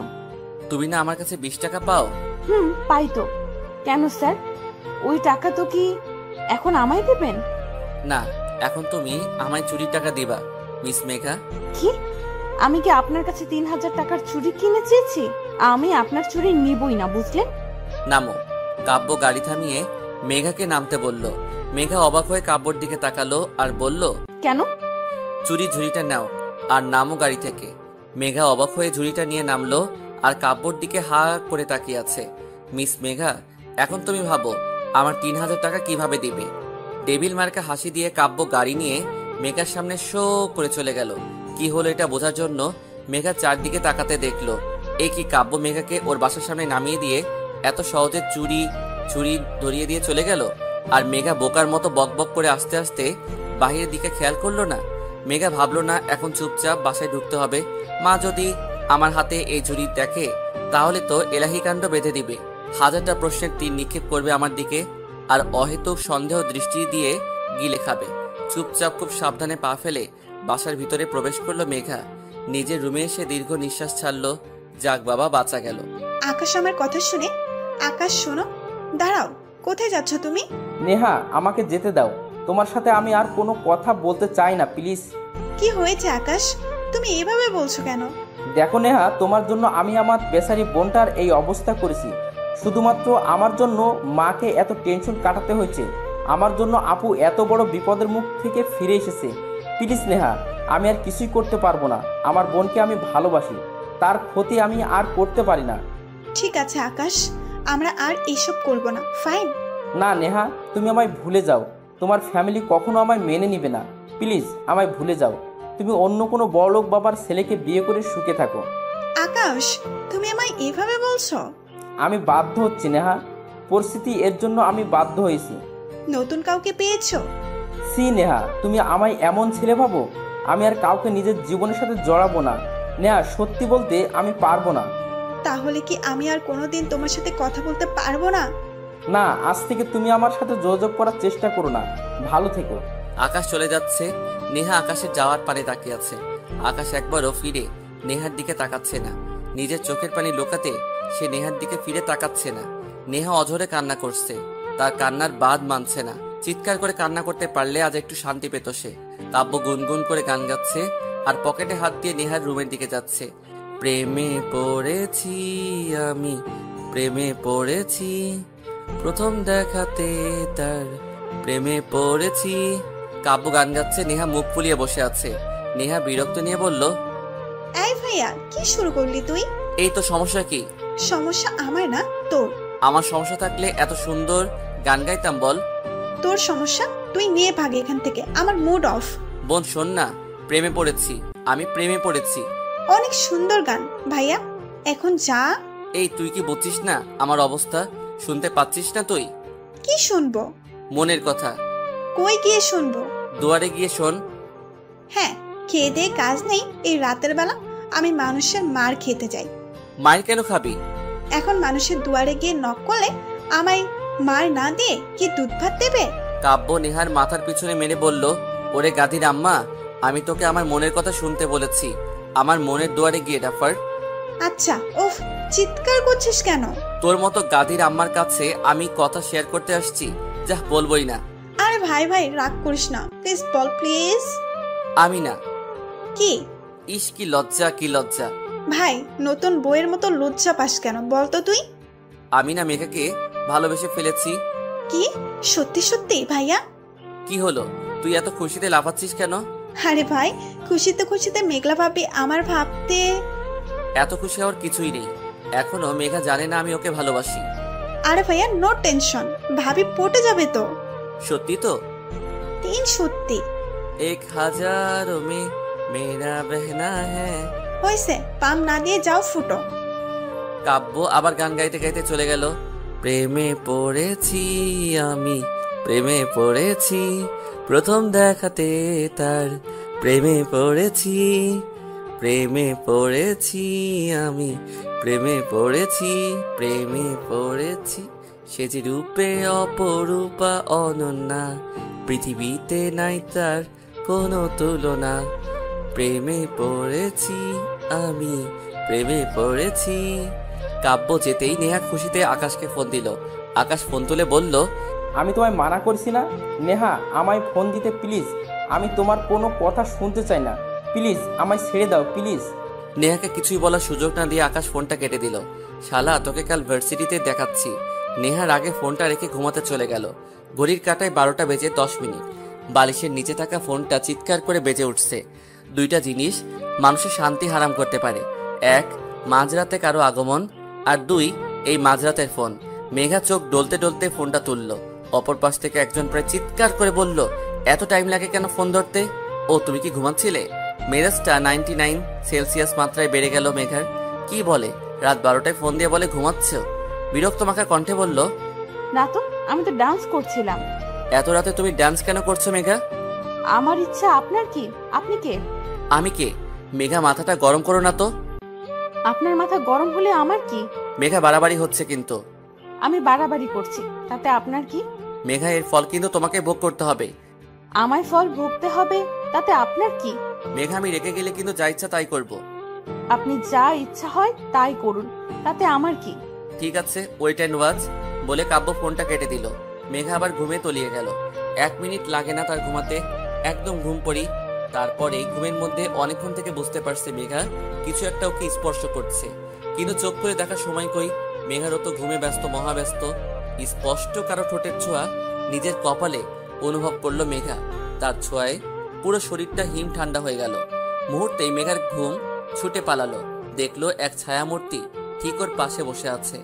তুমি না আমার কাছে 20 টাকা পাও? পাই তো। কেন স্যার, ওই টাকা তো কি এখন আমায় দেবেন? না, এখন তুমি আমায় চুরির টাকা দিবা মিস মেঘা। কি? আমি কি আপনার কাছে 3000 টাকার চুরি কিনে চেয়েছি? আমি আপনার চুরি নিবই না, বুঝলেন? নামো। কাব্য গাড়ি থামিয়ে মেঘাকে নামতে বলল। মেঘা অবাক হয়ে কাব্যর দিকে তাকালো আর বলল, কেন? চুরি ঝুড়িটা নাও আর নামো গাড়ি থেকে। মেঘা অবাক হয়ে ঝুড়িটা নিয়ে নামলো আর কাব্যর দিকে হা করে তাকিয়ে আছে। মিস মেঘা, এখন তুমি ভাবো আমার 3000 টাকা কিভাবে দিবে? ডেভিল মার্কা হাসি দিয়ে কাব্য গাড়ি নিয়ে মেঘার সামনে শো করে চলে গেল। কি হলো এটা বোঝার জন্য মেঘা চারদিকে তাকাতে দেখলো এই কি, কাব্য মেঘাকে ওর বাসার সামনে নামিয়ে দিয়ে এত সহজে চুরি ধরিয়ে দিয়ে চলে গেল। আর মেঘা বোকার মতো বকবক করে আস্তে আস্তে বাহিরের দিকে খেয়াল করলো না। মেঘা ভাবলো না এখন চুপচাপ বাসায় ঢুকতে হবে। মা যদি আমার হাতে এই ঝুড়ি দেখে তাহলে তো এলাহি কাণ্ড বেঁধে দিবে। হাজারটা প্রশ্নের তীর নিক্ষেপ করবে আমার দিকে আর অহেতুক সন্দেহ দৃষ্টি দিয়ে গিলে খাবে। চুপচাপ খুব সাবধানে পা ফেলে বাসার ভিতরে প্রবেশ করলো মেঘা। নিজের রুমে এসে দীর্ঘ নিঃশ্বাস ছাড়লো। যাক বাবা, বাঁচা গেল। আকাশ আমার কথা শুনে, আকাশ শোনো, দাঁড়াও, কোথায় যাচ্ছ তুমি? নেহা, আমাকে যেতে দাও। তোমার সাথে আমি আর কোনো কথা বলতে চাই না, প্লিজ। কি হয়েছে আকাশ, তুমি এভাবে বলছো কেন? দেখো নেহা, তোমার জন্য আমি আমার বেচারি বোনটার এই অবস্থা করেছি। শুধুমাত্র আমার জন্য মাকে এত টেনশন কাটাতে হয়েছে। আমার জন্য আপু এত বড় বিপদের মুখ থেকে ফিরে এসেছে। প্লিজ নেহা, আমি আর কিছুই করতে পারবো না। আমার বোনকে আমি ভালোবাসি, তার ক্ষতি আমি আর করতে পারি না। ঠিক আছে আকাশ, আমরা আর এসব করব না, ফাইন? না নেহা, তুমি আমায় ভুলে যাও। তোমার ফ্যামিলি কখনো আমায় মেনে নিবে না। প্লিজ আমায় ভুলে যাও। তুমি অন্য কোনো বড়লোক বাবার ছেলেকে বিয়ে করে সুখে থাকো। আকাশ, তুমি আমায় এভাবে বলছো? আমি বাধ্য হচ্ছি নেহা, পরিস্থিতি এর জন্য আমি বাধ্য হয়েছি। নতুন কাউকে পেয়েছো? সি নেহা, তুমি আমায় এমন ছেলে ভাবো? আমি আর কাউকে নিজের জীবনের সাথে জড়াবো না নেহা। সত্যি বলতে আমি পারবো না। তাহলে কি আমি আর কোনোদিন তোমার সাথে কথা বলতে পারবো না? না, আজ থেকে তুমি আমার সাথে যোগাযোগ করার চেষ্টা করো না। ভালো থেকো। আকাশ চলে যাচ্ছে। নেহা আকাশের যাওয়ার পানে তাকিয়ে আছে। আকাশ একবারও ফিরে নেহার দিকে তাকাচ্ছে না। নিজের চোখের পানি লুকাতে সে নেহার দিকে ফিরে তাকাচ্ছে না। নেহা অঝরে কান্না করছে। তার কান্নার বাদ মানছে না। চিৎকার করে কান্না করতে পারলে আজ একটু শান্তি পেত সে। কাব্য গুনগুন করে গান গাচ্ছে আর পকেটে হাত দিয়ে নেহার রুমের দিকে যাচ্ছে। প্রেমে পড়েছি আমি, প্রেমে পড়েছি, প্রথম দেখাতে তার প্রেমে পড়েছি। কাব্য গান গাচ্ছে, নেহা মুখ ফুলিয়ে বসে আছে। নেহা বিরক্ত নিয়ে বলল, এই ভাইয়া, কি শুরু করলি তুই? এই তো সমস্যা কি? সমস্যা আমার না, তোর। আমার সমস্যা থাকলে এত সুন্দর গান গাইতাম বল? তোর সমস্যা, তুই নিয়ে ভাগ এখান থেকে, আমার মুড অফ। বোন শোন না, প্রেমে পড়েছি, আমি প্রেমে পড়েছি। অনেক সুন্দর গান ভাইয়া, এখন যা। এই তুই কি বুঝছিস না আমার অবস্থা? শুনতে পাচ্ছিস না তুই? কি শুনবো? মনের কথা। কই গিয়ে শুনবো? দুয়ারে গিয়ে শোন। হ্যাঁ, খেয়ে দিয়ে কাজ নেই, এই রাতের বেলা আমি মানুষের মার খেতে যাই। মায়ের কেন খাবি? এখন মানুষের দুয়ারে গিয়ে নক করলে আমায় মার না দিয়ে কি দুধ ভাত দেবে? কাব্য নেহার মাথার পিছনে মেরে বলল, ওরে গাধির আম্মা, আমি তোকে আমার মনের কথা শুনতে বলেছি। আমার মনের দুয়ারে গিয়ে ডাফার। আচ্ছা, উফ, চিৎকার করছিস কেন? তোর মতো গাধির আম্মার কাছে আমি কথা শেয়ার করতে আসছি, যা বলবোই না। আরে ভাই ভাই, রাগ করিস না, প্লিজ বল, প্লিজ। আমি না। কি? ইস কি লজ্জা, কি লজ্জা। ভাই, নতুন বইয়ের মতো লজ্জা পাস কেন বলতো তুই? আমি না মেঘাকে ভালোবেসে ফেলেছি। কি? সত্যি সত্যি ভাইয়া? কি হলো, তুই এত খুশিতে লাফাচ্ছিস কেন? আরে ভাই, খুশিতে খুশিতে মেঘলা ভাবি আমার ভাবতে। এত খুশি হওয়ার কিছুই নেই। এখনো মেঘা জানে না আমি ওকে ভালোবাসি। আরে ভাইয়া, নো টেনশন, ভাবি পটে যাবে তো। সত্যি তো? সত্যি। 1000 में मेरा बहना है, হয়েছে, পাম না দিয়ে যাও, ফুটো। কাব্য আবার গান গাইতে গাইতে চলে গেল। প্রেমে পড়েছি আমি, প্রেমে পড়েছি, প্রথম দেখাতে তার প্রেমে পড়েছি, প্রেমে পড়েছি আমি, প্রেমে পড়েছি, প্রেমে পড়েছি, সে যে রূপে অপরূপা অনন্যা, পৃথিবীতে নাই তার কোনো তুলনা, প্রেমে পড়েছি আমি, প্রেমে পড়েছি। কাব্য যেতেই নেহা খুশিতে আকাশকে ফোন দিল। আকাশ ফোন তুলে বলল, আমি তোমায় মানা করছি না নেহা, আমায় ফোন দিতে প্লিজ। আমি তোমার কোনো কথা শুনতে চাই না, প্লিজ আমায় ছেড়ে দাও প্লিজ। নেহাকে কিছুই বলার সুযোগ না দিয়ে আকাশ ফোনটা কেটে দিল। শালা, তোকে কাল ভার্সিটিতে দেখাচ্ছি। নেহার আগে ফোনটা রেখে ঘুমাতে চলে গেল। ঘড়ির কাঁটায় 12টা বেজে 10 মিনিট। বালিশের নিচে থাকা ফোনটা চিৎকার করে বেজে উঠছে। দুইটা জিনিস মানুষের শান্তি হারাম করতে পারে। এক, মাঝরাতে কারো আগমন, আর দুই, এই মাঝরাতের ফোন। মেঘা চোখ ডলতে ডলতে ফোনটা তুলল। অপর পাশ থেকে একজন প্রায় চিৎকার করে বলল, এত টাইম লাগে কেন ফোন ধরতে? ও, তুমি কি ঘুমাচ্ছিলে? মেজাজটা 99 সেলসিয়াস মাত্রায় বেড়ে গেল মেঘার। কি বলে, রাত 12টায় ফোন দিয়ে বলে ঘুমাচ্ছ? বিরক্ত মাখা কণ্ঠে বলল, না তো, আমি তো ডান্স করছিলাম। এত রাতে তুমি ডান্স কেন করছো মেঘা? আমার ইচ্ছা, আপনার কি? আপনি কে? আমি কে? মেঘা, মাথাটা গরম করো না তো। আপনার মাথা গরম হলে আমার কি? মেঘা, বাড়াবাড়ি হচ্ছে কিন্তু। আমি বাড়াবাড়ি করছি, তাতে আপনার কি? মেঘা, এর ফল কিন্তু তোমাকে ভোগ করতে হবে। আমায় ফল ভুগতে হবে, তাতে আপনার কি? মেঘা, আমি রেগে গেলে কিন্তু যা ইচ্ছা তাই করব। আপনি যা ইচ্ছা হয় তাই করুন, তাতে আমার কি? ঠিক আছে, ওয়েট অ্যান্ড ওয়াচ বলে কাব্য ফোনটা কেটে দিল। মেঘা আবার ঘুমে তলিয়ে গেল। 1 মিনিট লাগে না তার ঘুমাতে, একদম ঘুম পড়ি। তারপরে ঘুমের মধ্যে অনেকক্ষণ থেকে বুঝতে পারছে মেঘা কিছু একটা ওকে স্পর্শ করছে, কিন্তু চোখ খুলে দেখার সময় কই। মেঘারও তো ঘুমে ব্যস্ত, মহাব্যস্ত। স্পষ্ট কারো ঠোঁটের ছোঁয়া নিজের কপালে অনুভব করলো মেঘা। তার ছোঁয়ায় পুরো শরীরটা হিম ঠান্ডা হয়ে গেল। মুহূর্তেই মেঘার ঘুম ছুটে পালালো। দেখলো এক ছায়ামূর্তি ঠিক ওর পাশে বসে আছে।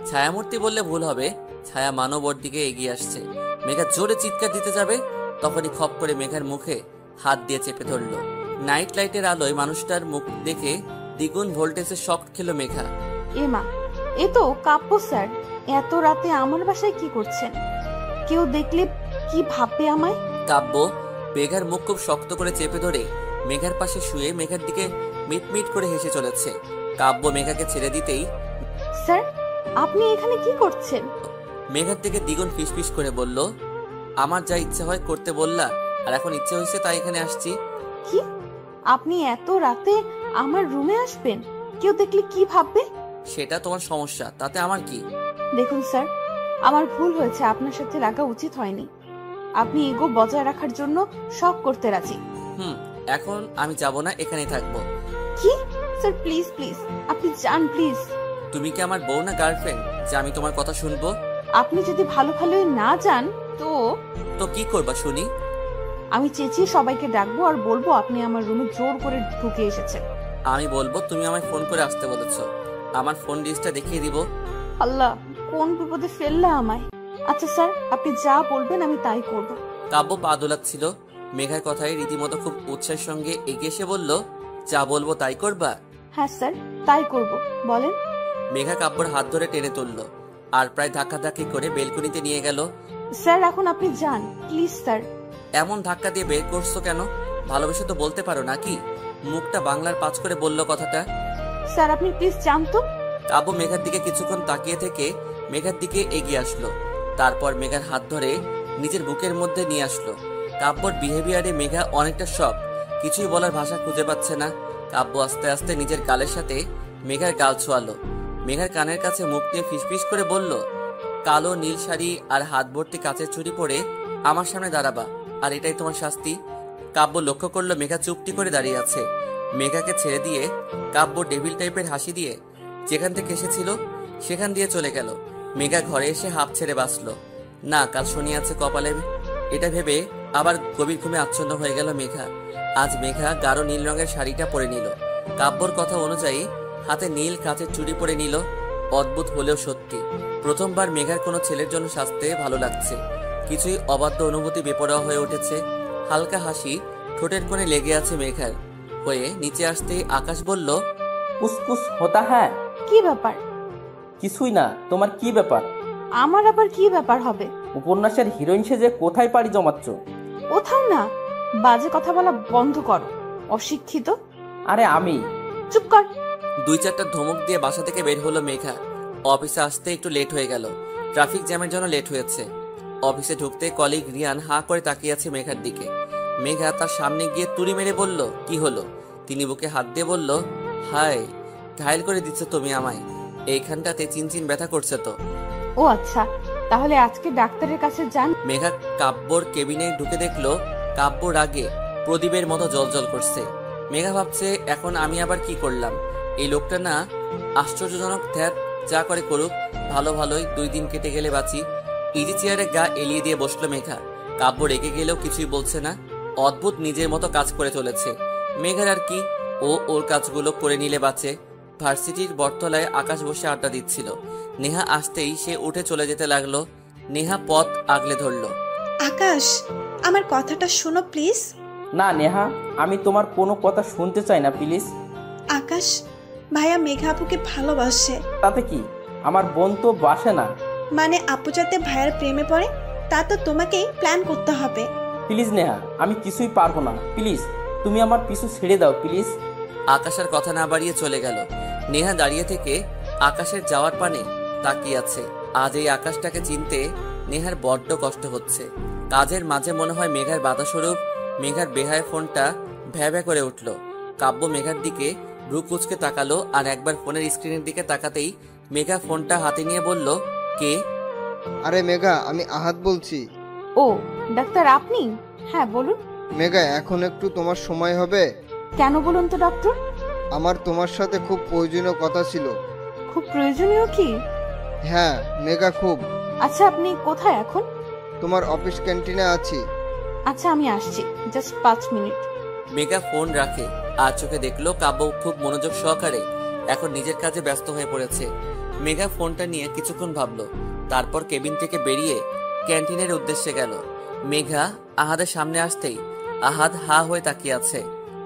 ছায়ামূর্তি বললে ভুল হবে, ছায়া মানব ওর দিকে এগিয়ে আসছে। মেঘা জোরে চিৎকার দিতে যাবে, তখনই খপ করে মেঘার মুখে হাত দিয়ে চেপে ধরলো। নাইট লাইটের আলোয় মানুষটার মুখ দেখে দ্বিগুণ ভোল্টেজে শক খেলো মেঘা। এমা, এ তো কাব্য স্যার। এত রাতে আমার বাসায় কি করছেন? কেউ দেখলে কি ভাববে আমায়? কাব্য মেঘার মুখ খুব শক্ত করে চেপে ধরে মেঘার পাশে শুয়ে মেঘার দিকে মিটমিট করে হেসে চলেছে। কাব্য মেঘাকে ছেড়ে দিতেই, স্যার, আপনি এখানে কি করছেন? মেঘার দিকে দ্বিগুণ ফিসফিস করে বলল, আমার যা ইচ্ছা হয় করতে বললা, আর এখন ইচ্ছে হয়েছে তাই এখানে আসছি। কি? আপনি এত রাতে আমার রুমে আসবেন? কেউ দেখলে কি ভাববে? সেটা তোমার সমস্যা, তাতে আমার কি? দেখুন স্যার, আমার ভুল হয়েছে, আপনার সাথে লাগা উচিত হয়নি। আপনি ইগো বজায় রাখার জন্য সব করতে রাজি। এখন আমি যাব না, এখানেই থাকবো। কি? স্যার প্লিজ প্লিজ, আপনি যান প্লিজ। তুমি কি আমার বউ না গার্লফ্রেন্ড যে আমি তোমার কথা শুনবো? আপনি যদি ভালো ভালোই না যান তো কি করবা শুনি? আমি চেঁচিয়ে সবাইকে ডাকবো আর বলবো আপনি আমার রুমে জোর করে ঢুকে এসেছেন। আমি বলবো তুমি আমায় ফোন করে আসতে বলেছো। আমার ফোন লিস্টটা দেখিয়ে দিব। আল্লাহ, কোন বিপদে ফেললা আমায়। আচ্ছা স্যার, আপনি যা বলবেন আমি তাই করব। কাব্য পা দোলাচ্ছিল। মেঘার কথায় রীতিমতো খুব উৎসাহের সঙ্গে এগিয়ে এসে বলল, যা বলবো তাই করবা? হ্যাঁ স্যার, তাই করব, বলেন। মেঘা কাব্যর হাত ধরে টেনে তুলল আর প্রায় ধাক্কাধাক্কি করে বেলকনিতে নিয়ে গেল। স্যার, এখন আপনি যান প্লিজ স্যার। এমন ধাক্কা দিয়ে বের করছো কেন? ভালোবেসে তো বলতে পারো নাকি? মুখটা বাংলার পাঁচ করে বলল কথাটা। স্যার, আপনি প্লিজ যান তো। কাব্য মেঘার দিকে কিছুক্ষণ তাকিয়ে থেকে মেঘার দিকে এগিয়ে আসলো। তারপর মেঘার হাত ধরে নিজের বুকের মধ্যে নিয়ে আসলো। কাব্যর বিহেভিয়ারে মেঘা অনেকটা শক, কিছুই বলার ভাষা খুঁজে পাচ্ছে না। কাব্য আস্তে আস্তে নিজের গালের সাথে মেঘার গাল ছোঁয়ালো। মেঘার কানের কাছে মুখ নিয়ে ফিসফিস করে বলল, কালো নীল শাড়ি আর হাত ভর্তি কাচের চুড়ি পরে আমার সামনে দাঁড়াবা, আর এটাই তোমার শাস্তি। কাব্য লক্ষ্য করলো মেঘা চুপটি করে দাঁড়িয়ে আছে। মেঘাকে ছেড়ে দিয়ে কাব্য ডেভিল টাইপের হাসি দিয়ে যেখান থেকে এসেছিল সেখান দিয়ে চলে গেল। মেঘা ঘরে এসে হাঁপ ছেড়ে বাঁচল। না, কাল শনি আছে কপালে, এটা ভেবে আবার গভীর ঘুমে আচ্ছন্ন হয়ে গেল মেঘা। আজ মেঘা গাঢ় নীল রঙের শাড়িটা পরে নিল। কাব্যর কথা অনুযায়ী হাতে নীল কাচের চুড়ি পরে নিল। অদ্ভুত হলেও সত্যি, প্রথমবার মেঘার কোনো ছেলের জন্য সাজতে ভালো লাগছে। কিছুই অবাধ্য অনুভূতি বেপরোয়া হয়ে উঠেছে। হালকা হাসি ঠোঁটের কোণে লেগে আছে মেঘার। হয়ে নিচে আসতেই আকাশ বলল, কুসকুস হতা হ্যাঁ। কি ব্যাপার? কিছুই না, তোমার কি ব্যাপার? আমার আবার কি ব্যাপার হবে? উপন্যাসের হিরোইন সেজে কোথায় পাড়ি জমাচ্ছ? কোথাও না, বাজে কথা বলা বন্ধ করো, অশিক্ষিত। আরে আমি। চুপ কর। 2-4টা ধমক দিয়ে বাসা থেকে বের হলো মেঘা। অফিসে আসতে একটু লেট হয়ে গেল, ট্রাফিক জ্যামের জন্য লেট হয়েছে। অফিসে ঢুকতে কলিগ রিয়ান হাঁ করে তাকিয়ে আছে মেঘার দিকে। মেঘা তার সামনে গিয়ে তুড়ি মেরে বলল, কি হলো? তিনি বুকে হাত দিয়ে বলল, হাই, ঘায়ল করে দিচ্ছ তুমি আমায়, এইখানটাতে চিনচিন ব্যথা করছে তো। ও আচ্ছা, তাহলে আজকে ডাক্তারের কাছে যান। মেঘা কাব্যর কেবিনে ঢুকে দেখলো কাব্য রাগে প্রদীপের মতো জ্বলজ্বল করছে। মেঘা ভাবছে, এখন আমি আবার কি করলাম? এই লোকটা না আশ্চর্যজনক। ধ্যাত, যা করে করুক, ভালো ভালোই 2 দিন কেটে গেলে বাঁচি। ইজি চেয়ারে গা এলিয়ে দিয়ে বসলো মেঘা। কাব্য রেগে গেলেও কিছুই বলছে না, অদ্ভুত নিজের মতো কাজ করে চলেছে। মেঘার আর কি, ও ওর কাজগুলো করে নিলে বাঁচে। ভার্সিটির বটতলায় আকাশ বসে আড্ডা দিচ্ছিল। নেহা আসতেই সে উঠে চলে যেতে লাগলো। নেহা পথ আগলে ধরলো। আকাশ, আমার কথাটা শোনো প্লিজ। না নেহা, আমি তোমার কোনো কথা শুনতে চাই না প্লিজ। আকাশ, ভাইয়া মেঘা আপুকে ভালোবাসে। তাতে কি, আমার বোন তো বাসে না। মানে আপু যাতে ভাইয়ার প্রেমে পড়ে, তা তো তোমাকেই প্ল্যান করতে হবে। প্লিজ নেহা, আমি কিছুই পারবো না, প্লিজ তুমি আমার পিছু ছেড়ে দাও প্লিজ। আকাশের কথা না বাড়িয়ে চলে গেল। নেহা দাঁড়িয়ে থেকে আকাশের যাওয়ার পানে তাকিয়ে আছে। আজ এই আকাশটাকে চিনতে নেহার বড্ড কষ্ট হচ্ছে। কাজের মাঝে মনে হয় মেঘার বাধাস্বরূপ। মেঘার বেহায় ফোনটা ভ্যা ভ্যা করে উঠল। কাব্য মেঘার দিকে ভ্রু কুচকে তাকালো, আর একবার ফোনের স্ক্রিনের দিকে তাকাতেই মেঘা ফোনটা হাতে নিয়ে বলল, কে? আরে মেঘা, আমি আহাদ বলছি। ও ডাক্তার, আপনি? হ্যাঁ বলুন। মেঘা, এখন একটু তোমার সময় হবে? কেন বলুন তো ডক্টর? আমার তোমার সাথে খুব প্রয়োজনীয় কথা ছিল। খুব প্রয়োজনীয় কি? হ্যাঁ মেঘা, খুব। আচ্ছা, আপনি কোথায় এখন? তোমার অফিস ক্যান্টিনে আছি। আচ্ছা, আমি আসছি, জাস্ট 5 মিনিট। মেঘা ফোন রাখে আর চোখে দেখলো কাব্য খুব মনোযোগ সহকারে এখন নিজের কাজে ব্যস্ত হয়ে পড়েছে। মেঘা ফোনটা নিয়ে কিছুক্ষণ ভাবলো, তারপর কেবিন থেকে বেরিয়ে ক্যান্টিনের উদ্দেশ্যে গেল। মেঘা আহাদের সামনে আসতেই আহাদ হা হয়ে তাকিয়ে আছে।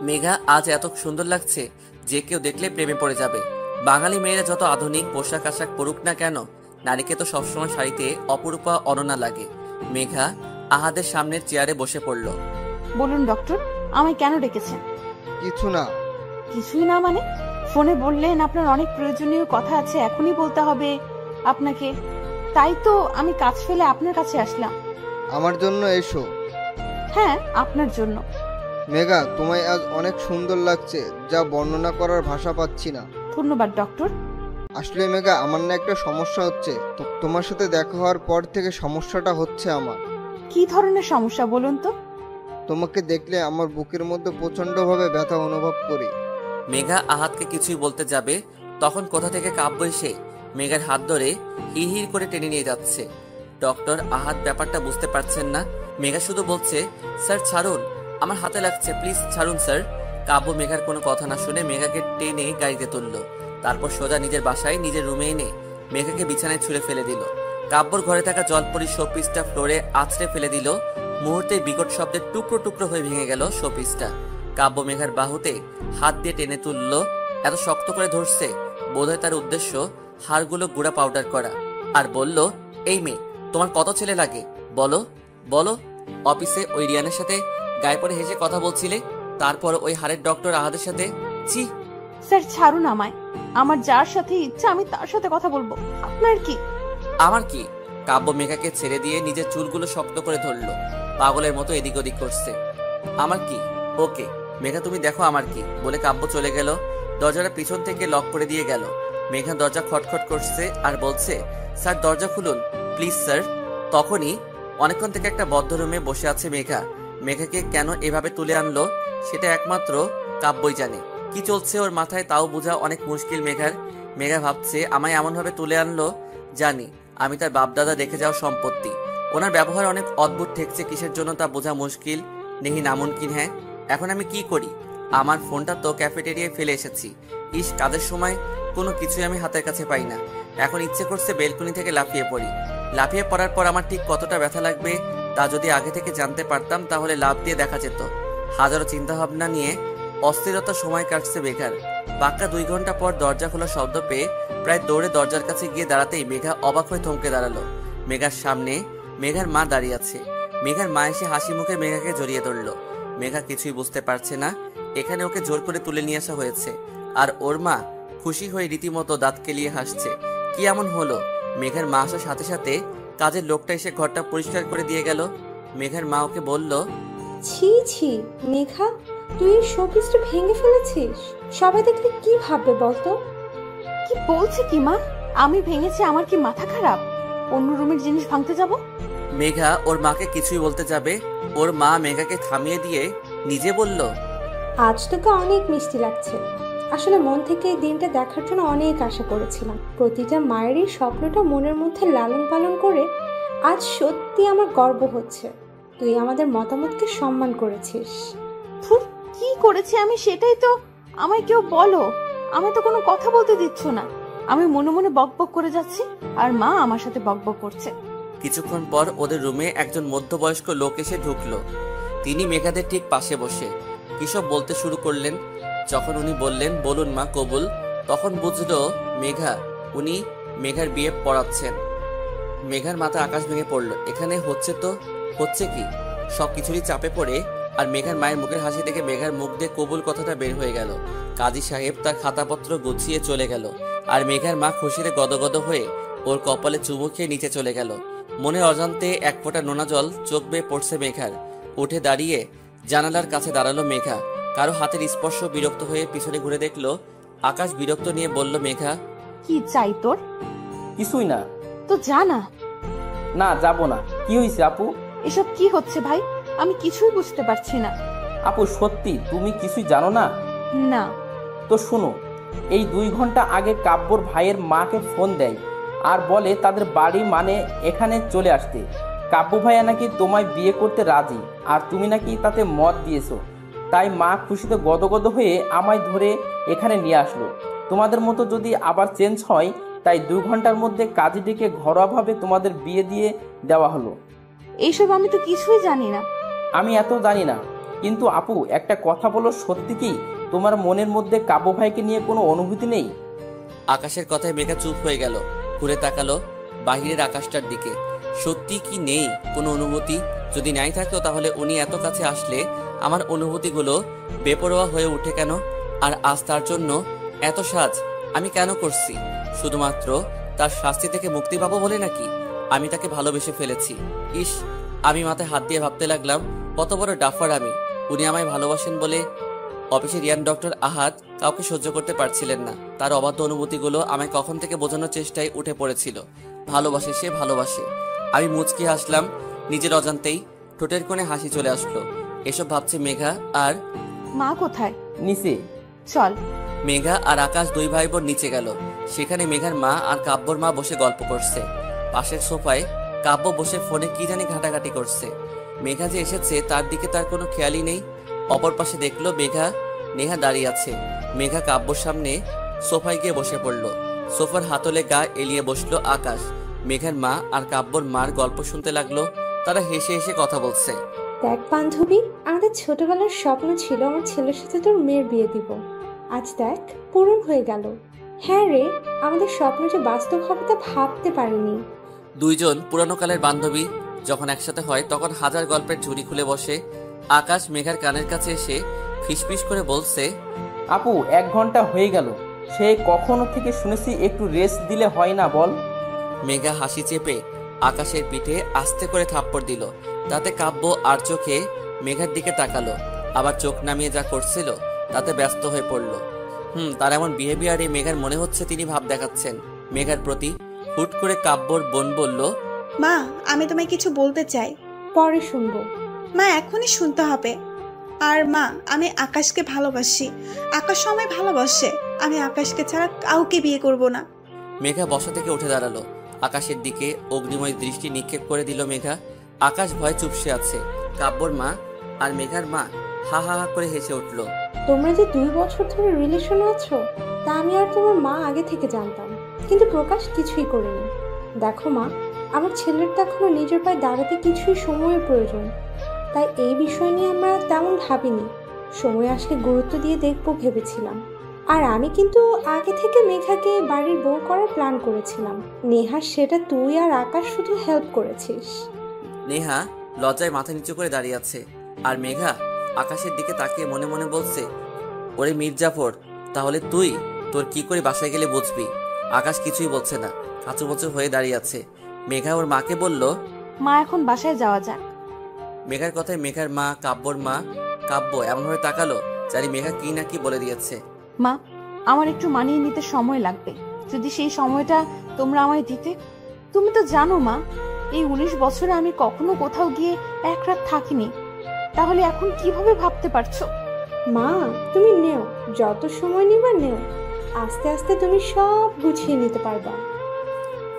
মেঘা আজ এত সুন্দর লাগছে যে কেউ দেখলে প্রেমে পড়ে যাবে। বাঙালি মেয়েরা যত আধুনিক পোশাক আশাক পরুক না কেন, নারীকে তো সবসময় শাড়িতে অপরূপা অনন্যা লাগে। মেঘা আহাদের সামনের চেয়ারে বসে পড়ল। বলুন ডক্টর, আমায় কেন ডেকেছেন? কিছু না। কিছুই না মানে? ফোনে বললেন আপনার অনেক প্রয়োজনীয় কথা আছে, এখনই বলতে হবে আপনাকে। তাই তো আমি কাজ ফেলে আপনার কাছে আসলাম। আমার জন্য এসো। হ্যাঁ, আপনার জন্য। মেঘা, তোমায় আজ অনেক সুন্দর লাগছে, যা বর্ণনা করার ভাষা পাচ্ছি না। ধন্যবাদ ডক্টর। আসলে মেঘা, আমার না একটা সমস্যা হচ্ছে। তোমার সাথে দেখা হওয়ার পর থেকে সমস্যাটা হচ্ছে আমার। কি ধরনের সমস্যা বলুন তো? তোমাকে দেখলে আমার বুকের মধ্যে প্রচন্ডভাবে ব্যথা অনুভব করি। মেঘা আহাদকে কিছুই বলতে যাবে, তখন কোথা থেকে কাব্য এসে মেঘার হাত ধরে হির হির করে টেনে নিয়ে যাচ্ছে। ডক্টর আহাদ ব্যাপারটা বুঝতে পারছেন না। মেঘা শুধু বলছে, স্যার ছাড়ুন, আমার হাতে লাগছে, প্লিজ ছাড়ুন স্যার। কাব্য মেঘার কোনো কথা না শুনে মেঘাকে টেনে গাড়িতে তুলল। তারপর সোজা নিজের বাসায় নিজের রুমে এনে মেঘাকে বিছানায় ছুঁড়ে ফেলে দিল। কাব্যর ঘরে থাকা জলপরি শোপিসটা ফ্লোরে আছড়ে ফেলে দিল। মুহূর্তে বিকট শব্দে টুকরো টুকরো হয়ে ভেঙে গেল শোপিসটা। কাব্য মেঘার বাহুতে হাত দিয়ে টেনে তুলল। এত শক্ত করে ধরছে, বোধহয় তার উদ্দেশ্য হাড়গুলো গুঁড়া পাউডার করা। আর বলল, এই মেয়ে, তোমার কত ছেলে লাগে বলো বলো? অফিসে ওই রিয়ানের সাথে গায়ে পড়ে হেসে কথা বলছিলে, তারপর ওই হাড়ের ডক্টর আহাদের সাথে। ছি! স্যার ছাড়ুন আমায়, আমার যার সাথে ইচ্ছা আমি তার সাথে কথা বলবো, আপনার কি? আমার কি? কাব্য মেঘাকে ছেড়ে দিয়ে নিজের চুলগুলো শক্ত করে ধরলো, পাগলের মতো এদিক ওদিক করছে। আমার কি? ওকে মেঘা, তুমি দেখো আমার কি, বলে কাব্য চলে গেল। দরজাটা পিছন থেকে লক করে দিয়ে গেল। মেঘা দরজা খটখট করছে আর বলছে, স্যার দরজা খুলুন প্লিজ স্যার। তখনই অনেকক্ষণ থেকে একটা বদ্ধ রুমে বসে আছে মেঘা। মেঘাকে কেন এভাবে তুলে আনলো সেটা একমাত্র কাব্যই জানে। কি চলছে ওর মাথায় তাও বোঝা অনেক মুশকিল মেঘার। মেঘা ভাবছে, আমায় এমনভাবে তুলে আনলো, জানি আমি তার বাপদাদা রেখে যাওয়া সম্পত্তি। ওনার ব্যবহার অনেক অদ্ভুত ঠেকছে, কিসের জন্য তা বোঝা মুশকিল, নেহি নামুনকিন। হ্যাঁ, এখন আমি কি করি? আমার ফোনটা তো ক্যাফেটেরিয়ায় ফেলে এসেছি। ইস, কাজের সময় কোনো কিছুই আমি হাতের কাছে পাই না। এখন ইচ্ছে করছে বেলকনি থেকে লাফিয়ে পড়ি। লাফিয়ে পড়ার পর আমার ঠিক কতটা ব্যথা লাগবে তা যদি আগে থেকে জানতে পারতাম তাহলে লাফ দিয়ে দেখা যেত। হাজারো চিন্তা ভাবনা নিয়ে অস্থিরতার সময় কাটছে মেঘার। পাক্কা 2 ঘন্টা পর দরজা খোলার শব্দ পেয়ে প্রায় দৌড়ে দরজার কাছে গিয়ে দাঁড়াতেই মেঘা অবাক হয়ে থমকে দাঁড়ালো। মেঘার সামনে মেঘার মা দাঁড়িয়ে আছে। মেঘার মা এসে হাসি মুখে মেঘাকে জড়িয়ে ধরল। মেঘা কিছুই বুঝতে পারছে না এখানে ওকে জোর করে তুলে নিয়ে আসা হয়েছে, আর ওর মা খুশি হয়ে রীতিমতো দাঁত কেলিয়ে হাসছে। কি এমন হলো? মেঘার মা আসার সাথে সাথে কাজের লোকটা এসে ঘরটা পরিষ্কার করে দিয়ে গেল। মেঘার মা ওকে বলল, ছি ছি মেঘা, তুই এই শোপিসটা ভেঙে ফেলেছিস। সবাই দেখলে কি ভাববে বলতো? কি বলছে কি মা? আমি ভেঙেছি? আমার কি মাথা খারাপ? অন্য রুমের জিনিস ভাঙতে যাব? মেঘা ওর মাকে কিছুই বলতে যাবে, ওর মা মেঘাকে থামিয়ে দিয়ে নিজে বলল, আজ তোকে অনেক মিষ্টি লাগছে। আসলে মন থেকে এই দিনটা দেখার জন্য অনেক আশা করেছিলাম। প্রতিটা মায়েরই স্বপ্নটা মনের মধ্যে লালন পালন করে আজ সত্যি আমার গর্ব হচ্ছে। তুই আমাদের মতামতকে সম্মান করেছিস। ধুর, কি করেছি আমি সেটাই তো আমায় কেউ বলো। আমি তো কোনো কথা বলতে দিচ্ছ না। আমি মনে মনে বকবক করে যাচ্ছি আর মা আমার সাথে বকবক করছে। কিছুক্ষণ পর ওদের রুমে একজন মধ্যবয়স্ক লোক এসে ঢুকলো। তিনি মেঘাদের ঠিক পাশে বসে কিসব বলতে শুরু করলেন। যখন উনি বললেন, বলুন মা কবুল, তখন বুঝলো উনি মেঘার বিয়ে পড়াচ্ছেন। মেঘার মাথা আকাশ ভেঙে পড়লো। এখানে হচ্ছে কি? সবকিছুরই চাপে পড়ে আর মেঘার মায়ের মুখের হাসি থেকে মেঘার মুখ দিয়ে কবুল কথাটা বের হয়ে গেল। কাজী সাহেব তার খাতাপত্র গুছিয়ে চলে গেল আর মেঘার মা খুশিতে গদগদ হয়ে ওর কপালে চুমু খেয়ে নিচে চলে গেল। মনে অজান্তে এক ফোঁটা নোনা জল চোখ বেয়ে পড়ছে মেঘার। উঠে দাঁড়িয়ে জানালার কাছে দাঁড়ালো মেঘা। কারো হাতের স্পর্শ বিরক্ত হয়ে পিছনে ঘুরে দেখলো আকাশ। বিরক্ত নিয়ে বলল, মেঘা কি চাই তোর? কিছুই না। তো জানা। না, যাব না। কি হয়েছে আপু? এসব কি হচ্ছে ভাই? আমি কিছুই বুঝতে পারছি না। আপু সত্যি তুমি কিছুই জানো না? না। তো শোনো, এই 2 ঘন্টা আগে কাব্যর ভাইয়ের মাকে ফোন দেয় আর বলে তাদের বাড়ি মানে এখানে চলে আসতে। কাব্য ভাইয়া নাকি তোমায় বিয়ে করতে রাজি আর তুমি নাকি তাতে মত দিয়েছো। তাই মা খুশিতে গদগদ হয়ে আমায় ধরে এখানে নিয়ে আসলো। তোমাদের মতো যদি আবার চেঞ্জ হয়, তাই 2 ঘন্টার মধ্যে কাজী ডেকে ঘরোয়াভাবে তোমাদের বিয়ে দিয়ে দেওয়া হলো। এইসব আমি তো কিছুই জানি না। আমি এত জানি না, কিন্তু আপু একটা কথা বলো, সত্যি কি তোমার মনের মধ্যে কাব্য ভাইকে নিয়ে কোনো অনুভূতি নেই? আকাশের কথায় মেঘা চুপ হয়ে গেল। ঘুরে তাকালো বাহিরের আকাশটার দিকে। সত্যি কি নেই কোনো অনুভূতি? যদি নাই থাকতো তাহলে উনি এত কাছে আসলে আমার অনুভূতিগুলো বেপরোয়া হয়ে উঠে কেন? আর আজ তার জন্য এত সাজ আমি কেন করছি? শুধুমাত্র তার শাস্তি থেকে মুক্তি পাবো বলে নাকি? আমি তাকে ভালোবেসে ফেলেছি। ইস, আমি মাথায় হাত দিয়ে ভাবতে লাগলাম কত বড় ডাফার আমি। উনি আমায় ভালোবাসেন বলে অফিসের ইয়ান ডক্টর আহাদ কাউকে সহ্য করতে পারছিলেন না। তার অবাধ্য অনুভূতিগুলো আমায় কখন থেকে বোঝানোর চেষ্টায় উঠে পড়েছিল। ভালোবাসে সে, ভালোবাসে। আমি মুচকি হাসলাম নিজের অজান্তেই। ঠোঁটের কোণে হাসি চলে আসলো। এসব ভাবছে মেঘা। আর মা কোথায়? নিচে চল। মেঘা আর আকাশ 2 ভাই বোন নিচে গেল। সেখানে মেঘার মা আর কাব্যর মা বসে গল্প করছে। পাশের সোফায় কাব্য বসে ফোনে কি জানি ঘাটাঘাটি করছে। মেঘা যে এসেছে তার দিকে তার কোনো খেয়ালই নেই। অপর পাশে দেখলো নেহা দাঁড়িয়ে আছে। মেঘা কাব্যর সামনে সোফায় গিয়ে বসে পড়ল। সোফার হাতলে গা এলিয়ে বসলো আকাশ। মেঘার মা আর কাব্যর মার গল্প শুনতে লাগলো। তারা হেসে হেসে কথা বলছে। দেখ বান্ধবী, আমাদের ছোটবেলার স্বপ্ন ছিল আমার ছেলের সাথে তোর মেয়ের বিয়ে দিব। আজ দেখ পূরণ হয়ে গেল। হ্যাঁ রে, আমাদের স্বপ্ন যে বাস্তব হবে তা ভাবতে পারিনি। 2 জন পুরানো কালের বান্ধবী যখন একসাথে হয় তখন হাজার গল্পের ঝুড়ি খুলে বসে। আকাশ মেঘার কানের কাছে এসে ফিসফিস করে বলছে, আপু 1 ঘন্টা হয়ে গেল, সে কখনো থেকে শুনেছি একটু রেস্ট দিলে হয় না বল? মেঘা হাসি চেপে আকাশের পিঠে আস্তে করে থাপ্পড় দিল। তাতে কাব্য আর চোখে মেঘার দিকে তাকালো, আবার চোখ নামিয়ে যা করছিল তাতে ব্যস্ত হয়ে পড়ল। তার এমন বিহেভিয়ারে মেঘার মনে হচ্ছে তিনি ভাব দেখাচ্ছেন মেঘার প্রতি। হুট করে কাব্যর বোন বলল, মা আমি তোমায় কিছু বলতে চাই। পরে শুনবো। মা এখনই শুনতে হবে। আর মা, আমি আকাশকে ভালোবাসি, আকাশ আমায় ভালোবাসে। আমি আকাশকে ছাড়া কাউকে বিয়ে করব না। মেঘা বসা থেকে উঠে দাঁড়ালো। আকাশের দিকে অগ্নিময় দৃষ্টি নিক্ষেপ করে দিল মেঘা। আকাশ ভয় চুপসে আছে। কাব্যর মা আর মেঘার মা হা হা হা করে হেসে উঠল। তোমরা যে 2 বছর ধরে রিলেশনে আছো তা আমি আর তোমার মা আগে থেকে জানতাম, কিন্তু প্রকাশ কিছুই করেনি। দেখো মা, আমার ছেলের তো এখনো নিজের পায়ে দাঁড়াতে কিছুই সময়ের প্রয়োজন। তাই এই বিষয় নিয়ে আমরা তেমন ভাবিনি। সময় আসলে গুরুত্ব দিয়ে দেখবো ভেবেছিলাম। আর আমি কিন্তু আগে থেকে মেঘাকে বাড়ির বউ করার প্ল্যান করেছিলাম। নেহা, সেটা তুই আর আকাশ শুধু হেল্প করেছিস। নেহা লজ্জায় মাথা নিচু করে দাঁড়িয়ে আছে, আর মেঘা আকাশের দিকে তাকিয়ে মনে মনে বলছে, ওরে মির্জাফর, তাহলে তুই তোর কি করে বাসায় গেলে বুঝবি। আকাশ কিছুই বলছে না, কাঁচুমচু হয়ে দাঁড়িয়ে আছে। মেঘা ওর মাকে বলল, মা এখন বাসায় যাওয়া যাক। মেঘার কথায় মেঘার মা কাব্যর মা কাব্য এমনভাবে তাকালো জানি মেঘা কি না কি বলে দিয়েছে। মা, আমার একটু মানিয়ে নিতে সময় লাগবে, যদি সেই সময়টা তোমরা আমায় দিতে। তুমি তো জানো মা, এই 19 বছরে আমি কখনো কোথাও গিয়ে এক রাত থাকিনি, তাহলে এখন কিভাবে ভাবতে পারছো? মা, তুমি নেও, যত সময় নিবা নেও, আস্তে আস্তে তুমি সব গুছিয়ে নিতে পারবা।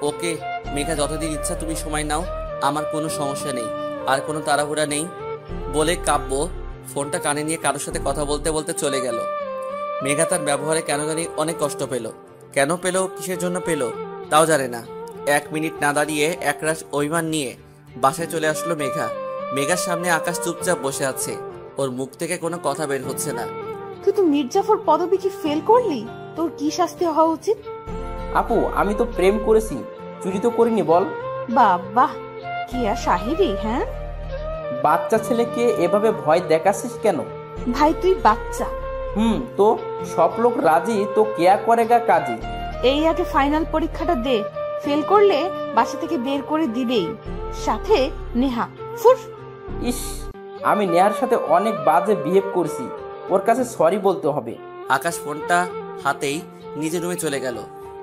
ওকে মেঘা, যতদিন ইচ্ছা তুমি সময় নাও, আমার কোনো সমস্যা নেই, আর কোনো তাড়াহুড়া নেই বলে কাব্য ফোনটা কানে নিয়ে কারোর সাথে কথা বলতে বলতে চলে গেল। মেঘা তার ব্যবহারে কেন জানি অনেক কষ্ট পেল। কেন পেল, কিসের জন্য পেল তাও জানে না। 1 মিনিট না দাঁড়িয়ে একরাশ অভিমান নিয়ে বাসায় চলে আসলো মেঘা। মেঘার সামনে আকাশ চুপচাপ বসে আছে, ওর মুখ থেকে কোনো কথা বের হচ্ছে না। তুই তো মির্জাফর পদবী কি ফেল করলি? তোর কি শাস্তি হওয়া উচিত? আপু, আমি তো প্রেম করেছি, চুরি তো করিনি বল। বাবা, কি আর শাহিরি! হ্যাঁ, বাচ্চা ছেলেকে এভাবে ভয় দেখাচ্ছিস কেন? ভাই তুই বাচ্চা। তো সব লোক রাজি তো কেয়া করেগা কাজী। এই আগে ফাইনাল পরীক্ষাটা দে, ফেল করলে বাসা থেকে বের করে দিবেই, সাথে নেহা। ফুর! ইস, আমি নেহার সাথে অনেক বাজে বিহেভ করছি, ওর কাছে সরি বলতে হবে। আকাশ ফোনটা হাতেই নিজের রুমে চলে গেল।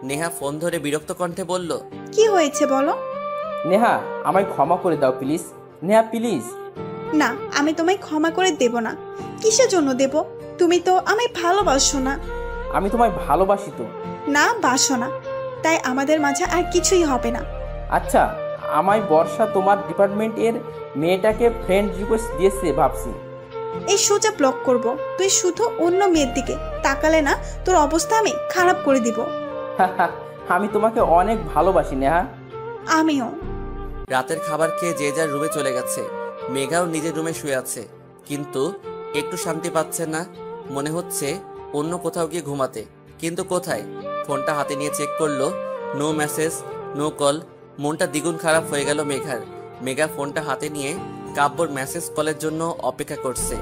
নেহা ফোন ধরে বিরক্ত কণ্ঠে বলল, কি হয়েছে বলো? নেহা, আমায় ক্ষমা করে দাও প্লিজ। নেহা প্লিজ। না, আমি তোমায় ক্ষমা করে দেব না। কিসের জন্য দেব? তুমি তো আমায় ভালোবাসো না। আমি তোমায় ভালোবাসি তো। না, বাসো না, তাই আমাদের মাঝে আর কিছুই হবে না। আচ্ছা, আমায় বর্ষা তোমার ডিপার্টমেন্টের মেয়েটাকে ফ্রেন্ড রিকোয়েস্ট দিয়েছে ভাবছি। এই সোজা ব্লক করব। তুই শুধু অন্য মেয়ের দিকে তাকালে না, তোর অবস্থা আমি খারাপ করে দিব। আমি তোমাকে অনেক ভালোবাসি নেহা। আমিও। রাতের খাবার খেয়ে যে যার রুমে চলে গেছে। মেঘাও নিজের রুমে শুয়ে আছে, কিন্তু একটু শান্তি পাচ্ছে না। মনে হচ্ছে অন্য কোথাও গিয়ে ঘুমাতে, কিন্তু কোথায়? ফোনটা হাতে নিয়ে চেক করলো, নো মেসেজ, নো কল। মনটা দ্বিগুণ খারাপ হয়ে গেল মেঘার। মেঘা ফোনটা হাতে নিয়ে কাব্যর মেসেজ কলের জন্য অপেক্ষা করছে।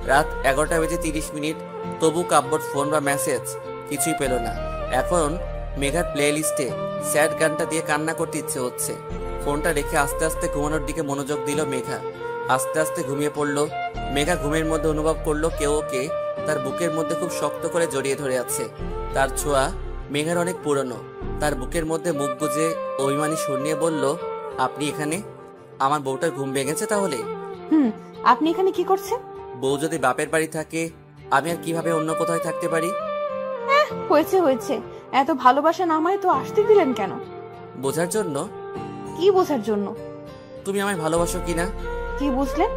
রাত 11:30, তবু কাব্যর ফোন বা মেসেজ কিছুই পেল না। এখন মেঘার প্লে লিস্টে স্যাড গানটা দিয়ে কান্না করতে ইচ্ছে হচ্ছে। ফোনটা রেখে আস্তে আস্তে ঘুমানোর দিকে মনোযোগ দিল মেঘা। আস্তে আস্তে ঘুমিয়ে পড়লো। মেঘা ঘুমের মধ্যে অনুভব করলো কেউ ওকে তার বুকের মধ্যে খুব শক্ত করে জড়িয়ে ধরে আছে। তার ছোঁয়া মেঘার অনেক পুরনো। তার বুকের মধ্যে মুখ গুজে অভিমানী সুর নিয়ে বলল, আপনি এখানে? আমার বউটার ঘুম ভেঙেছে তাহলে? আপনি এখানে কি করছেন? বউ যদি বাপের বাড়ি থাকে, আমি আর কিভাবে অন্য কোথায় থাকতে পারি? হয়েছে হয়েছে, এত ভালোবাসা নামায় তো আসতে দিলেন কেন? বোঝার জন্য। কি বোঝার জন্য? তুমি আমায় ভালোবাসো কিনা। কি বুঝলেন?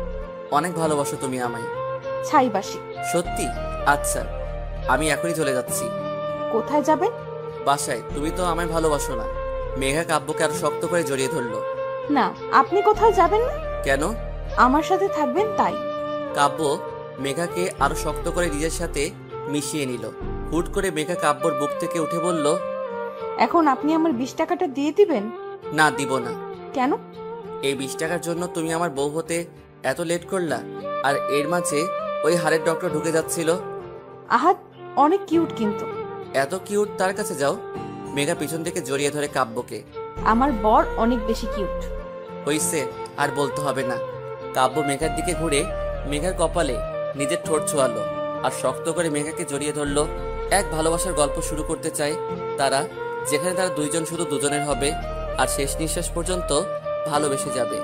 অনেক ভালোবাসো তুমি আমায়। ছাইবাসি। সত্যি? আচ্ছা, আমি এখনই চলে যাচ্ছি। কোথায় যাবেন? বাসায়। তুমি তো আমায় ভালোবাসো না। মেঘা কাব্যকে আরো শক্ত করে জড়িয়ে ধরলো। না, আপনি কোথাও যাবেন না। কেন? আমার সাথে থাকবেন তাই। কাব্য মেঘাকে আরো শক্ত করে নিজের সাথে মিশিয়ে নিল। হুট করে মেঘা কাব্যর বুক থেকে উঠে বলল, এখন আপনি আমার 20 টাকাটা দিয়ে দিবেন? না, দিব না। কেন? এই 20 টাকার জন্য তুমি আমার বউ হতে এত লেট করলা, আর এর মাঝে ওই হাড়ের ডক্টর ঢুকে যাচ্ছিল। আহাত অনেক কিউট কিন্তু। এত কিউট তার কাছে যাও। মেঘা পিছন থেকে জড়িয়ে ধরে কাব্যকে। আমার বর অনেক বেশি কিউট। হইছে, আর বলতে হবে না। কাব্য মেঘার দিকে ঘুরে মেঘার কপালে নিজের ঠোঁট ছোঁয়ালো আর শক্ত করে মেঘাকে জড়িয়ে ধরলো। এক ভালোবাসার গল্প শুরু করতে চায় তারা, যেখানে তারা দুইজন শুধু দুজনের হবে আর শেষ নিঃশ্বাস পর্যন্ত ভালোবেসে যাবে।